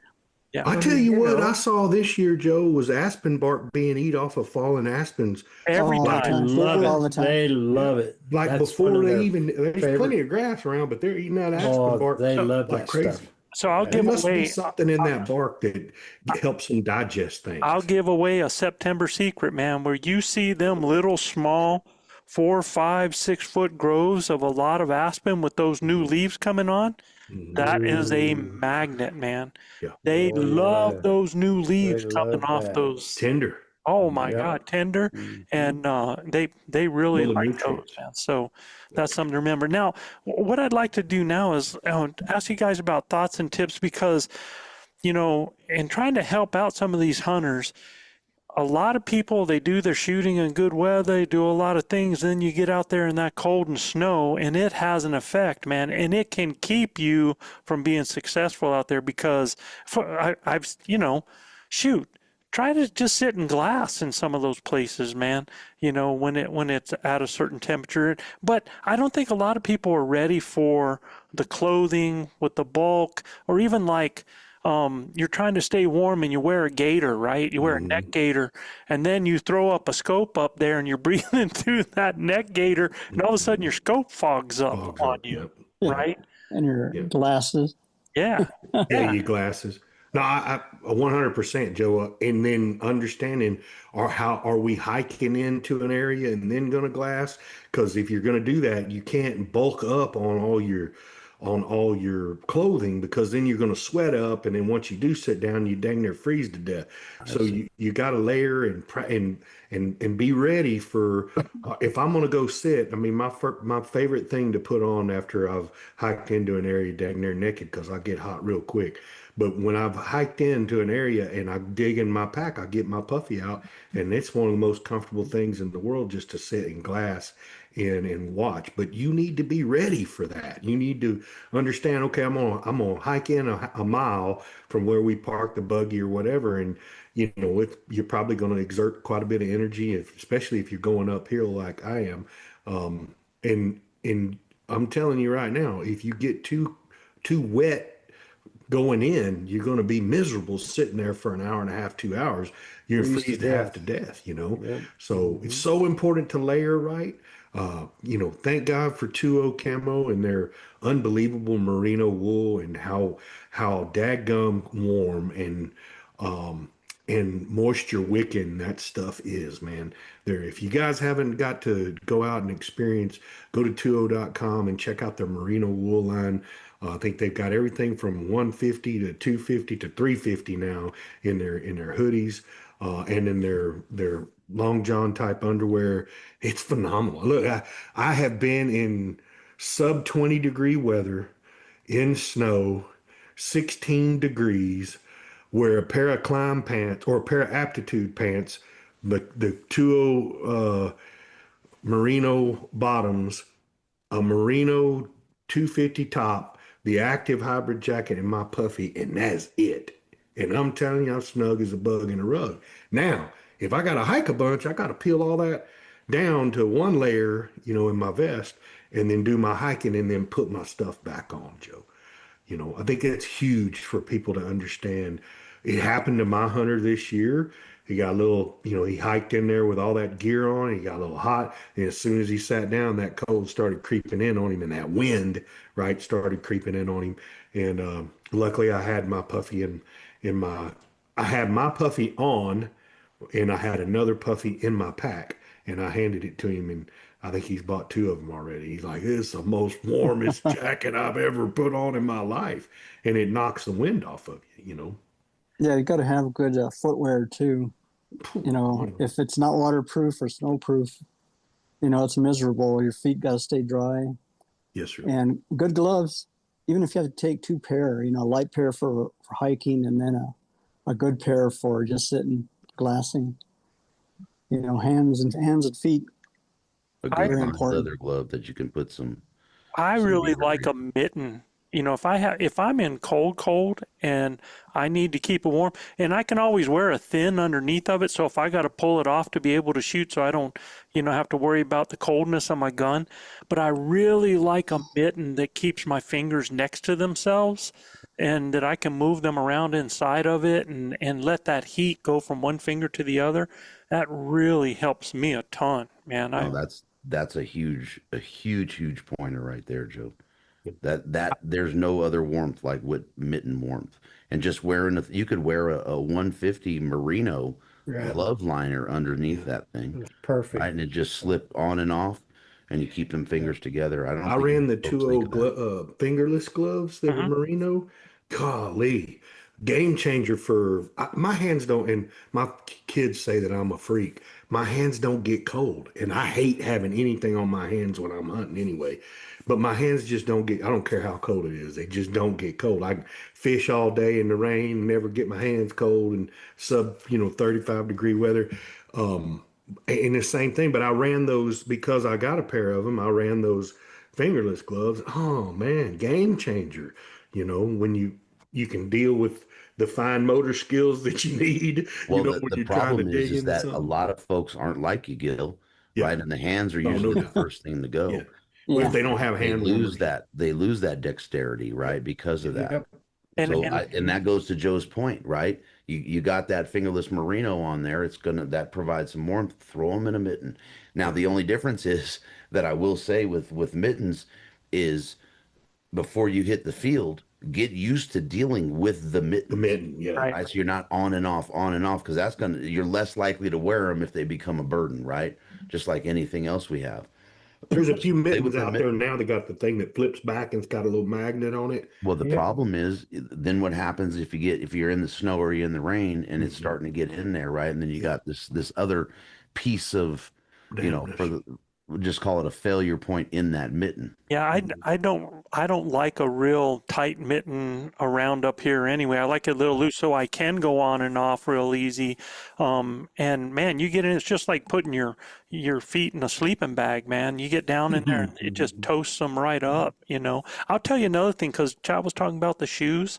yeah, I tell you what, I saw this year, Joe, was aspen bark being eat off of fallen aspens. every all the time. time. Love All the it. time. They love it. Like That's before one of they their even, there's favorite- plenty of grass around, but they're eating that aspen Oh, bark they love like that crazy. stuff. So I'll There give must be away. something in that bark that helps them digest things. I'll give away a September secret, man. Where you see them little small 4, 5, 6 foot groves of a lot of aspen with those new leaves coming on. That is a magnet, man. Yeah. They Oh, love yeah. those new leaves They coming love off that. those. Tender. Oh my Yeah. God, tender, and they really Full of like nutrients. those, man. So that's something to remember. Now, what I'd like to do now is ask you guys about thoughts and tips because, in trying to help out some of these hunters, a lot of people, they do their shooting in good weather, they do a lot of things, then you get out there in that cold and snow, and it has an effect, man, and it can keep you from being successful out there because shoot, try to just sit in glass in some of those places, man, when it's at a certain temperature. But I don't think a lot of people are ready for the clothing with the bulk or even like you're trying to stay warm and you wear a gaiter, right? You wear a neck gaiter, and then you throw up a scope up there and you're breathing through that neck gaiter, and all of a sudden your scope fogs up Fogs on up, you, yep. right? And your Yeah. glasses. Yeah. Yeah, Yeah. your glasses. No, I 100%, Joe. And then understanding, how are we hiking into an area and then going to glass? Because if you're going to do that, you can't bulk up on all your clothing, because then you're going to sweat up, and then once you do sit down, you dang near freeze to death. So you got to layer and be ready for, if I'm going to go sit. I mean, my favorite thing to put on after I've hiked into an area dang near naked, because I get hot real quick. But when I've hiked into an area and I dig in my pack, I get my puffy out, and it's one of the most comfortable things in the world, just to sit in glass and watch. But you need to be ready for that. You need to understand, okay, I'm gonna hike in a mile from where we park the buggy or whatever, and you're probably going to exert quite a bit of energy, especially if you're going uphill like I am. And I'm telling you right now, if you get too wet going in, you're going to be miserable sitting there for an hour and a half, 2 hours. You're Freeze to freeze to half to death, So it's so important to layer right. Thank God for 2O Camo and their unbelievable merino wool, and how dadgum warm and moisture wicking that stuff is, man. There, if you guys haven't got to go out and experience, go to 2O.com and check out their merino wool line. I think they've got everything from 150 to 250 to 350 now in their hoodies, and in their long john type underwear. It's phenomenal. Look, I have been in sub 20-degree weather, in snow, 16 degrees, wear a pair of climb pants or a pair of aptitude pants, the 2O merino bottoms, a merino 250 top, the active hybrid jacket, and my puffy, and that's it. And I'm telling you, I'm snug as a bug in a rug. Now, if I got to hike a bunch, I got to peel all that down to one layer, in my vest, and then do my hiking, and then put my stuff back on, Joe. I think it's huge for people to understand. It happened to my hunter this year. He got a little, he hiked in there with all that gear on. He got a little hot. And as soon as he sat down, that cold started creeping in on him, and that wind, right, started creeping in on him. And luckily I had my puffy I had my puffy on, and I had another puffy in my pack, and I handed it to him, and I think he's bought two of them already. He's like, "This is the most warmest jacket I've ever put on in my life," and it knocks the wind off of you. Yeah, you got to have good footwear too. If it's not waterproof or snowproof, it's miserable. Your feet got to stay dry. Yes, sir. And good gloves, even if you have to take two pair, a light pair for hiking, and then a good pair for just sitting glassing. Hands and feet. A good Very fine important. leather glove that you can put some. I some really gear like in. a mitten. If I'm in cold and I need to keep it warm, and I can always wear a thin underneath of it. So if I got to pull it off to be able to shoot, so I don't, have to worry about the coldness on my gun. But I really like a mitten that keeps my fingers next to themselves, and that I can move them around inside of it and let that heat go from one finger to the other. That really helps me a ton, man. No, that's a huge pointer right there, Joe. That there's no other warmth like with mitten warmth, and just wearing you could wear a 150 merino Yeah. glove liner underneath that thing, It's perfect. right? And it just slip on and off, and you keep them fingers together. I ran the folks think 2O of that. fingerless gloves that were merino. Golly, game changer my hands don't, and my kids say that I'm a freak. My hands don't get cold, and I hate having anything on my hands when I'm hunting anyway. But my hands just don't get, I don't care how cold it is, they just don't get cold. I can fish all day in the rain, never get my hands cold, and sub 35-degree weather. And the same thing, but I ran those because I got a pair of them. I ran those fingerless gloves. Oh man, game changer. When you can deal with the fine motor skills that you need, Well, when the you're trying to problem dig is into that a something. lot of folks aren't like you, Gil, Yeah. right? And the hands are Oh, no usually the doubt. first thing to go. Yeah. Well, Yeah. if they don't have They hand lose warmers. that dexterity, right? Because of that. Yep. And, So and and that goes to Joe's point, right? You got that fingerless merino on there. That provides some warmth. Throw them in a mitten. Now the only difference is that I will say with mittens is before you hit the field, get used to dealing with the The mittens. mitten, yeah. Right. Right, so you're not on and off, because you're less likely to wear them if they become a burden, right? Just like anything else we have. There's a few Play mittens with the out there now that got the thing that flips back and it's got a little magnet on it. Well, the Yeah. problem is then what happens if you're in the snow or you're in the rain and it's Mhm. starting to get in there, right? And then you got this other piece of, Dampness. we'll just call it a failure point in that mitten. yeah, I don't like a real tight mitten around up here anyway. I like it a little loose so I can go on and off real easy. And man, you get in, it's just like putting your feet in a sleeping bag, man. You get down in there and it just toasts them right up, you know. I'll tell you another thing, because Chad was talking about the shoes.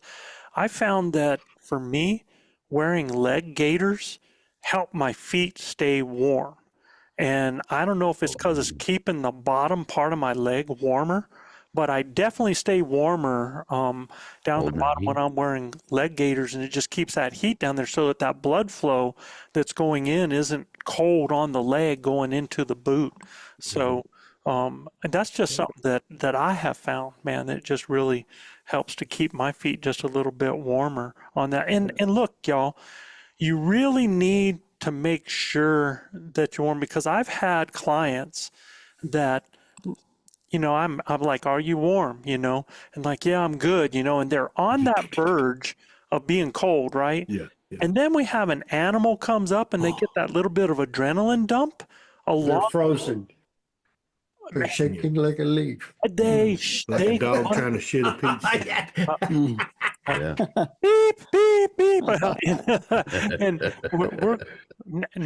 I found that for me, wearing leg gaiters help my feet stay warm. And I don't know if it's because it's keeping the bottom part of my leg warmer, but I definitely stay warmer down at the Holding that bottom when heat. I'm wearing leg gaiters, and it just keeps that heat down there so that that blood flow that's going in isn't cold on the leg going into the boot. So and that's just something that I have found, man, that just really helps to keep my feet just a little bit warmer on that. And look, y'all, you really need to make sure that you're warm, because I've had clients that, you know, I'm like, are you warm? You know, and like, yeah, I'm good, you know, and they're on that verge of being cold, right? Yeah, yeah. And then we have an animal comes up and they get that little bit of adrenaline dump They're along. frozen. They're shaking like a leaf. Like a dog trying to shit a pizza. Yeah. beep beep beep and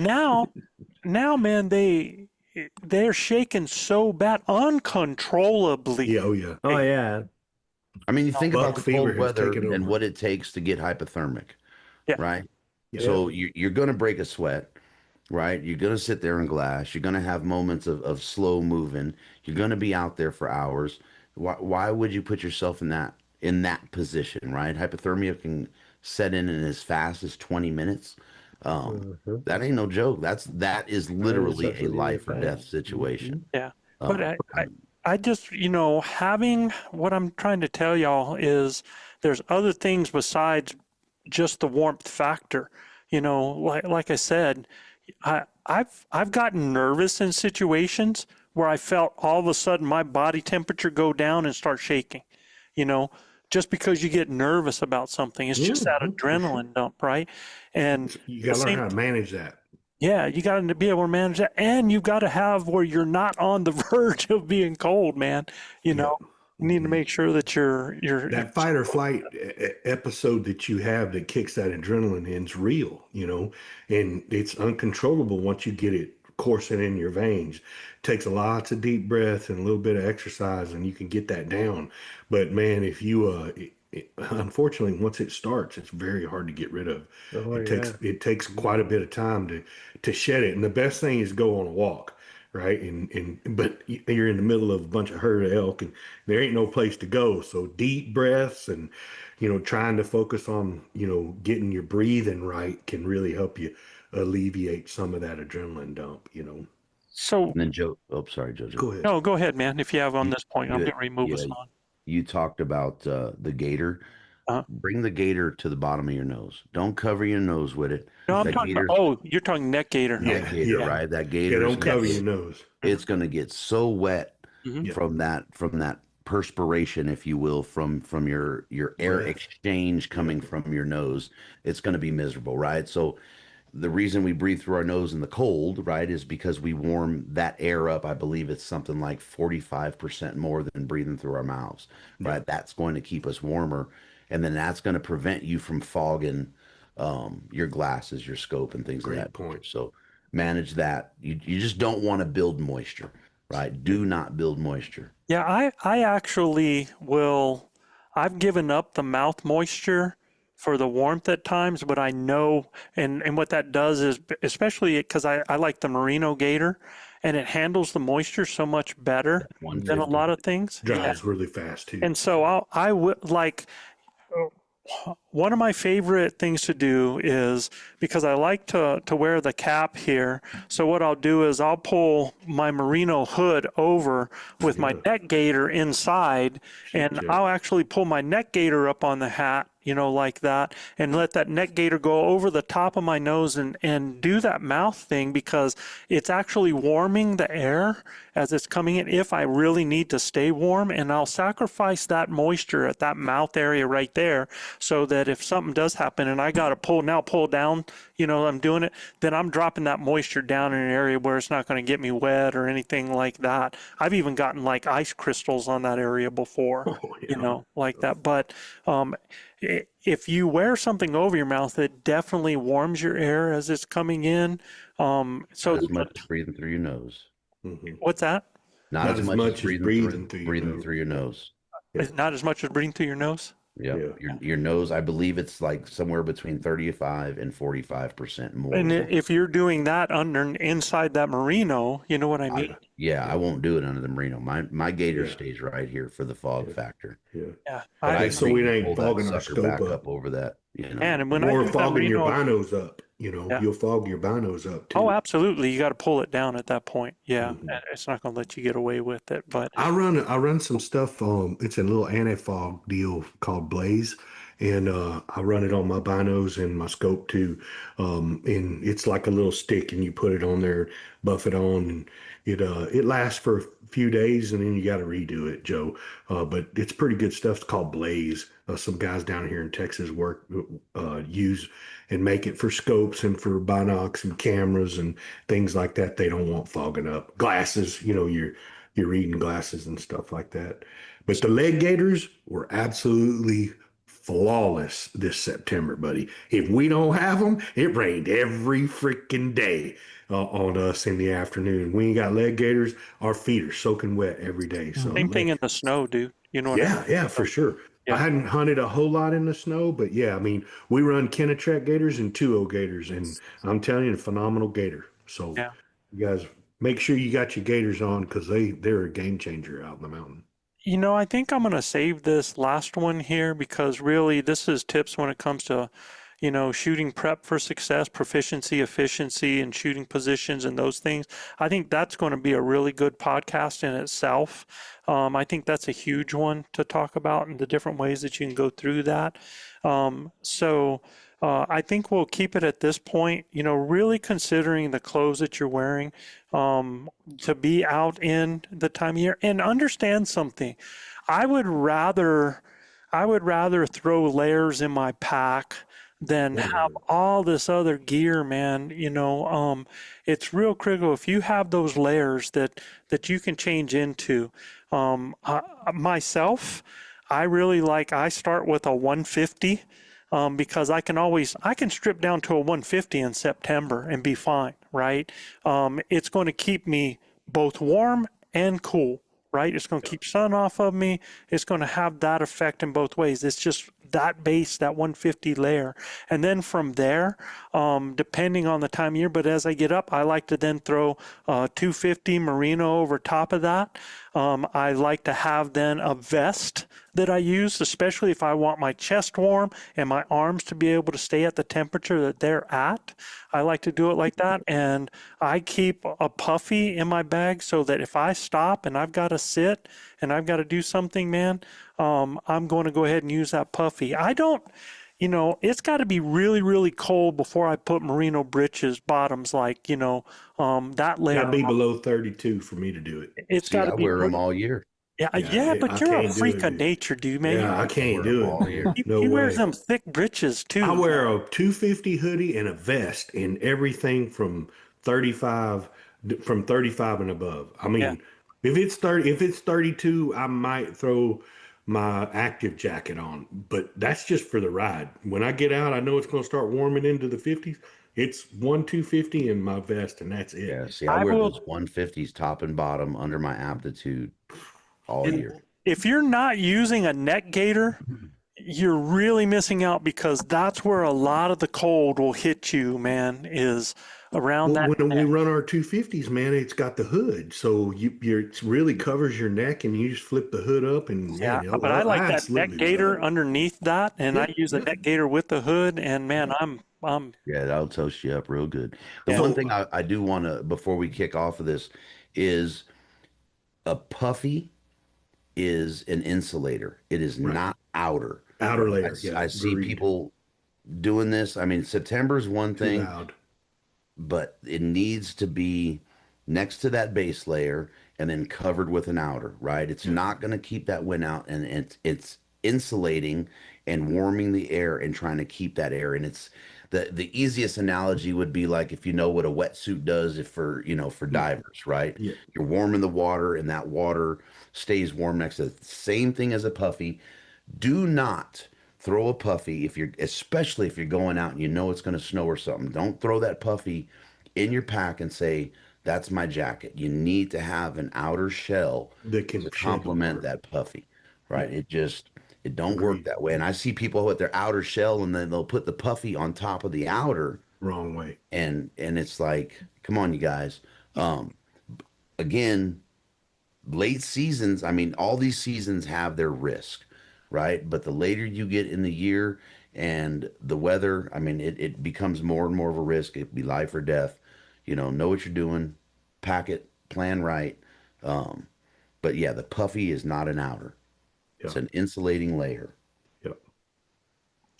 now man, they're shaking so bad uncontrollably. Yeah, oh yeah. Oh yeah. I mean, you think Buck about the fever cold has weather taken and over. what it takes to get hypothermic, Yeah. right? Yeah. So you're going to break a sweat, right? You're going to sit there in glass. You're going to have moments of slow moving. You're going to be out there for hours. Why would you put yourself in that position, right? Hypothermia can set in as fast as 20 minutes. That ain't no joke. That is literally a definitely life or bad. death situation. Yeah. But I just, you know, having what I'm trying to tell y'all is there's other things besides just the warmth factor. You know, like I said, I've gotten nervous in situations where I felt all of a sudden my body temperature go down and start shaking, you know, just because you get nervous about something. It's just that adrenaline dump, right? And You the gotta learn same how to manage that. yeah, you got to be able to manage that, and you've got to have where you're not on the verge of being cold, man. You know, you need to make sure that you're That fight or flight episode that you have that kicks that adrenaline in's real, you know, and it's uncontrollable once you get it coursing in your veins. Takes lots of deep breaths and a little bit of exercise, and you can get that down. But man, if you unfortunately, once it starts, it's very hard to get rid of. Oh, It takes quite a bit of time to shed it. And the best thing is go on a walk, right? But you're in the middle of a bunch of herd of elk, and there ain't no place to go. So deep breaths and trying to focus on getting your breathing right can really help you alleviate some of that adrenaline dump. so. And then Joe, oh, sorry, Jojo. Go ahead. No, go ahead, man. If you have on this point, I'm You- getting ready to move us yeah, on. You talked about the gator. Uh-huh. Bring the gator to the bottom of your nose. Don't cover your nose with it. No, I'm That talking gator, about. Oh, you're talking neck gator. that gator, yeah. right? That Yeah, gator. don't cover your nose. It's going to get so wet Mhm. from that perspiration, if you will, from your air Breath. exchange coming from your nose. It's going to be miserable, right? So the reason we breathe through our nose in the cold, right, is because we warm that air up. I believe it's something like 45% more than breathing through our mouths, right? That's going to keep us warmer. And then that's going to prevent you from fogging your glasses, your scope, and things Great of that. point. So manage that. You just don't want to build moisture, right? Do not build moisture. Yeah, I actually will. I've given up the mouth moisture for the warmth at times, but I know, and what that does is, especially because I like the merino gator, and it handles the moisture so much better than a lot of things. Dries really fast too. And so I would like one of my favorite things to do is, because I like to wear the cap here. So what I'll do is I'll pull my merino hood over with my neck gaiter inside, and Joe. I'll actually pull my neck gaiter up on the hat, like that, and let that neck gaiter go over the top of my nose and do that mouth thing, because it's actually warming the air as it's coming in if I really need to stay warm. And I'll sacrifice that moisture at that mouth area right there, so that if something does happen and I got to pull down, I'm doing it, then I'm dropping that moisture down in an area where it's not going to get me wet or anything like that. I've even gotten like ice crystals on that area before, like that. But if you wear something over your mouth, it definitely warms your air as it's coming in. So Not as much as breathing through your nose. what's that? Not as much as breathing through your nose. Not as much as breathing through your nose. Yeah. Your nose, I believe it's like somewhere between 35 and 45% more. And if you're doing that inside that merino, you know what I mean? I won't do it under the merino. My gator stays right here for the fog factor. Yeah. So it ain't fogging our sucker scope back up. over that. And when Or I do that fogging your merino, binos up. You'll fog your binos up too. oh, absolutely. You got to pull it down at that point. Yeah. It's not going to let you get away with it. But I run some stuff. It's a little anti-fog deal called Blaze, and I run it on my binos and my scope too. And it's like a little stick, and you put it on there, buff it on, and it lasts for a few days, and then you got to redo it, Joe. But it's pretty good stuff. It's called Blaze. Some guys down here in Texas use and make it for scopes and for binocs and cameras and things like that. They don't want fogging up. Glasses, your reading glasses and stuff like that. But the leg gaiters were absolutely flawless this September, buddy. If we don't have them, it rained every freaking day on us in the afternoon. We ain't got leg gaiters. Our feet are soaking wet every day. So same thing in the snow, dude. You know what I mean? yeah, for sure. Yeah. I hadn't hunted a whole lot in the snow, but yeah, I mean, we run Kennetrek gators and 2.0 gators, and I'm telling you, a phenomenal gator. So you guys make sure you got your gators on, because they're a game changer out in the mountain. I think I'm going to save this last one here, because really this is tips when it comes to, shooting prep for success, proficiency, efficiency, and shooting positions and those things. I think that's going to be a really good podcast in itself. I think that's a huge one to talk about, and the different ways that you can go through that. I think we'll keep it at this point, really considering the clothes that you're wearing, to be out in the time of year. And understand something. I would rather throw layers in my pack than have all this other gear, man. It's real critical if you have those layers that you can change into. Myself, I start with a 150. Because I can strip down to a 150 in September and be fine, right? It's going to keep me both warm and cool, right? It's going to keep sun off of me. It's going to have that effect in both ways. It's just that base, that 150 layer. And then from there, depending on the time of year, but as I get up, I like to then throw 250 merino over top of that. I like to have then a vest that I use, especially if I want my chest warm and my arms to be able to stay at the temperature that they're at. I like to do it like that. And I keep a puffy in my bag so that if I stop and I've got to sit and I've got to do something, man, I'm going to go ahead and use that puffy. I don't, it's got to be really, really cold before I put merino breeches bottoms, that layer. Got to be below 32 for me to do it. It's got to be. I wear them all year. Yeah, but you're a freak of nature, dude, man. Yeah, I can't do it. He wears them thick breeches too. I wear a 250 hoodie and a vest and everything from 35 and above. I mean, if it's 32, I might throw my active jacket on, but that's just for the ride. When I get out, I know it's going to start warming into the 50s. It's 250 in my vest, and that's it. Yeah, see, I wear those 150s top and bottom under my aptitude all year. If you're not using a neck gaiter, you're really missing out, because that's where a lot of the cold will hit you, man, is around Well, that when we neck. run our 250s, man, it's got the hood, so it really covers your neck, and you just flip the hood up, and Yeah, man, but I I like that neck absolutely love gaiter it. underneath that, and I Yep, use a yep, neck gaiter with the hood, and man, yep. I'm Yeah, that'll toast you up real good. The one So thing I do want to, before we kick off of this, is a puffy is an insulator. It is right, not outer. outer I, layer, s- yeah, I see agreed. people doing this. I mean, September is one Too thing, loud. but it needs to be next to that base layer and then covered with an outer, right? It's Yeah, not going to keep that wind out, and it's insulating and warming the air and trying to keep that air. And it's the easiest analogy would be like, if you know what a wetsuit does, if for for yeah, divers, right? yeah. You're warming the water and that water stays warm next to the same thing as a puffy. Do not throw a puffy if you're, especially if you're going out and you know it's going to snow or something. Don't throw that puffy in your pack and say, that's my jacket. You need to have an outer shell That to can shed the complement water. that puffy, right? Yeah, It don't work agreed. that way. And I see people with their outer shell and then they'll put the puffy on top of the outer, Wrong way. and it's like, come on, you guys. Um, Again, late seasons, I mean, all these seasons have their risk, right? But the later you get in the year and the weather, I mean, it becomes more and more of a risk. It could be life or death. Know what you're doing, pack it, plan right. Um, but yeah, the puffy is not an outer, Yeah, it's an insulating layer. yeah.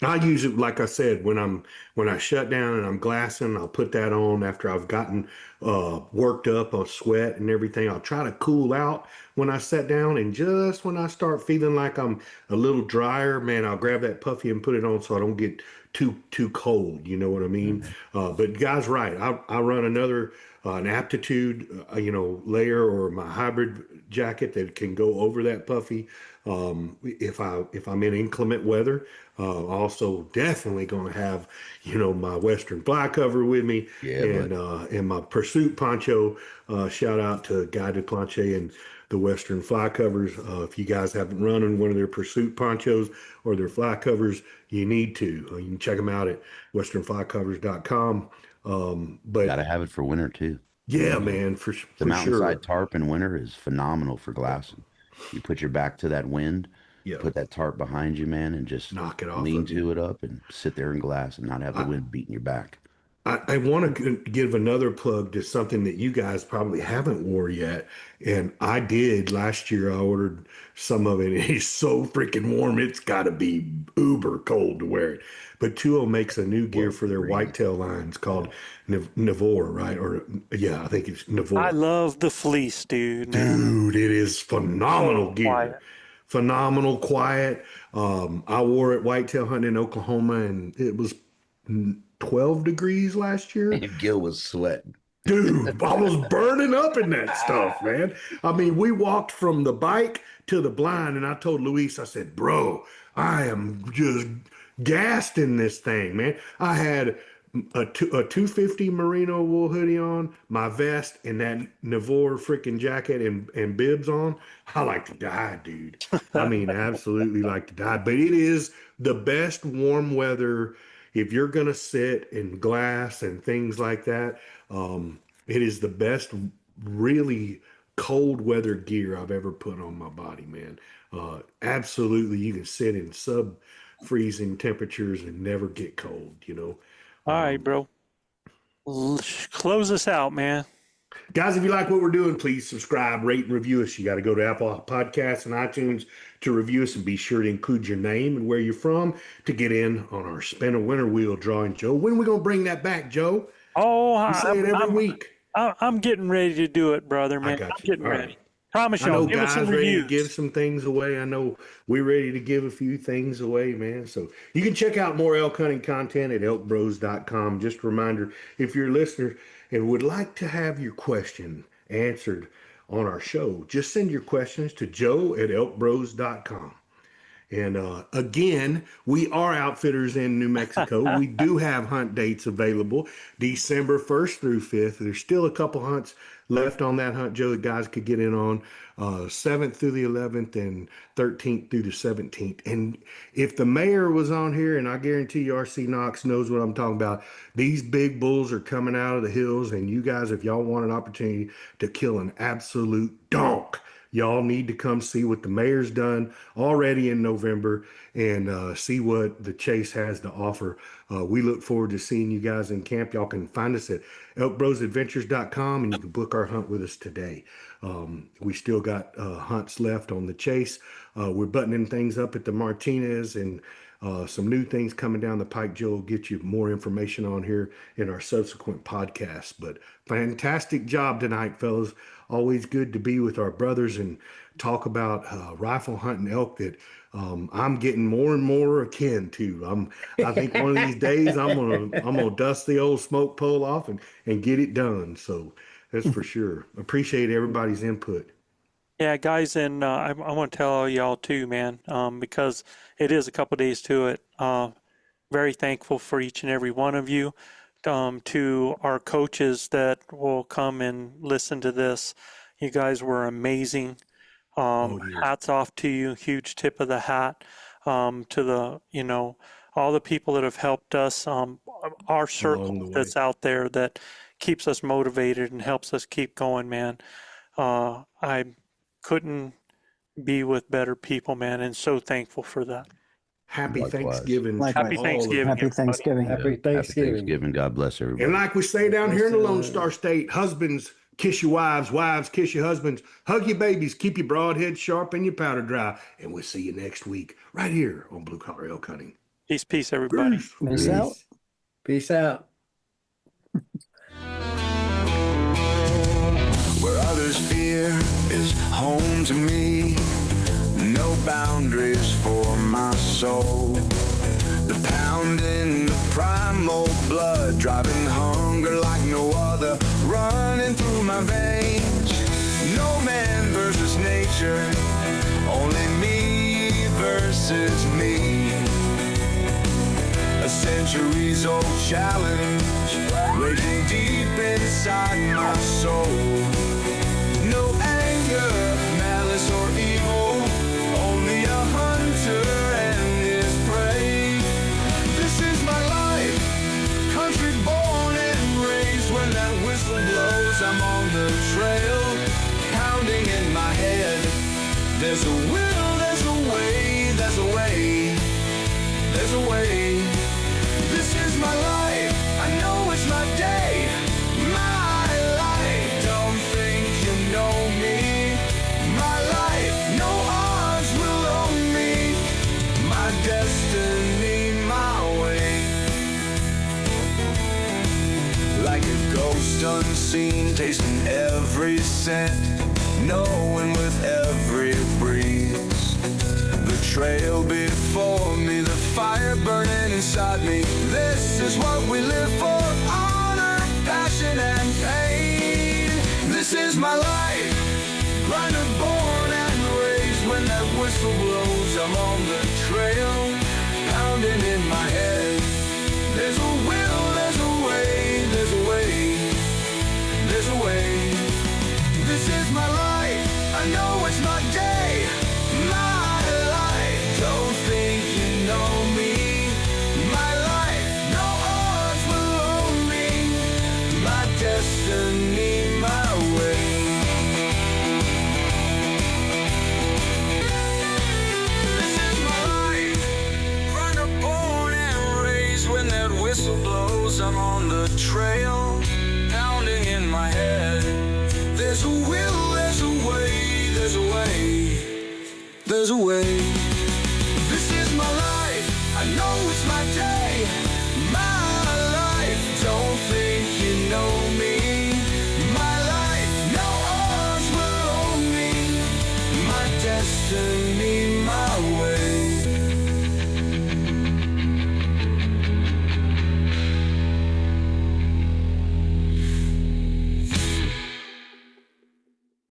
I use it, like I said, when I shut down and I'm glassing, I'll put that on after I've gotten worked up on sweat and everything. I'll try to cool out when I sit down, and just when I start feeling like I'm a little drier, man, I'll grab that puffy and put it on so I don't get too cold. You know what I mean? Mhm. But guys, right, I run another an aptitude, layer, or my hybrid jacket that can go over that puffy. If I'm in inclement weather, also definitely going to have my Western fly cover with me, Yeah, buddy. and my pursuit poncho. Shout out to Guy DePlanche and the Western fly covers. If you guys haven't run in one of their pursuit ponchos or their fly covers, you need to. You can check them out at westernflycovers.com. But Gotta have it for winter too. yeah, You know, man, the for mountainside sure. tarp in winter is phenomenal for glassing. You put your back to that wind, Yeah, put that tarp behind you, man, and just knock it off lean of you. to it up and sit there and glass and not have the I, wind beating your back. I want to give another plug to something that you guys probably haven't wore yet. And I did last year. I ordered some of it. It's so freaking warm. It's got to be uber cold to wear it. But Tuo makes a new gear 12 for their degrees. whitetail lines Yeah. called Navor, right? Or yeah, I think it's I Navor. love the fleece, dude, man. Dude, it is So phenomenal gear. quiet. Phenomenal, quiet. I wore it whitetail hunting in Oklahoma, and it was 12 degrees last year. And Gil was sweating. Dude, I was burning up in that stuff, man. I mean, we walked from the bike to the blind, and I told Luis, I said, bro, I am just gassed in this thing, man. I had a 250 merino wool hoodie on, my vest, and that Navor freaking jacket and bibs on. I like to die, dude. I mean, absolutely like to die. But it is the best warm weather if you're going to sit in glass and things like that. It is the best, really cold weather gear I've ever put on my body, man. Absolutely, you can sit in sub freezing temperatures and never get cold, you know. All right, Um, bro. Close us out, man. Guys, if you like what we're doing, please subscribe, rate, and review us. You got to go to Apple Podcasts and iTunes to review us, and be sure to include your name and where you're from to get in on our Spin a Winner Wheel drawing, Joe. When are we going to bring that back, Joe? Oh, We say it every week. I'm getting ready to do it, brother, I man. I'm got you. getting All ready. right. Promise I y'all, know give us some guys ready to give reviews. some things away. I know we're ready to give a few things away, man. So you can check out more elk hunting content at elkbros.com. Just a reminder, if you're a listener and would like to have your question answered on our show, just send your questions to joe at elkbros.com. And again, we are outfitters in New Mexico. We do have hunt dates available December 1st through 5th. There's still a couple hunts left on that hunt, Joe, that guys could get in on 7th through the 11th and 13th through the 17th. And if the mayor was on here, and I guarantee you RC Knox knows what I'm talking about, these big bulls are coming out of the hills. And you guys, if y'all want an opportunity to kill an absolute donk, y'all need to come see what the mayor's done already in November and see what the chase has to offer. We look forward to seeing you guys in camp. Y'all can find us at ElkBrosAdventures.com and you can book our hunt with us today. We still got hunts left on the chase. We're buttoning things up at the Martinez and some new things coming down the pike. Joe will get you more information on here in our subsequent podcasts. But fantastic job tonight, fellas. Always good to be with our brothers and talk about rifle hunting elk that I'm getting more and more akin to. I think one of these days I'm gonna dust the old smoke pole off and get it done. So that's for sure. Appreciate everybody's input. Yeah, guys, and I want to tell y'all too, man, because it is a couple days to it. Very thankful for each and every one of you. To our coaches that will come and listen to this, you guys were amazing. Hats off to you. Huge tip of the hat to the, all the people that have helped us. Our circle that's out there that keeps us motivated and helps us keep going, man. I couldn't be with better people, man, and so thankful for that. Happy Likewise. Thanksgiving. Likewise. Happy Thanksgiving. Happy Thanksgiving. Happy Thanksgiving. God bless everybody. And like we say down here in the Lone Star State, husbands, kiss your wives, wives, kiss your husbands, hug your babies, keep your broadhead sharp and your powder dry. And we'll see you next week right here on Blue Collar Elk Hunting. Peace, everybody. Peace out. Peace out. Where others fear is home to me. No boundaries for my soul. The pounding, the primal blood, driving hunger like no other, running through my veins. No man versus nature, only me versus me. A centuries old challenge, raging deep inside my soul. No anger, malice or evil, only a hunter and his prey. This is my life, country born and raised. When that whistle blows, I'm on the trail, pounding in my head. There's a will, there's a way, there's a way, there's a way. This is my life, I know it's my day, my life. Don't think you know me, my life, no odds will own me, my destiny, my way. Like a ghost unseen, tasting every scent, knowing with every breeze. The trail before me, the fire burning inside me. This is what we live for, honor, passion, and pain. This is my life, grinder born and raised. When that whistle blows, I'm on the trail, pounding in my head. There's a will, there's a way, there's a way, there's a way. This is my life, I know it's my day, my life. Don't think you know me, my life, no odds will own me, my destiny, my way. This is my life, runner born and raised. When that whistle blows, I'm on the trail, pounding in my head. There's a will, there's a way, there's a way, there's a way. This is my life, I know it's my day, my life. Don't think you know me, my life, no odds will own me, my destiny, my way.